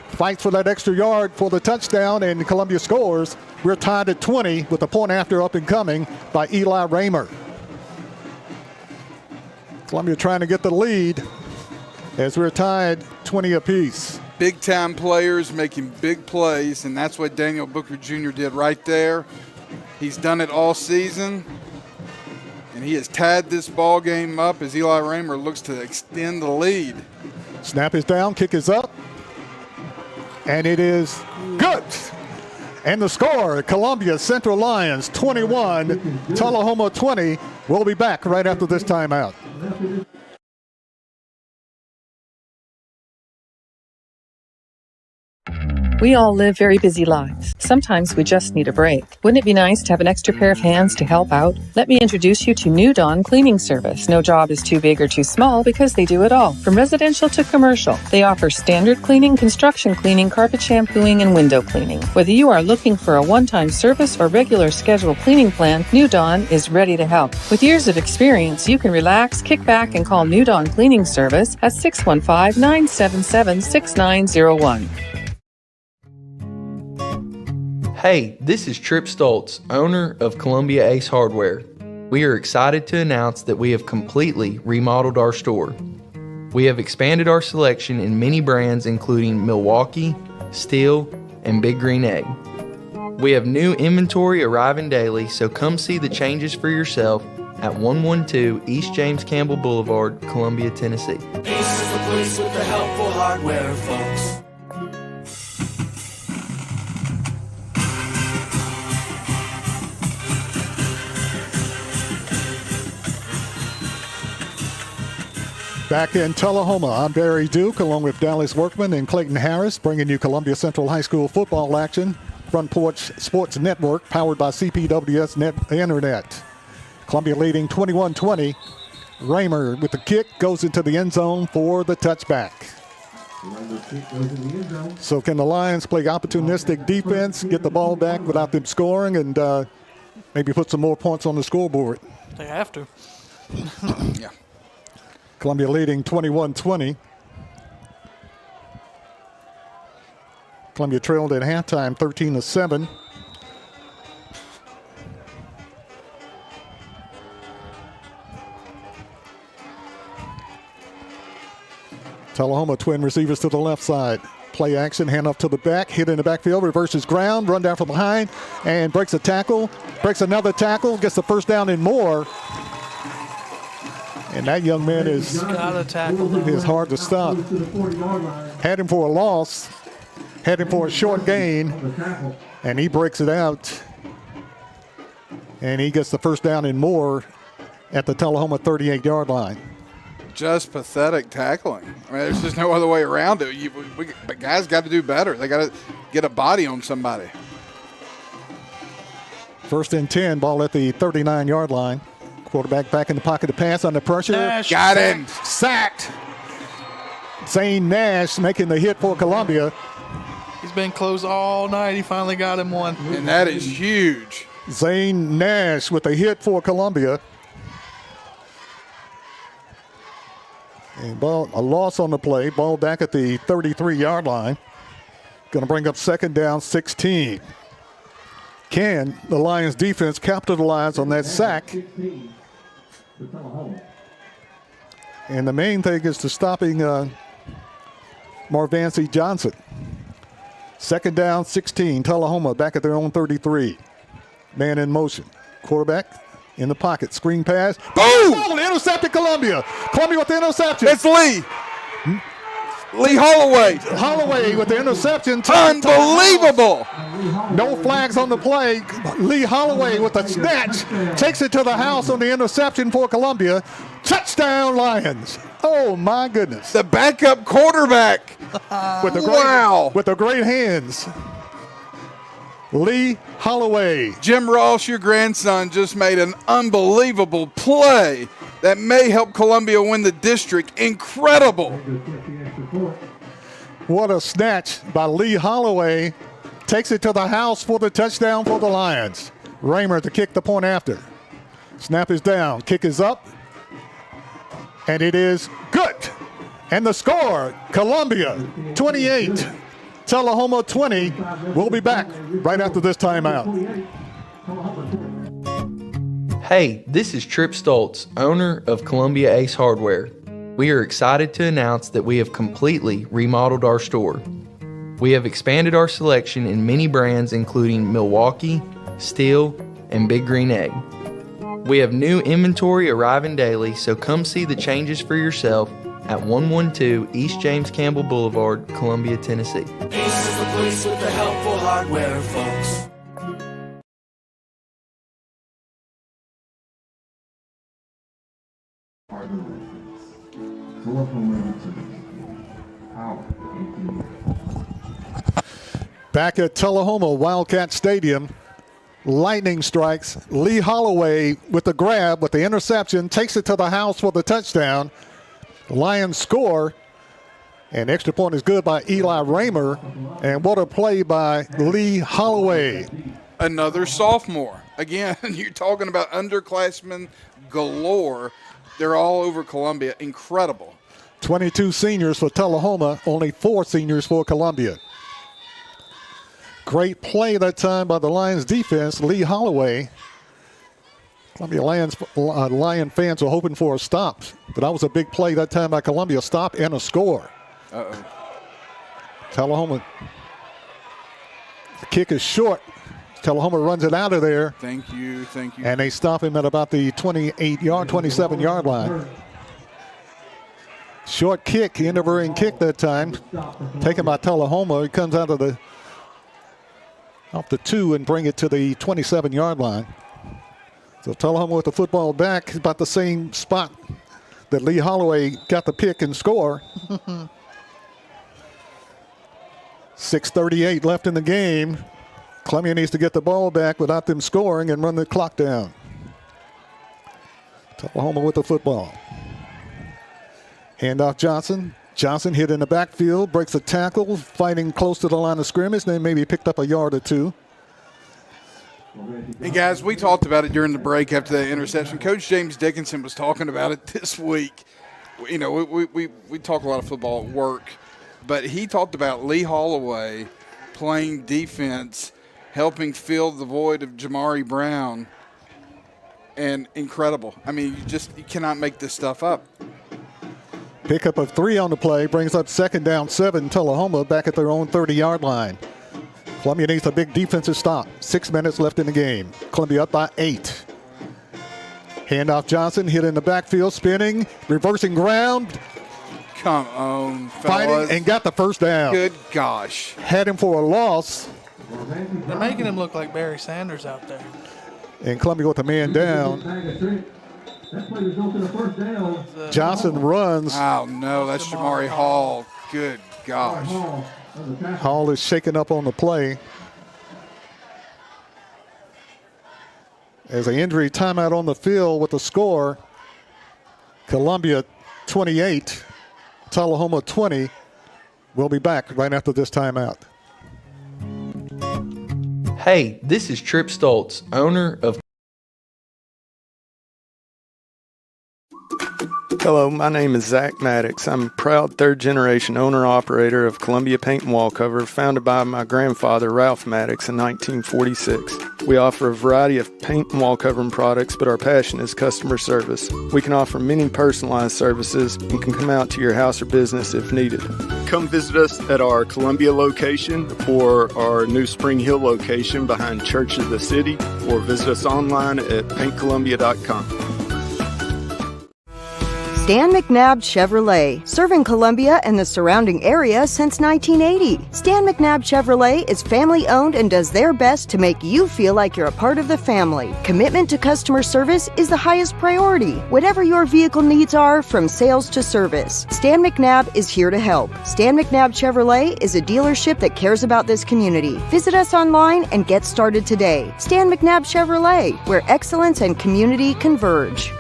Fights for that extra yard for the touchdown, and Columbia scores. We're tied at 20 with the point after up and coming by Eli Raymer. Columbia trying to get the lead as we're tied 20 apiece. Big-time players making big plays, and that's what Daniel Booker Jr. did right there. He's done it all season, and he has tied this ball game up as Eli Raymer looks to extend the lead. Snap is down, kick is up, and it is good. And the score, Columbia Central Lions 21, Tullahoma 20. We'll be back right after this timeout. We all live very busy lives. Sometimes we just need a break. Wouldn't it be nice to have an extra pair of hands to help out? Let me introduce you to New Dawn Cleaning Service. No job is too big or too small because they do it all, from residential to commercial. They offer standard cleaning, construction cleaning, carpet shampooing, and window cleaning. Whether you are looking for a one-time service or regular scheduled cleaning plan, New Dawn is ready to help. With years of experience, you can relax, kick back, and call New Dawn Cleaning Service at 615-977-6901. Hey, this is Trip Stoltz, owner of Columbia Ace Hardware. We are excited to announce that we have completely remodeled our store. We have expanded our selection in many brands including Milwaukee, Steel, and Big Green Egg. We have new inventory arriving daily, so come see the changes for yourself at 112 East James Campbell Boulevard, Columbia, Tennessee. Ace is the place with the helpful hardware, folks. Back in Tullahoma, I'm Barry Duke, along with Dallas Workman and Clayton Harris, bringing you Columbia Central High School football action. Front Porch Sports Network, powered by CPWS Internet. Columbia leading 21-20. Raymer with the kick goes into the end zone for the touchback. So can the Lions play opportunistic defense, get the ball back without them scoring, and maybe put some more points on the scoreboard? They have to. Yeah. Columbia leading 21-20. Columbia trailed at halftime 13-7. Tullahoma twin receivers to the left side. Play action, hand off to the back, hit in the backfield, reverses ground, run down from behind, and breaks a tackle, breaks another tackle, gets the first down and more. And that young man is hard to stop. Had him for a loss, had him for a short gain, and he breaks it out. And he gets the first down and more at the Tullahoma 38-yard line. just pathetic tackling. I mean, there's just no other way around it. But guys got to do better. They got to get a body on somebody. 1st and 10, ball at the 39-yard line. Quarterback back in the pocket to pass under pressure. Nash got him. Sacked. Zane Nash making the hit for Columbia. He's been close all night. He finally got him one. And that is huge. Zane Nash with a hit for Columbia. And ball, a loss on the play. Ball back at the 33-yard line. Going to bring up 2nd down, 16. Can the Lions defense capitalize on that sack? And the main thing is to stopping Marvancy Johnson. 2nd down, 16. Tullahoma back at their own 33. Man in motion. Quarterback in the pocket. Screen pass. Boom! Intercepted Columbia. Columbia with the interception. It's Lee. Lee Holloway. Holloway with the interception. Unbelievable. No flags on the play. Lee Holloway with a snatch. Takes it to the house on the interception for Columbia. Touchdown Lions. Oh, my goodness. The backup quarterback. With the great hands. Lee Holloway. Jim Ross, your grandson, just made an unbelievable play that may help Columbia win the district. Incredible. What a snatch by Lee Holloway. Takes it to the house for the touchdown for the Lions. Raymer to kick the point after. Snap is down. Kick is up. And it is good. And the score, Columbia 28. Tullahoma 20. We'll be back right after this timeout. Hey, this is Trip Stoltz, owner of Columbia Ace Hardware. We are excited to announce that we have completely remodeled our store. We have expanded our selection in many brands including Milwaukee, Steel, and Big Green Egg. We have new inventory arriving daily, so come see the changes for yourself at 112 East James Campbell Boulevard, Columbia, Tennessee. Ace is the place with the helpful hardware, folks. Back at Tullahoma Wildcat Stadium, lightning strikes. Lee Holloway with the grab, with the interception, takes it to the house for the touchdown. The Lions score. An extra point is good by Eli Raymer. And what a play by Lee Holloway. Another sophomore. Again, you're talking about underclassmen galore. They're all over Columbia. Incredible. 22 seniors for Tullahoma, only 4 seniors for Columbia. Great play that time by the Lions defense, Lee Holloway. Columbia Lion fans were hoping for a stop, but that was a big play that time by Columbia. Stop and a score. Uh-oh. Tullahoma. The kick is short. Tullahoma runs it out of there. Thank you. And they stop him at about the 27-yard line. Short kick, intervening kick that time. Taken by Tullahoma. He comes out of off the 2 and bring it to the 27-yard line. So Tullahoma with the football back, about the same spot that Lee Holloway got the pick and score. 6:38 left in the game. Columbia needs to get the ball back without them scoring and run the clock down. Tullahoma with the football. Handoff Johnson. Johnson hit in the backfield, breaks a tackle, fighting close to the line of scrimmage, then maybe picked up a yard or 2. Hey, guys, we talked about it during the break after that interception. Coach James Dickinson was talking about it this week. You know, we talk a lot of football at work, but he talked about Lee Holloway playing defense, helping fill the void of Jamari Brown, and incredible. I mean, you cannot make this stuff up. Pickup of 3 on the play brings up 2nd down 7. Tullahoma back at their own 30-yard line. Columbia needs a big defensive stop. 6 minutes left in the game. Columbia up by 8. Handoff Johnson hit in the backfield, spinning, reversing ground. Come on, fellas. Fighting and got the first down. Good gosh. Had him for a loss. They're making him look like Barry Sanders out there. And Columbia with the man down. That play results in a first down. Johnson runs. Oh, no, that's Jamari Hall. Good gosh. Hall is shaken up on the play. As an injury timeout on the field with the score, Columbia 28, Tullahoma 20. We'll be back right after this timeout. Hey, this is Trip Stoltz, owner of... Hello, my name is Zach Maddox. I'm a proud third-generation owner-operator of Columbia Paint and Wallcover, founded by my grandfather, Ralph Maddox, in 1946. We offer a variety of paint and wallcovering products, but our passion is customer service. We can offer many personalized services and can come out to your house or business if needed. Come visit us at our Columbia location or our new Spring Hill location behind Church of the City, or visit us online at paintcolumbia.com. Stan McNabb Chevrolet, serving Columbia and the surrounding area since 1980. Stan McNabb Chevrolet is family owned and does their best to make you feel like you're a part of the family. Commitment to customer service is the highest priority. Whatever your vehicle needs are, from sales to service, Stan McNabb is here to help. Stan McNabb Chevrolet is a dealership that cares about this community. Visit us online and get started today. Stan McNabb Chevrolet, where excellence and community converge.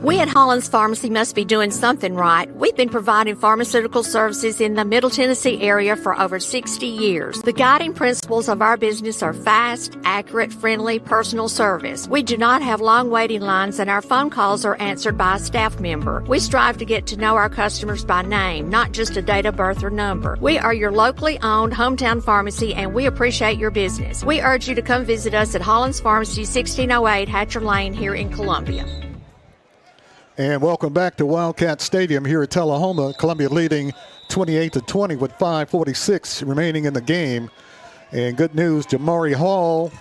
We at Hollins Pharmacy must be doing something right. We've been providing pharmaceutical services in the Middle Tennessee area for over 60 years. The guiding principles of our business are fast, accurate, friendly, personal service. We do not have long waiting lines, and our phone calls are answered by a staff member. We strive to get to know our customers by name, not just a date of birth or number. We are your locally owned hometown pharmacy, and we appreciate your business. We urge you to come visit us at Hollins Pharmacy, 1608 Hatcher Lane here in Columbia. And welcome back to Wildcat Stadium here at Tullahoma. Columbia leading 28-20 with 5:46 remaining in the game. And good news, Jamari Hall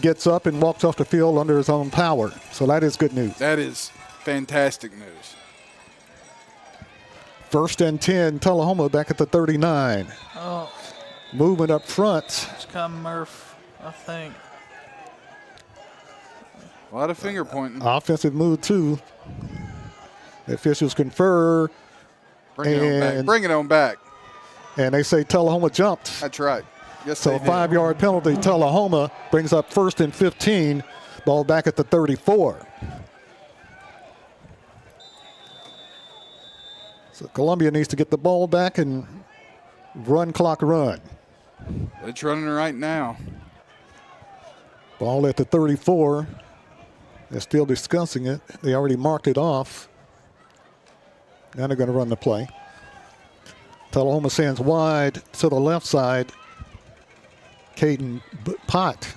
gets up and walks off the field under his own power. So that is good news. That is fantastic news. 1st and 10, Tullahoma back at the 39. Oh. Movement up front. It's come Murph, I think. A lot of finger pointing. Offensive move, too. The officials confer. Bring it on back. Bring it on back. And they say Tullahoma jumped. That's right. Yes, so a 5-yard penalty. Tullahoma brings up 1st and 15. Ball back at the 34. So Columbia needs to get the ball back and run clock run. It's running right now. Ball at the 34. They're still discussing it. They already marked it off. Now they're going to run the play. Tullahoma sends wide to the left side. Caden Poth.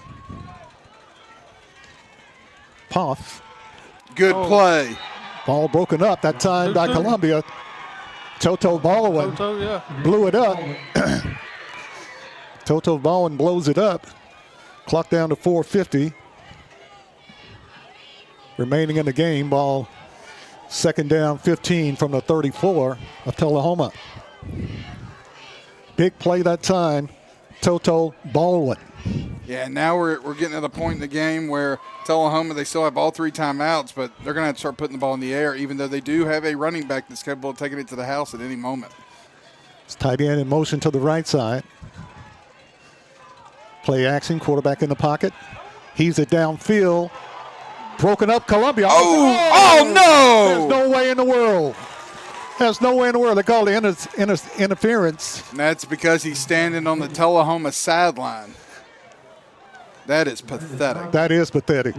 Good play. Ball broken up that time by Columbia. Toto Baldwin blew it up. Toto Baldwin blows it up. Clock down to 4:50. Remaining in the game. Ball 2nd down 15 from the 34 of Tullahoma. Big play that time. Toto Baldwin. Yeah, now we're getting to the point in the game where Tullahoma, they still have all 3 timeouts, but they're going to have to start putting the ball in the air, even though they do have a running back that's capable of taking it to the house at any moment. It's tight end in motion to the right side. Play action, quarterback in the pocket. Heaves it downfield. Broken up, Columbia. Oh no! There's no way in the world. There's no way in the world. They call the interference. And that's because he's standing on the Tullahoma sideline. That is pathetic. That is pathetic.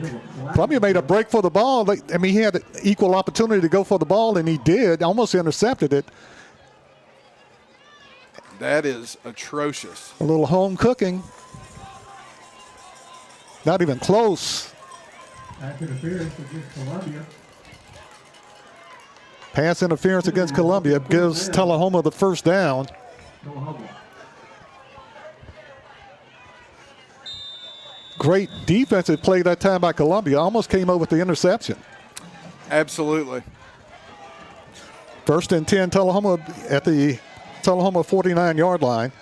Columbia made a break for the ball. I mean, he had equal opportunity to go for the ball, and he did. Almost intercepted it. That is atrocious. A little home cooking. Not even close. Pass interference against Columbia. Pass interference against Columbia gives Tullahoma the 1st down. Great defensive play that time by Columbia. Almost came over with the interception. Absolutely. 1st and 10, Tullahoma at the Tullahoma 49-yard line.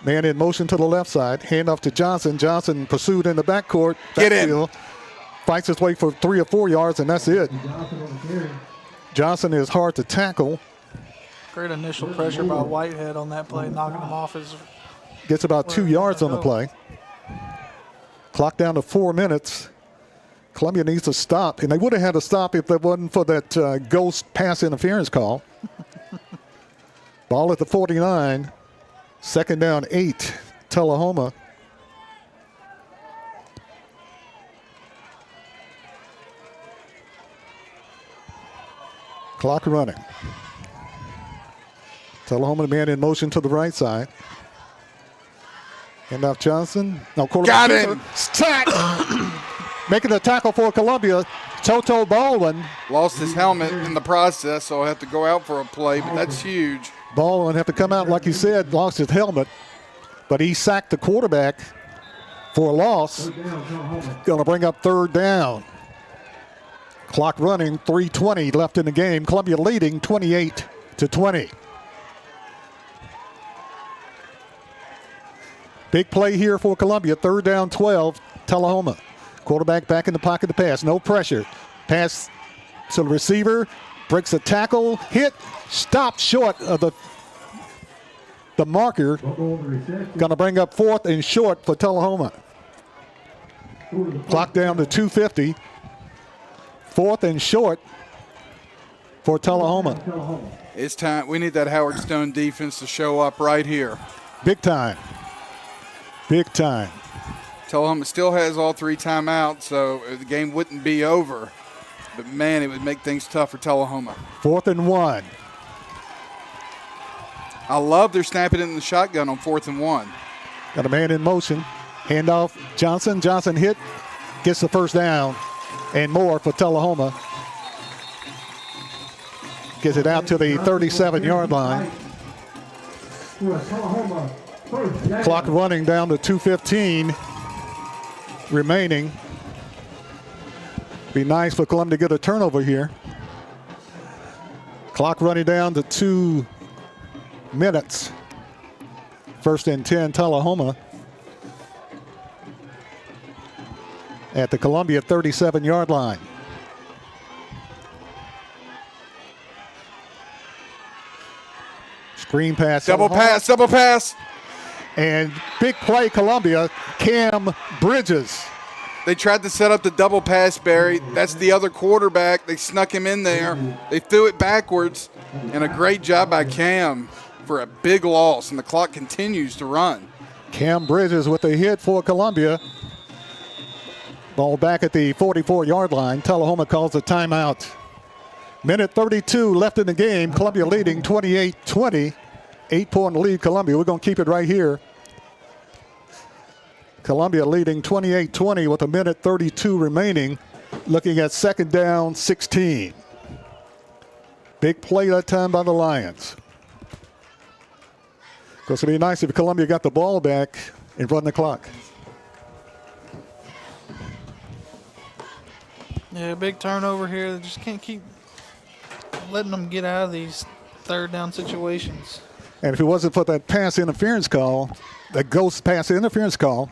Man in motion to the left side. Hand off to Johnson. Johnson pursued in the backcourt. Get in. Backfield. Fights his way for 3 or 4 yards, and that's it. Johnson is hard to tackle. Great initial pressure by Whitehead on that play, knocking him off his. Gets about 2 yards on the play. Clock down to 4 minutes. Columbia needs to stop, and they would have had to stop if it wasn't for that ghost pass interference call. Ball at the 49. Second down, 8. Tullahoma. Clock running. Tullahoma, man in motion to the right side. Hand off Johnson. No, got him. Sack. Making the tackle for Columbia. Toto Baldwin. Lost his helmet in the process, so he'll have to go out for a play, but that's huge. Baldwin have to come out, like you said, lost his helmet. But he sacked the quarterback for a loss. Going to bring up third down. Clock running, 3:20 left in the game. Columbia leading 28-20. Big play here for Columbia. Third down, 12. Tullahoma. Quarterback back in the pocket to pass. No pressure. Pass to the receiver. Breaks a tackle. Hit. Stopped short of the marker. Going to bring up 4th and short for Tullahoma. Clock down to 2:50. 4th and short for Tullahoma. It's time. We need that Howard Stone defense to show up right here. Big time. Big time. Tullahoma still has all 3 timeouts, so the game wouldn't be over. But, man, it would make things tough for Tullahoma. 4th and 1. I love their snapping it in the shotgun on 4th and 1. Got a man in motion. Handoff Johnson. Johnson hit. Gets the first down. And more for Tullahoma. Gets it out to the 37-yard line. Clock running down to 2:15 remaining. Be nice for Columbia to get a turnover here. Clock running down to 2 minutes. 1st and 10, Tullahoma. At the Columbia 37-yard line. Screen pass. Double pass, double pass. And big play, Columbia. Cam Bridges. They tried to set up the double pass, Barry. That's the other quarterback. They snuck him in there. They threw it backwards. And a great job by Cam for a big loss. And the clock continues to run. Cam Bridges with a hit for Columbia. Ball back at the 44-yard line. Tullahoma calls a timeout. Minute 32 left in the game. Columbia leading 28-20. 8-point lead, Columbia. We're going to keep it right here. Columbia leading 28-20 with a minute 32 remaining. Looking at second down, 16. Big play that time by the Lions. Of course, it would be nice if Columbia got the ball back and run the clock. Yeah, big turnover here. They just can't keep letting them get out of these third down situations. And if it wasn't for that pass interference call, that ghost pass interference call,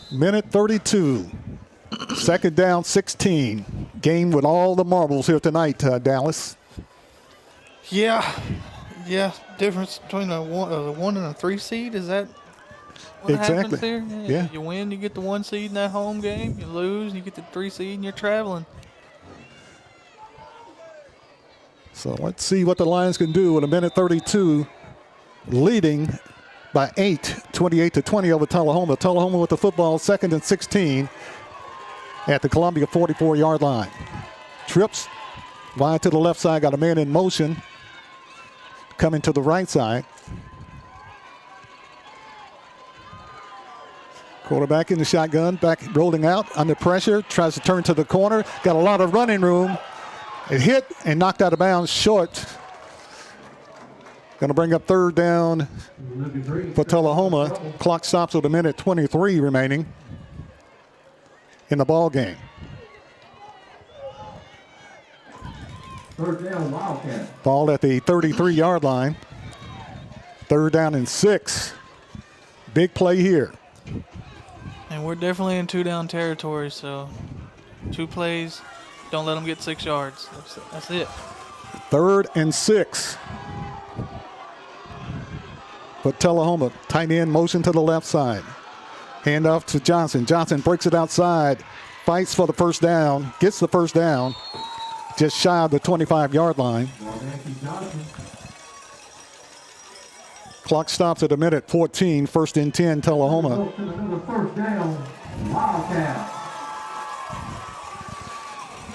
minute 32, second down, 16. Game with all the marbles here tonight, Dallas. Yeah, difference between a 1 and a 3 seed, is that what happens here? Yeah. You win, you get the 1 seed in that home game. You lose, you get the 3 seed, and you're traveling. So let's see what the Lions can do with a minute 32, leading by 8, 28-20 over Tullahoma. Tullahoma with the football, 2nd and 16 at the Columbia 44-yard line. Trips wide to the left side, got a man in motion. Coming to the right side. Quarterback in the shotgun, back rolling out under pressure, tries to turn to the corner, got a lot of running room. It hit and knocked out of bounds short. Going to bring up third down for Tullahoma. Clock stops with a minute 23 remaining in the ball game. Third down, Wildcat. Ball at the 33-yard line. 3rd down and 6. Big play here. And we're definitely in 2-down territory, so 2 plays, don't let them get 6 yards. That's it. 3rd and 6. But Tullahoma, tight end motion to the left side. Hand off to Johnson. Johnson breaks it outside, fights for the first down, gets the first down, just shy of the 25-yard line. Clock stops at a minute 14, 1st and 10, Tullahoma. First down, Wildcat.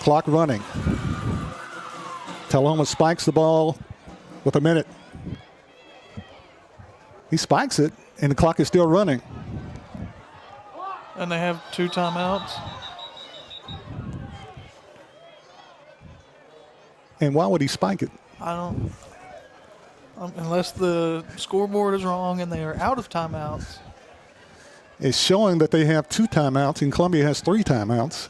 Clock running. Tullahoma spikes the ball with a minute. He spikes it, and the clock is still running. And they have 2 timeouts. And why would he spike it? I don't, unless the scoreboard is wrong and they are out of timeouts. It's showing that they have 2 timeouts, and Columbia has 3 timeouts.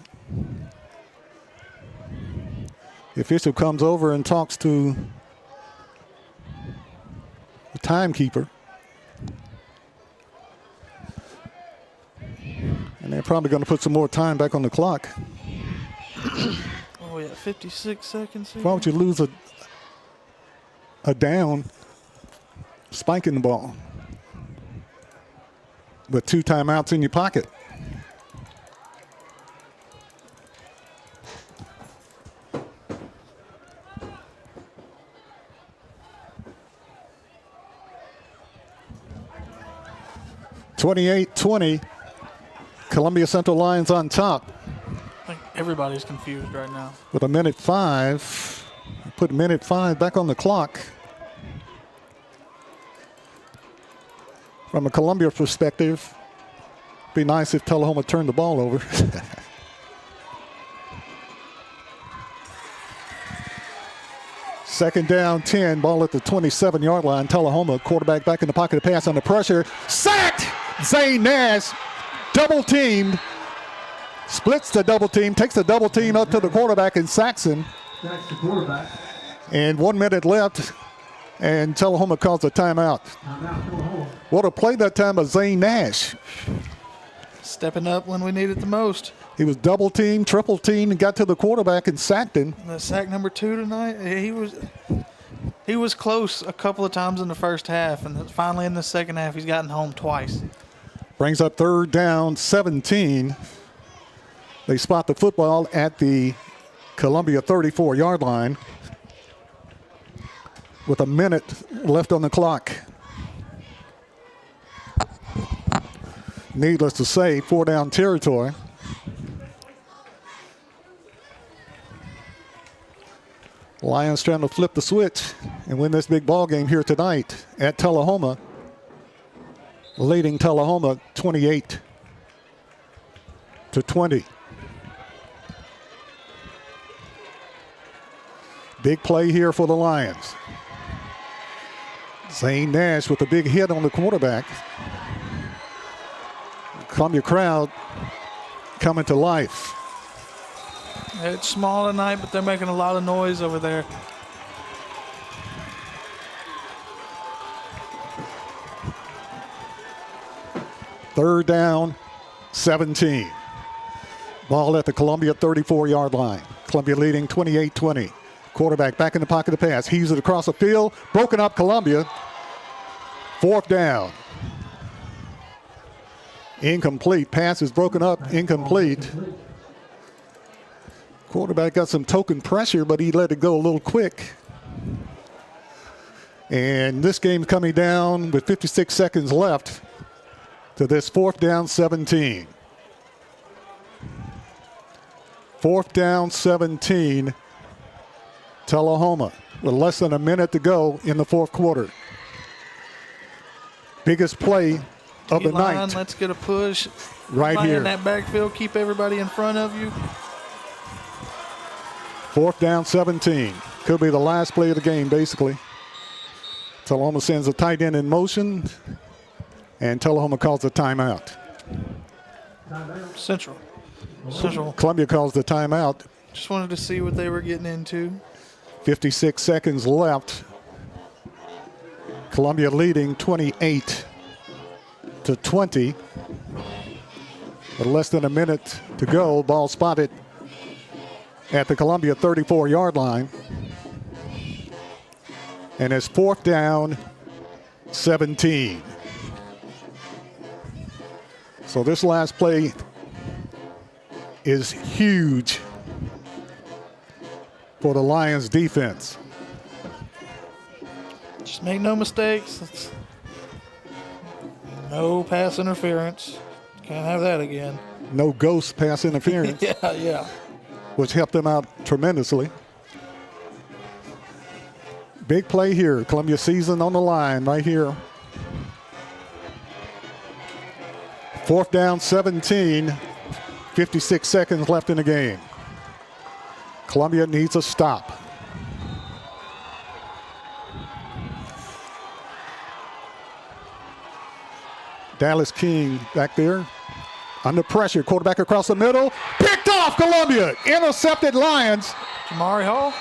The official comes over and talks to the timekeeper. And they're probably going to put some more time back on the clock. Oh, yeah, 56 seconds here. Why would you lose a down spiking the ball with 2 timeouts in your pocket? (28-20). Columbia Central Lions on top. I think everybody's confused right now. With a minute 5. Put minute 5 back on the clock. From a Columbia perspective, be nice if Tullahoma turned the ball over. Second down, 10. Ball at the 27-yard line. Tullahoma, quarterback back in the pocket to pass under pressure. Sacked! Zane Nash, double teamed. Splits the double team, takes the double team up to the quarterback and sacks him. That's the quarterback. And 1 minute left, and Tullahoma calls a timeout. What a play that time by Zane Nash. Stepping up when we need it the most. He was double teamed, triple teamed, and got to the quarterback and sacked him. The sack number 2 tonight, he was close a couple of times in the first half, and finally in the second half he's gotten home twice. Brings up 3rd down, 17. They spot the football at the Columbia 34-yard line with a minute left on the clock. Needless to say, 4-down territory. Lions trying to flip the switch and win this big ball game here tonight at Tullahoma, leading Tullahoma 28-20. Big play here for the Lions. Zane Nash with a big hit on the quarterback. Columbia crowd coming to life. It's small tonight, but they're making a lot of noise over there. Third down, 17. Ball at the Columbia 34-yard line. Columbia leading 28-20. Quarterback back in the pocket to pass. Heaves it across the field. Broken up Columbia. 4th down. Incomplete. Pass is broken up. Incomplete. Quarterback got some token pressure, but he let it go a little quick. And this game's coming down with 56 seconds left to this 4th down, 17. 4th down, 17. Tullahoma with less than a minute to go in the 4th quarter. Biggest play of the night. Let's get a push. Right here. In that backfield, keep everybody in front of you. 4th down, 17. Could be the last play of the game, basically. Tullahoma sends a tight end in motion, and Tullahoma calls a timeout. Central. Columbia calls the timeout. Just wanted to see what they were getting into. 56 seconds left. Columbia leading 28-20. With less than a minute to go, ball spotted at the Columbia 34-yard line. And it's 4th down, 17. So this last play is huge for the Lions defense. Just make no mistakes. No pass interference. Can't have that again. No ghost pass interference. Yeah. Which helped them out tremendously. Big play here. Columbia season on the line right here. 4th down, 17. 56 seconds left in the game. Columbia needs a stop. Dallas King back there. Under pressure. Quarterback across the middle. Picked off Columbia. Intercepted Lions. Jamari Hall.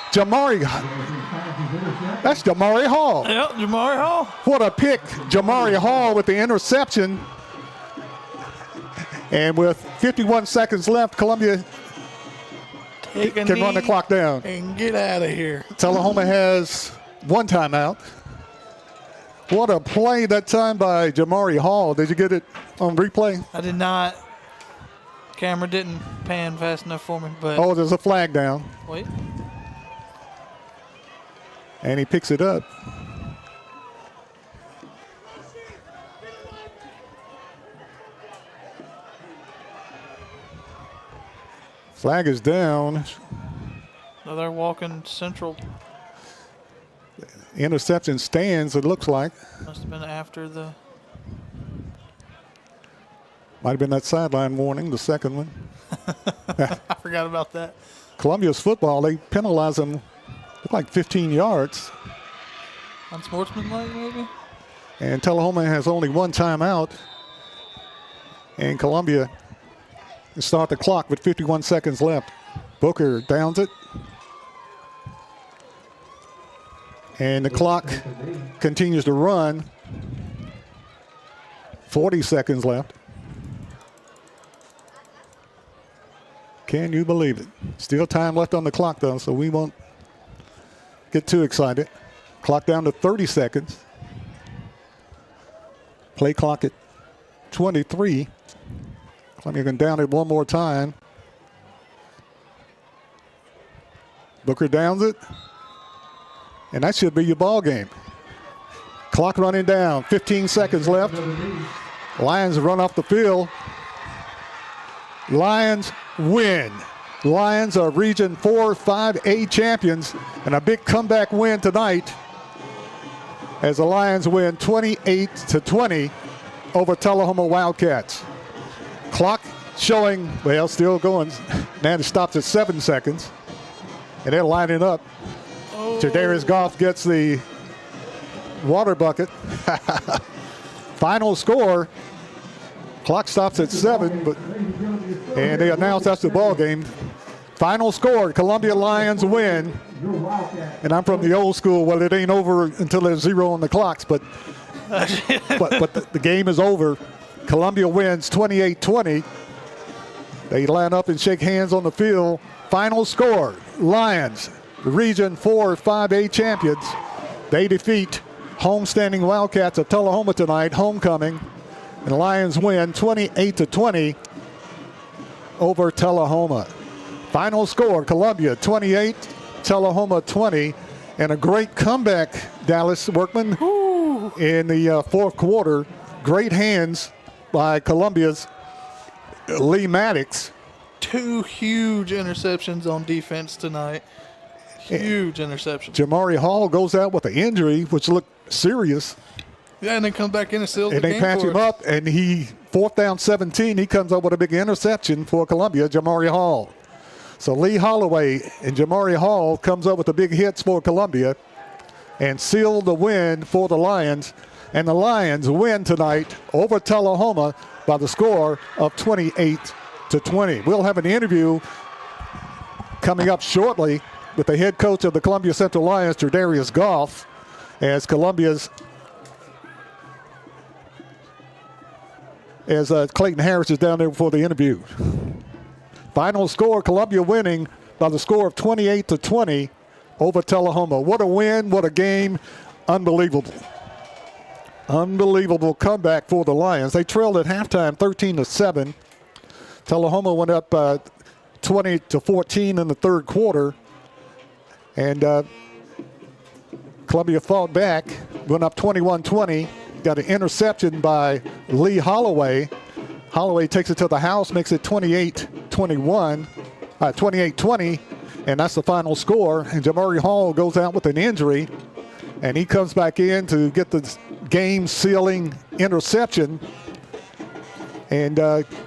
That's Jamari Hall. Yep, Jamari Hall. What a pick. Jamari Hall with the interception. And with 51 seconds left, Columbia can run the clock down. And get out of here. Tullahoma has one timeout. What a play that time by Jamari Hall. Did you get it on replay? I did not. Camera didn't pan fast enough for me. But oh, there's a flag down. Wait. And he picks it up. Flag is down. No, they're walking central. Interception stands, it looks like. Must have been after the... Might have been that sideline warning, the second one. I forgot about that. Columbia's football, they penalize them, look like 15 yards. Unsportsmanlike, maybe? And Tullahoma has only one timeout. And Columbia will start the clock with 51 seconds left. Booker downs it. And the clock continues to run. 40 seconds left. Can you believe it? Still time left on the clock, though, so we won't get too excited. Clock down to 30 seconds. Play clock at 23. Columbia can down it one more time. Booker downs it. And that should be your ball game. Clock running down, 15 seconds left. Lions run off the field. Lions win. Lions are Region 4 5A champions, and a big comeback win tonight as the Lions win 28-20 over Tullahoma Wildcats. Clock showing, well, still going. Now it stops at 7 seconds, and they're lining up. Jadarius Goff gets the water bucket. Final score. Clock stops at 7, and they announce that's the ball game. Final score: Columbia Lions win. And I'm from the old school. Well, it ain't over until there's 0 on the clocks, but the game is over. Columbia wins 28-20. They line up and shake hands on the field. Final score: Lions, Region 4 5A champions. They defeat homestanding Wildcats of Tullahoma tonight, homecoming. And the Lions win 28-20 over Tullahoma. Final score: Columbia 28, Tullahoma 20. And a great comeback, Dallas Workman, in the fourth quarter. Great hands by Columbia's Lee Maddox. 2 huge interceptions on defense tonight. Huge interceptions. Jamari Hall goes out with an injury, which looked serious. Yeah, and then comes back in and seals the game. And they patch him up, and he, 4th down 17, he comes up with a big interception for Columbia, Jamari Hall. So Lee Holloway and Jamari Hall comes up with the big hits for Columbia and seal the win for the Lions. And the Lions win tonight over Tullahoma by the score of 28-20. We'll have an interview coming up shortly with the head coach of the Columbia Central Lions, Tredarius Goff, as Clayton Harris is down there for the interview. Final score, Columbia winning by the score of 28-20 over Tullahoma. What a win, what a game. Unbelievable. Unbelievable comeback for the Lions. They trailed at halftime 13-7. Tullahoma went up 20-14 in the third quarter. And Columbia fought back, went up 21-20. Got an interception by Lee Holloway. Holloway takes it to the house, makes it 28-20, and that's the final score. And Jamari Hall goes out with an injury, and he comes back in to get the game-sealing interception. And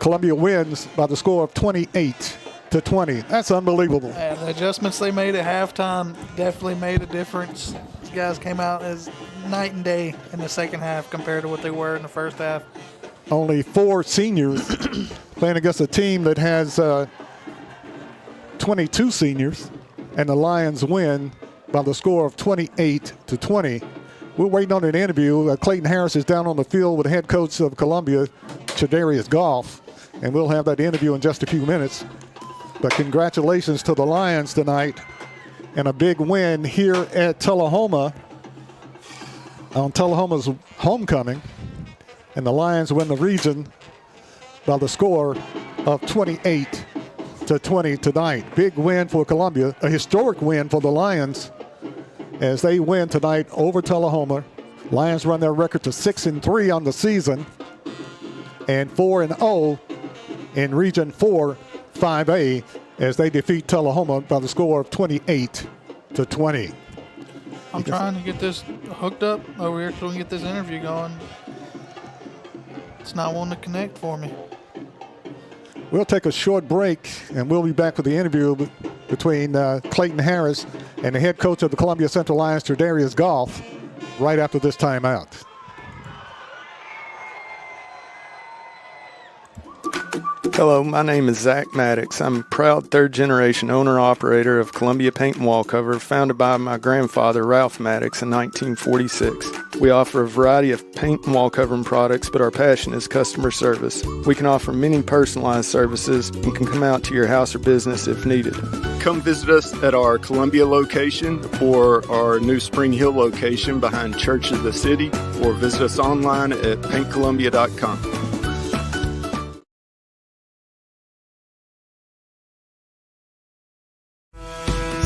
Columbia wins by the score of 28-20. That's unbelievable. And the adjustments they made at halftime definitely made a difference. These guys came out as night and day in the second half compared to what they were in the first half. Only 4 seniors playing against a team that has 22 seniors, and the Lions win by the score of 28-20. We're waiting on an interview. Clayton Harris is down on the field with the head coach of Columbia, Tredarius Goff, and we'll have that interview in just a few minutes. But congratulations to the Lions tonight, and a big win here at Tullahoma on Tullahoma's homecoming. And the Lions win the region by the score of 28-20 tonight. Big win for Columbia, a historic win for the Lions as they win tonight over Tullahoma. Lions run their record to 6-3 on the season and 4-0 in Region 4 5A as they defeat Tullahoma by the score of 28-20. I'm trying to get this hooked up over here so we can get this interview going. It's not wanting to connect for me. We'll take a short break, and we'll be back with the interview between Clayton Harris and the head coach of the Columbia Central Lions, Tredarius Goff, right after this timeout. Hello, my name is Zach Maddox. I'm a proud third-generation owner-operator of Columbia Paint and Wall Cover, founded by my grandfather, Ralph Maddox, in 1946. We offer a variety of paint and wall covering products, but our passion is customer service. We can offer many personalized services and can come out to your house or business if needed. Come visit us at our Columbia location or our new Spring Hill location behind Church of the City, or visit us online at paintcolumbia.com.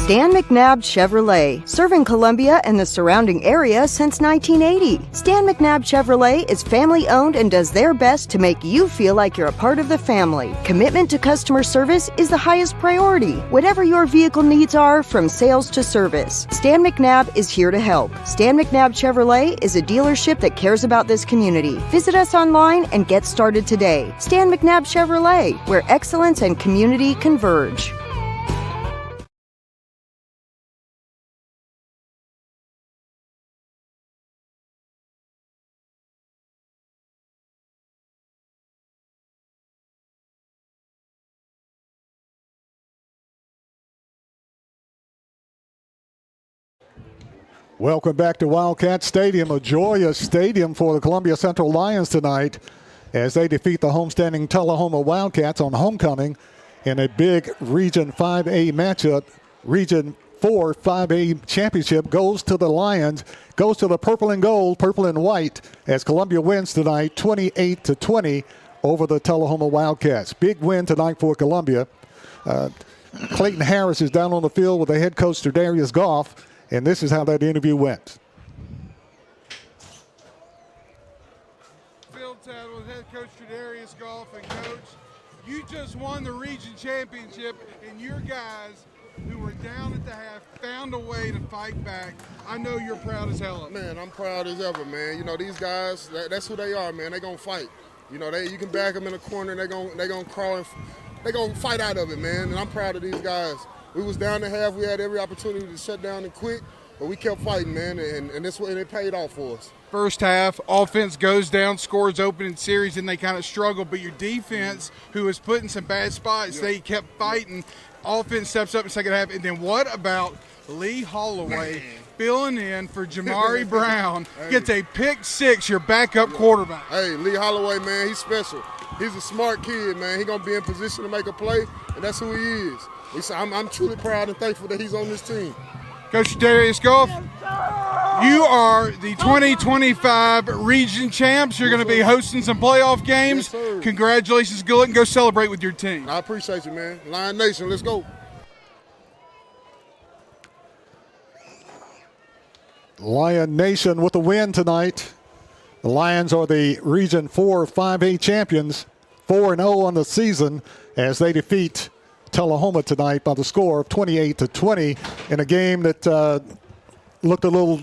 Stan McNabb Chevrolet, serving Columbia and the surrounding area since 1980. Stan McNabb Chevrolet is family-owned and does their best to make you feel like you're a part of the family. Commitment to customer service is the highest priority. Whatever your vehicle needs are, from sales to service, Stan McNabb is here to help. Stan McNabb Chevrolet is a dealership that cares about this community. Visit us online and get started today. Stan McNabb Chevrolet, where excellence and community converge. Welcome back to Wildcat Stadium, a joyous stadium for the Columbia Central Lions tonight as they defeat the homestanding Tullahoma Wildcats on homecoming in a big Region 5A matchup. Region 4 5A championship goes to the Lions, goes to the purple and gold, purple and white, as Columbia wins tonight 28-20 over the Tullahoma Wildcats. Big win tonight for Columbia. Clayton Harris is down on the field with the head coach, Tredarius Goff. And this is how that interview went. Field tab with head coach Tredarius Goff, and coach, you just won the region championship, and your guys who were down at the half found a way to fight back. I know you're proud as hell. Man, I'm proud as ever, man. You know, these guys, that's who they are, man. They gonna fight. You know, you can back them in a corner, they gonna crawl and they gonna fight out of it, man. And I'm proud of these guys. We was down the half. We had every opportunity to shut down and quit, but we kept fighting, man, and it paid off for us. First half, offense goes down, scores opening series, and they kind of struggle. But your defense, who was put in some bad spots, they kept fighting. offense steps up in the second half. And then what about Lee Holloway filling in for Jamari Brown, gets a pick six, your backup quarterback. Hey, Lee Holloway, man, he's special. He's a smart kid, man. He's going to be in position to make a play, and that's who he is. I'm truly proud and thankful that he's on this team. Coach Darius Goff, you are the 2025 region champs. You're going to be hosting some playoff games. Yes, congratulations. Good luck and go celebrate with your team. I appreciate you, man. Lion Nation, let's go. Lion Nation with the win tonight. The Lions are the Region 4 5A champions, 4-0 on the season as they defeat Tullahoma tonight by the score of 28-20 in a game that looked a little,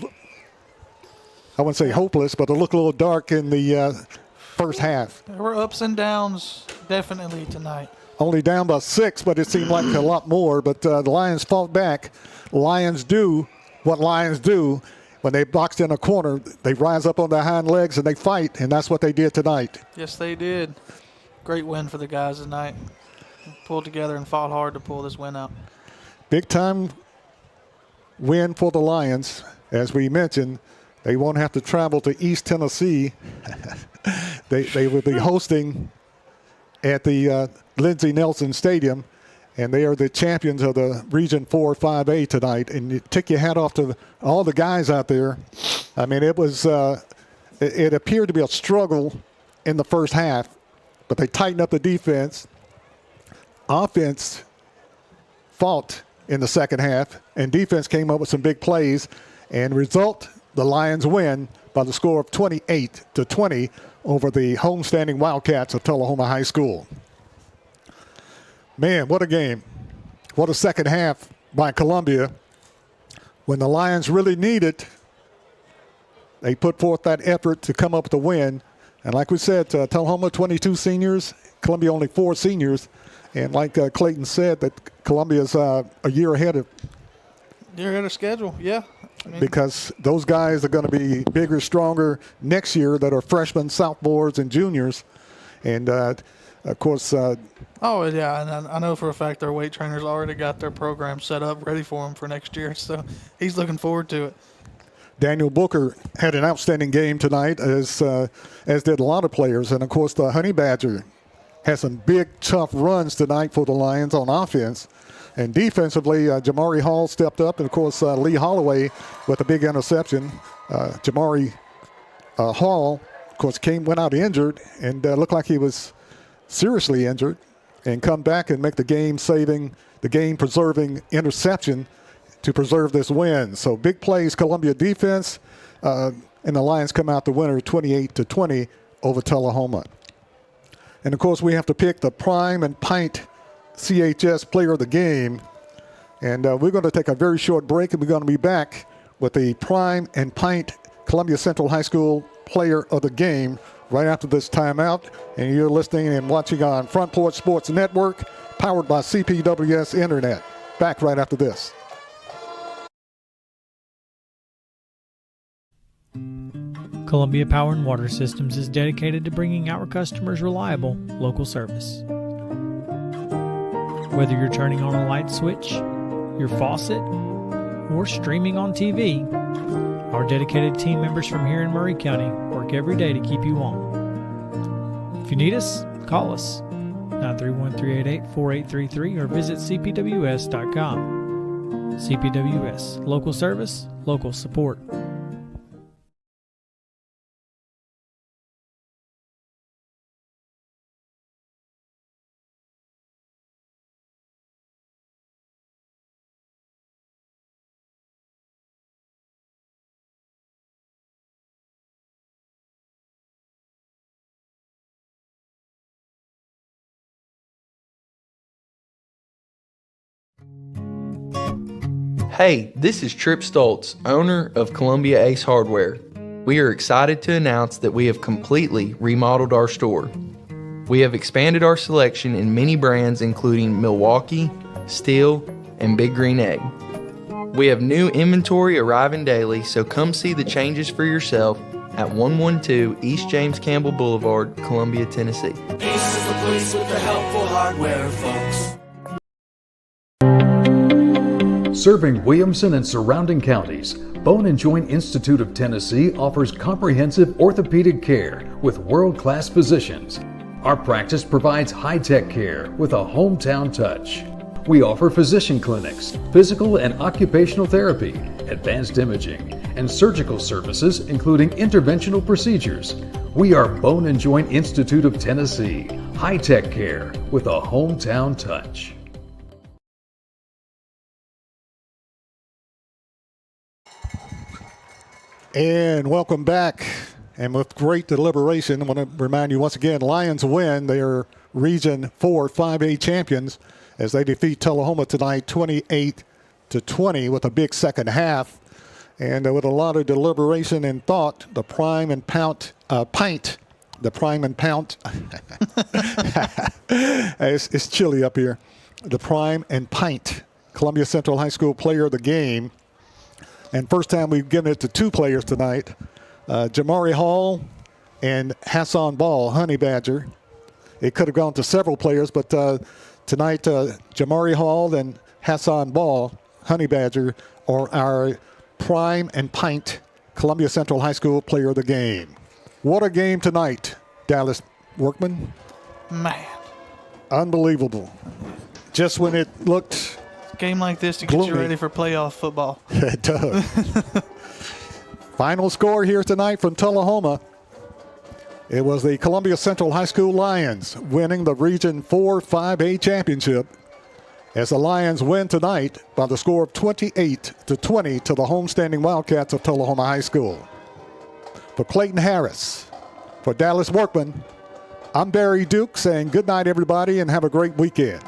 I wouldn't say hopeless, but it looked a little dark in the first half. There were ups and downs definitely tonight. Only down by 6, but it seemed like a lot more. But the Lions fought back. Lions do what Lions do. When they boxed in a corner, they rise up on their hind legs and they fight, and that's what they did tonight. Yes, they did. Great win for the guys tonight. Pulled together and fought hard to pull this win out. Big time win for the Lions. As we mentioned, they won't have to travel to East Tennessee. They will be hosting at the Lindsey Nelson Stadium, and they are the champions of the Region 4 5A tonight. And you take your hat off to all the guys out there. I mean, it was it appeared to be a struggle in the first half, but they tightened up the defense. Offense fought in the second half, and defense came up with some big plays. And result, the Lions win by the score of 28-20 over the homestanding Wildcats of Tullahoma High School. Man, what a game. What a second half by Columbia. When the Lions really need it, they put forth that effort to come up with a win. And like we said, Tullahoma 22 seniors, Columbia only 4 seniors. And like Clayton said, that Columbia's a year ahead of schedule, yeah. I mean, because those guys are going to be bigger, stronger next year that are freshmen, sophomores, and juniors. And, of course, oh, yeah, and I know for a fact their weight trainers already got their program set up, ready for them for next year. So he's looking forward to it. Daniel Booker had an outstanding game tonight, as did a lot of players. And, of course, the Honey Badger had some big, tough runs tonight for the Lions on offense. And defensively, Jamari Hall stepped up. And, of course, Lee Holloway with a big interception. Jamari Hall, of course, went out injured and looked like he was seriously injured, and come back and make the game-saving, the game-preserving interception to preserve this win. So big plays, Columbia defense, and the Lions come out the winner 28-20 over Tullahoma. And, of course, we have to pick the Prime and Pint CHS player of the game. And we're going to take a very short break, and we're going to be back with the Prime and Pint Columbia Central High School player of the game right after this timeout. And you're listening and watching on Front Porch Sports Network, powered by CPWS Internet. Back right after this. Columbia Power and Water Systems is dedicated to bringing our customers reliable local service. Whether you're turning on a light switch, your faucet, or streaming on TV, our dedicated team members from here in Murray County work every day to keep you on. If you need us, call us 931-388-4833 or visit cpws.com. CPWS, local service, local support. Hey, this is Trip Stoltz, owner of Columbia Ace Hardware. We are excited to announce that we have completely remodeled our store. We have expanded our selection in many brands including Milwaukee, Steel, and Big Green Egg. We have new inventory arriving daily, so come see the changes for yourself at 112 East James Campbell Boulevard, Columbia, Tennessee. Ace is the place with the helpful hardware, folks. Serving Williamson and surrounding counties, Bone and Joint Institute of Tennessee offers comprehensive orthopedic care with world-class physicians. Our practice provides high-tech care with a hometown touch. We offer physician clinics, physical and occupational therapy, advanced imaging, and surgical services including interventional procedures. We are Bone and Joint Institute of Tennessee, high-tech care with a hometown touch. And welcome back. And with great deliberation, I want to remind you once again, Lions win. They are Region 4 5A champions as they defeat Tullahoma tonight 28-20 with a big second half. And with a lot of deliberation and thought, the Prime and Pint, it's chilly up here. The Prime and Pint Columbia Central High School Player of the Game. And first time we've given it to two players tonight, Jamari Hall and Hassan Ball, Honey Badger. It could have gone to several players, but tonight Jamari Hall and Hassan Ball, Honey Badger, are our Prime and Pint Columbia Central High School Player of the Game. What a game tonight, Dallas Workman. Man. Unbelievable. Just when it looked game like this to gloomy. Get you ready for playoff football. It does. Final score here tonight from Tullahoma. It was the Columbia Central High School Lions winning the Region 4 5A championship as the Lions win tonight by the score of 28-20 to the homestanding Wildcats of Tullahoma High School. For Clayton Harris, for Dallas Workman, I'm Barry Duke saying good night, everybody, and have a great weekend.